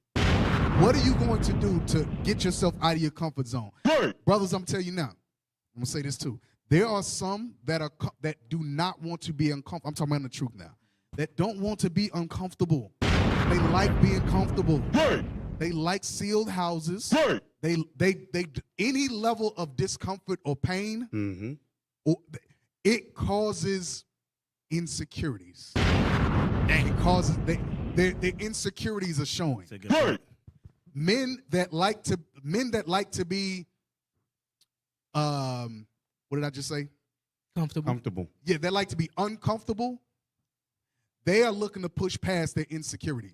What are you going to do to get yourself out of your comfort zone? Brothers, I'm telling you now, I'm going to say this too. There are some that do not want to be uncomfortable. I'm talking about the truth now. That don't want to be uncomfortable. They like being comfortable. They like sealed houses. They any level of discomfort or pain, it causes insecurities. It causes their insecurities are showing. Men that like to be what did I just say? Comfortable. Yeah, they like to be uncomfortable. They are looking to push past their insecurities.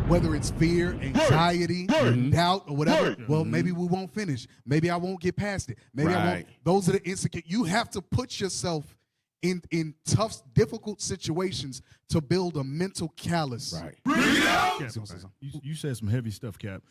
Whether it's fear, anxiety, doubt, or whatever. Well, maybe we won't finish. Maybe I won't get past it. Maybe I won't. Those are the insecure. You have to put yourself in tough, difficult situations to build a mental callus. You said some heavy stuff, Cap.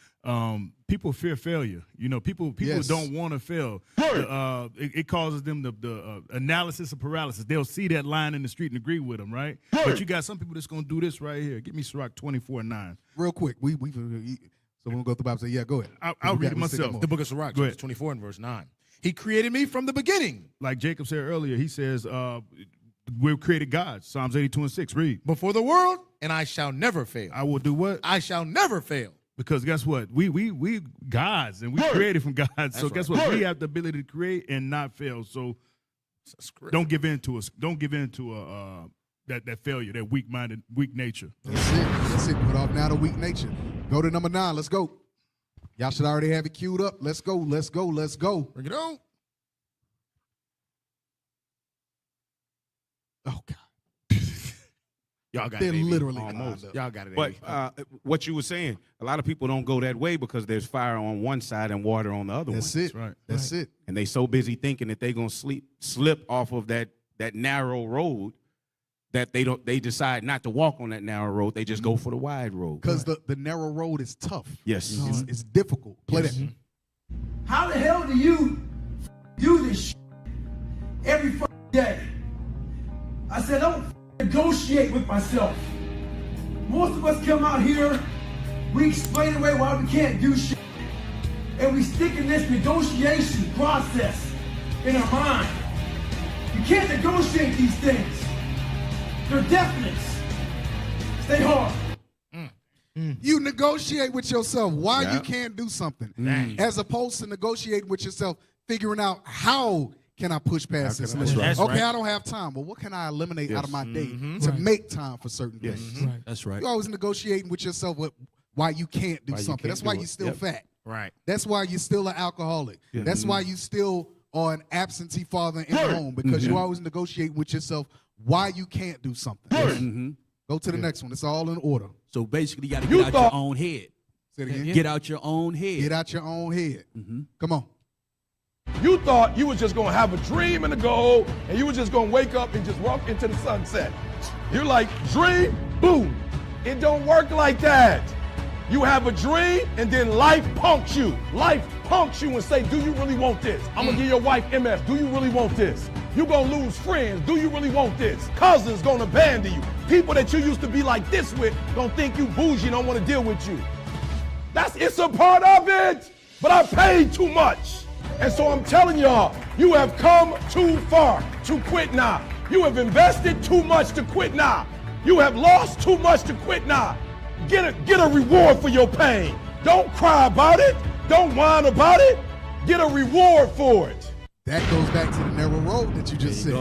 People fear failure. You know, people don't want to fail. It causes them the analysis of paralysis. They'll see that line in the street and agree with them, right? But you got some people that's going to do this right here. Give me Sirach 24:9. Real quick. So we're going to go through the Bible and say, yeah, go ahead. I'll read it myself. The book of Sirach, chapter 24 and verse 9. He created me from the beginning. Like Jacob said earlier, he says, we're created gods. Psalms 82:6. Read. Before the world, and I shall never fail. I will do what? I shall never fail. Because guess what? We gods, and we created from God. That's so guess what? We have the ability to create and not fail. So don't give in to us. Don't give in to that failure, that weak-minded, weak nature. That's it. Put off now the weak nature. Go to number 9. Let's go. Y'all should already have it queued up. Let's go. Let's go. Let's go. Bring it on. Oh, God. Y'all got They're it, baby. literally almost. Y'all got it, But what you were saying, a lot of people don't go that way because there's fire on one side and water on the other one. That's it. Right. That's it. And they so busy thinking that they're gonna slip off of that narrow road that they decide not to walk on that narrow road. They just go for the wide road. Because the narrow road is tough. Yes. It's difficult. Play that. How the hell do you do this shit every fucking day? I said, I don't negotiate with myself. Most of us come out here, we explain away why we can't do shit, and we stick in this negotiation process in our mind. You can't negotiate these things. They're definites. Stay hard. You negotiate with yourself why you can't do something, as opposed to negotiating with yourself, figuring out how can I push past this. Okay, I don't have time. Well, what can I eliminate out of my day to make time for certain things? That's right. You're always negotiating with yourself why you can't do something. That's why you're still fat. Right. That's why you're still an alcoholic. That's why you still are an absentee father in the home, because you always negotiate with yourself why you can't do something. Go to the next one. It's all in order. So basically, you got to get out your own head. Say it again. Get out your own head. Get out your own head. Come on. You thought you was just going to have a dream and a goal, and you was just going to wake up and just walk into the sunset. You're like, dream, boom. It don't work like that. You have a dream, and then life punks you. Life punks you and say, do you really want this? I'm gonna give your wife MS. Do you really want this? You're gonna lose friends. Do you really want this? Cousins gonna abandon you. People that you used to be like this with gonna think you bougie, don't wanna deal with you. It's a part of it, but I paid too much. And so I'm telling y'all, you have come too far to quit now. You have invested too much to quit now. You have lost too much to quit now. Get a reward for your pain. Don't cry about it. Don't whine about it. Get a reward for it. That goes back to the narrow road that you just said.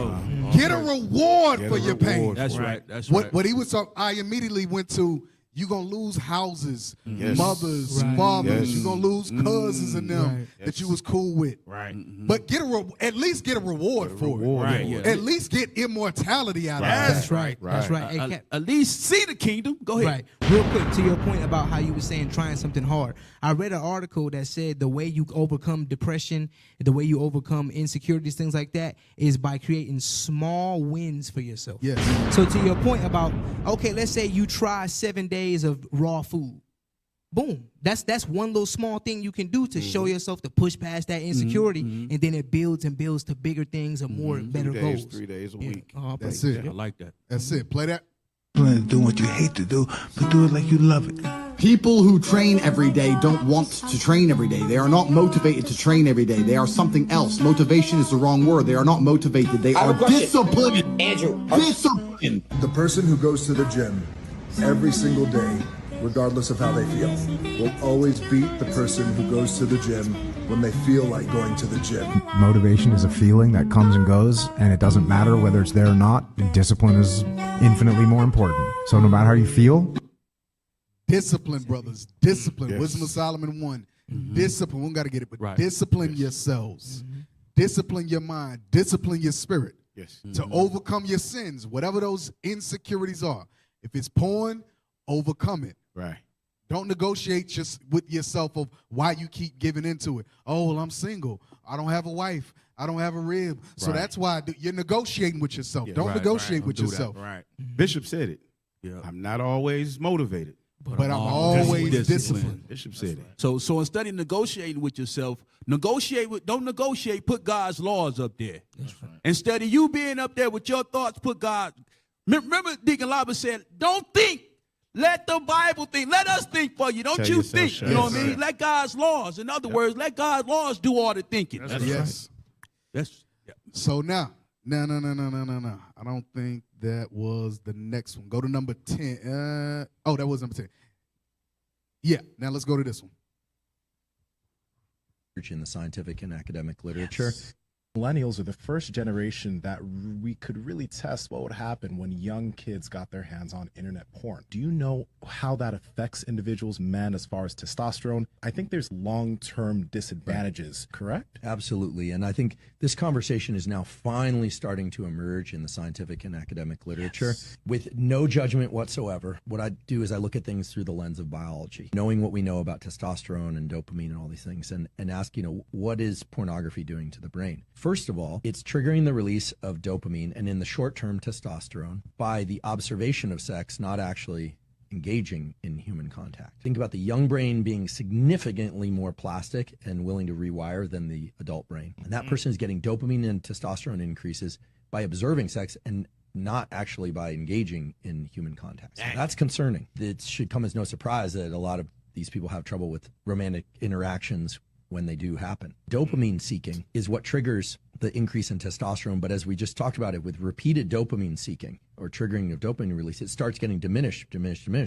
Get a reward for your pain. That's right. That's right. What he was talking, I immediately went to, you're going to lose houses, Yes. mothers, Right. fathers. Yes. You're going to lose cousins and them that you was cool with. Right. But at least get a reward for it. Right. Yeah. At least get immortality out of it. That's right. That's right. Hey, Cap, At least see the kingdom. Go ahead. right. Real quick, to your point about how you were saying trying something hard. I read an article that said the way you overcome depression, the way you overcome insecurities, things like that, is by creating small wins for yourself. Yes. So to your point about, okay, let's say you try 7 days of raw food. Boom. That's one little small thing you can do to show yourself to push past that insecurity, and then it builds and builds to bigger things and more better 2 days, goals. 3 days a Yeah. week. That's it. I like that. That's it. Play that. Do what you hate to do, but do it like you love it. People who train every day don't want to train every day. They are not motivated to train every day. They are something else. Motivation is the wrong word. They are not motivated. They are disciplined. Andrew, disciplined. The person who goes to the gym every single day, regardless of how they feel, will always beat the person who goes to the gym when they feel like going to the gym. Motivation is a feeling that comes and goes, and it doesn't matter whether it's there or not. Discipline is infinitely more important. So no matter how you feel, Discipline, brothers. Discipline. Yes. Wisdom of Solomon 1. Discipline. We don't got to get it, but Right. discipline yourselves. Discipline your mind. Discipline your spirit Yes. to overcome your sins, whatever those insecurities are. If it's porn, overcome it. Right. Don't negotiate just with yourself of why you keep giving into it. Oh, well, I'm single. I don't have a wife. I don't have a rib. So Right. that's why you're negotiating with yourself. Yeah, don't right, negotiate right. with Don't do that. yourself. Right. Bishop said it. Yeah. I'm not always motivated. But I'm always disciplined. Bishop said it. So instead of negotiating with yourself, don't negotiate, put God's laws up there. That's right. Instead of you being up there with your thoughts, put God. Remember Deacon Laba said, don't think. Let the Bible think. Let us think for you. Don't Tell you yourself, think. shut You know up. what I mean? Let God's laws. In other words, let God's laws do all the thinking. Yes. So now, no. I don't think that was the next one. Go to number 10. That was number 10. Yeah, now let's go to this one. In the scientific and academic literature. Millennials are the first generation that we could really test what would happen when young kids got their hands on internet porn. Do you know how that affects individuals, men, as far as testosterone? I think there's long-term disadvantages, correct? Absolutely. And I think this conversation is now finally starting to emerge in the scientific and academic literature with no judgment whatsoever. What I do is I look at things through the lens of biology, knowing what we know about testosterone and dopamine and all these things, and ask, what is pornography doing to the brain? First of all, it's triggering the release of dopamine and in the short term testosterone by the observation of sex, not actually engaging in human contact. Think about the young brain being significantly more plastic and willing to rewire than the adult brain. And that person is getting dopamine and testosterone increases by observing sex and not actually by engaging in human contact. So that's concerning. It should come as no surprise that a lot of these people have trouble with romantic interactions when they do happen. Dopamine seeking is what triggers the increase in testosterone, but as we just talked about it, with repeated dopamine seeking or triggering of dopamine release, it starts getting diminished.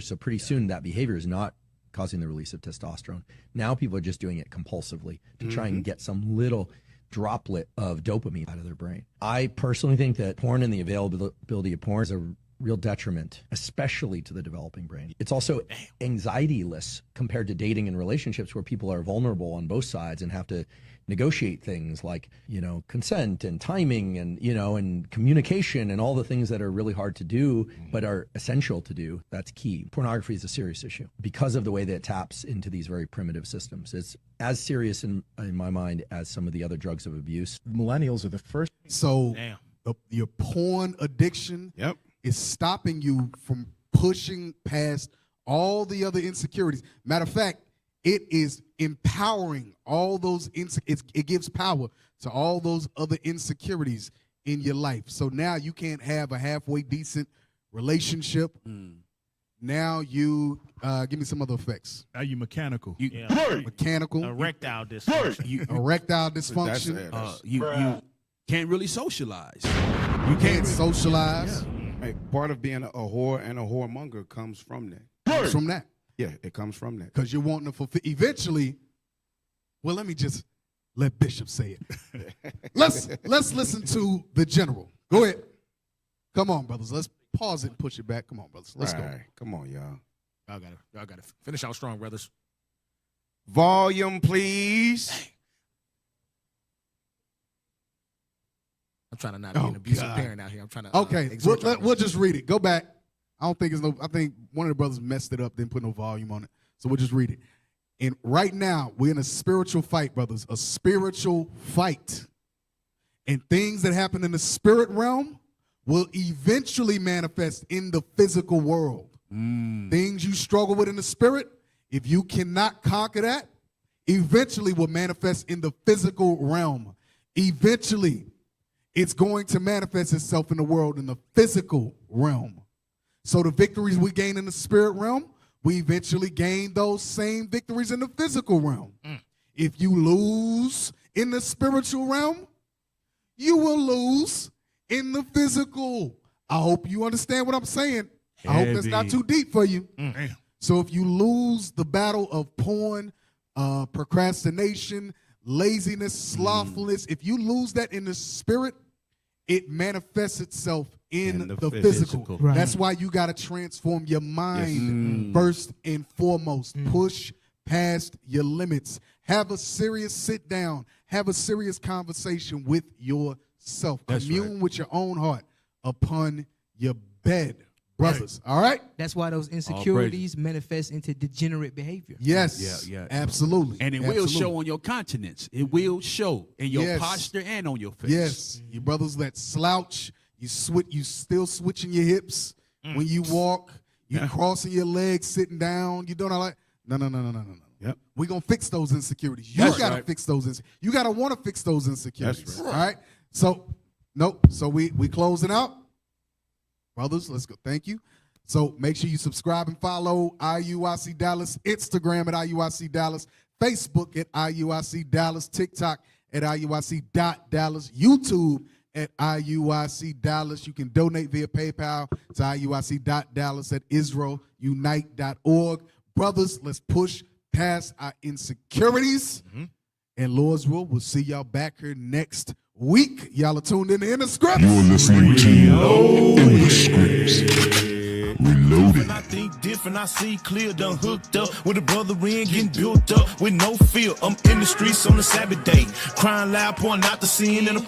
So pretty soon that behavior is not causing the release of testosterone. Now people are just doing it compulsively to try and get some little droplet of dopamine out of their brain. I personally think that porn and the availability of porn is a real detriment, especially to the developing brain. It's also anxiety-less compared to dating and relationships where people are vulnerable on both sides and have to negotiate things like, consent and timing and, and communication and all the things that are really hard to do, but are essential to do. That's key. Pornography is a serious issue because of the way that it taps into these very primitive systems. It's as serious in my mind as some of the other drugs of abuse. Millennials are the first. So your porn addiction is stopping you from pushing past all the other insecurities. Matter of fact, it is empowering all those, it gives power to all those other insecurities in your life. So now you can't have a halfway decent relationship. Now you, give me some other effects. Now you mechanical. Mechanical. Erectile dysfunction. Erectile dysfunction. You can't really socialize. You can't socialize. Hey, part of being a whore and a whoremonger comes from that. Comes from that. Yeah, it comes from that. Because you're wanting to fulfill. Eventually, well, let me just let Bishop say it. Let's listen to the general. Go ahead. Come on, brothers. Let's pause it and push it back. Come on, brothers. Let's go. Right. Come on, y'all. Y'all gotta finish out strong, brothers. Volume, please. I'm trying to not be an abusive parent out here. I'm trying to. Okay, we'll just read it. Go back. I don't think it's no. I think one of the brothers messed it up, didn't put no volume on it. So we'll just read it. And right now, we're in a spiritual fight, brothers. A spiritual fight. And things that happen in the spirit realm will eventually manifest in the physical world. Things you struggle with in the spirit, if you cannot conquer that, eventually will manifest in the physical realm. Eventually, it's going to manifest itself in the world in the physical realm. So the victories we gain in the spirit realm, we eventually gain those same victories in the physical realm. If you lose in the spiritual realm, you will lose in the physical. I hope you understand what I'm saying. I hope that's not too deep for you. So if you lose the battle of porn, procrastination, laziness, slothfulness, if you lose that in the spirit, it manifests itself in the physical. Right. That's why you got to transform your mind first and foremost. Push past your limits. Have a serious sit down. Have a serious conversation with yourself. Commune with your own heart upon your bed, brothers. All right? That's why those insecurities manifest into degenerate behavior. Yes. Yeah. Absolutely. And it will show on your countenance. It will show in your posture and on your face. Yes. You brothers that slouch, you still switching your hips when you walk, you crossing your legs, sitting down, you doing all that. No. Yep. We're going to fix those insecurities. You got to fix those. You got to want to fix those insecurities. That's right. All right? So, So we closing out. Brothers, let's go. Thank you. So make sure you subscribe and follow IUIC Dallas, Instagram at IUIC Dallas, Facebook at IUIC Dallas, TikTok at IUIC.Dallas, YouTube at IUIC Dallas. You can donate via PayPal to IUIC.Dallas at IsraelUnite.org. Brothers, let's push past our insecurities. And Lord's will, we'll see y'all back here next week. Y'all are tuned in the Scripts. You're listening to In the Scripts. Reloaded. I think different, I see clear, done hooked up with a brother in, getting built up with no fear. I'm in the streets on a Sabbath day, crying loud, pouring out the sin in a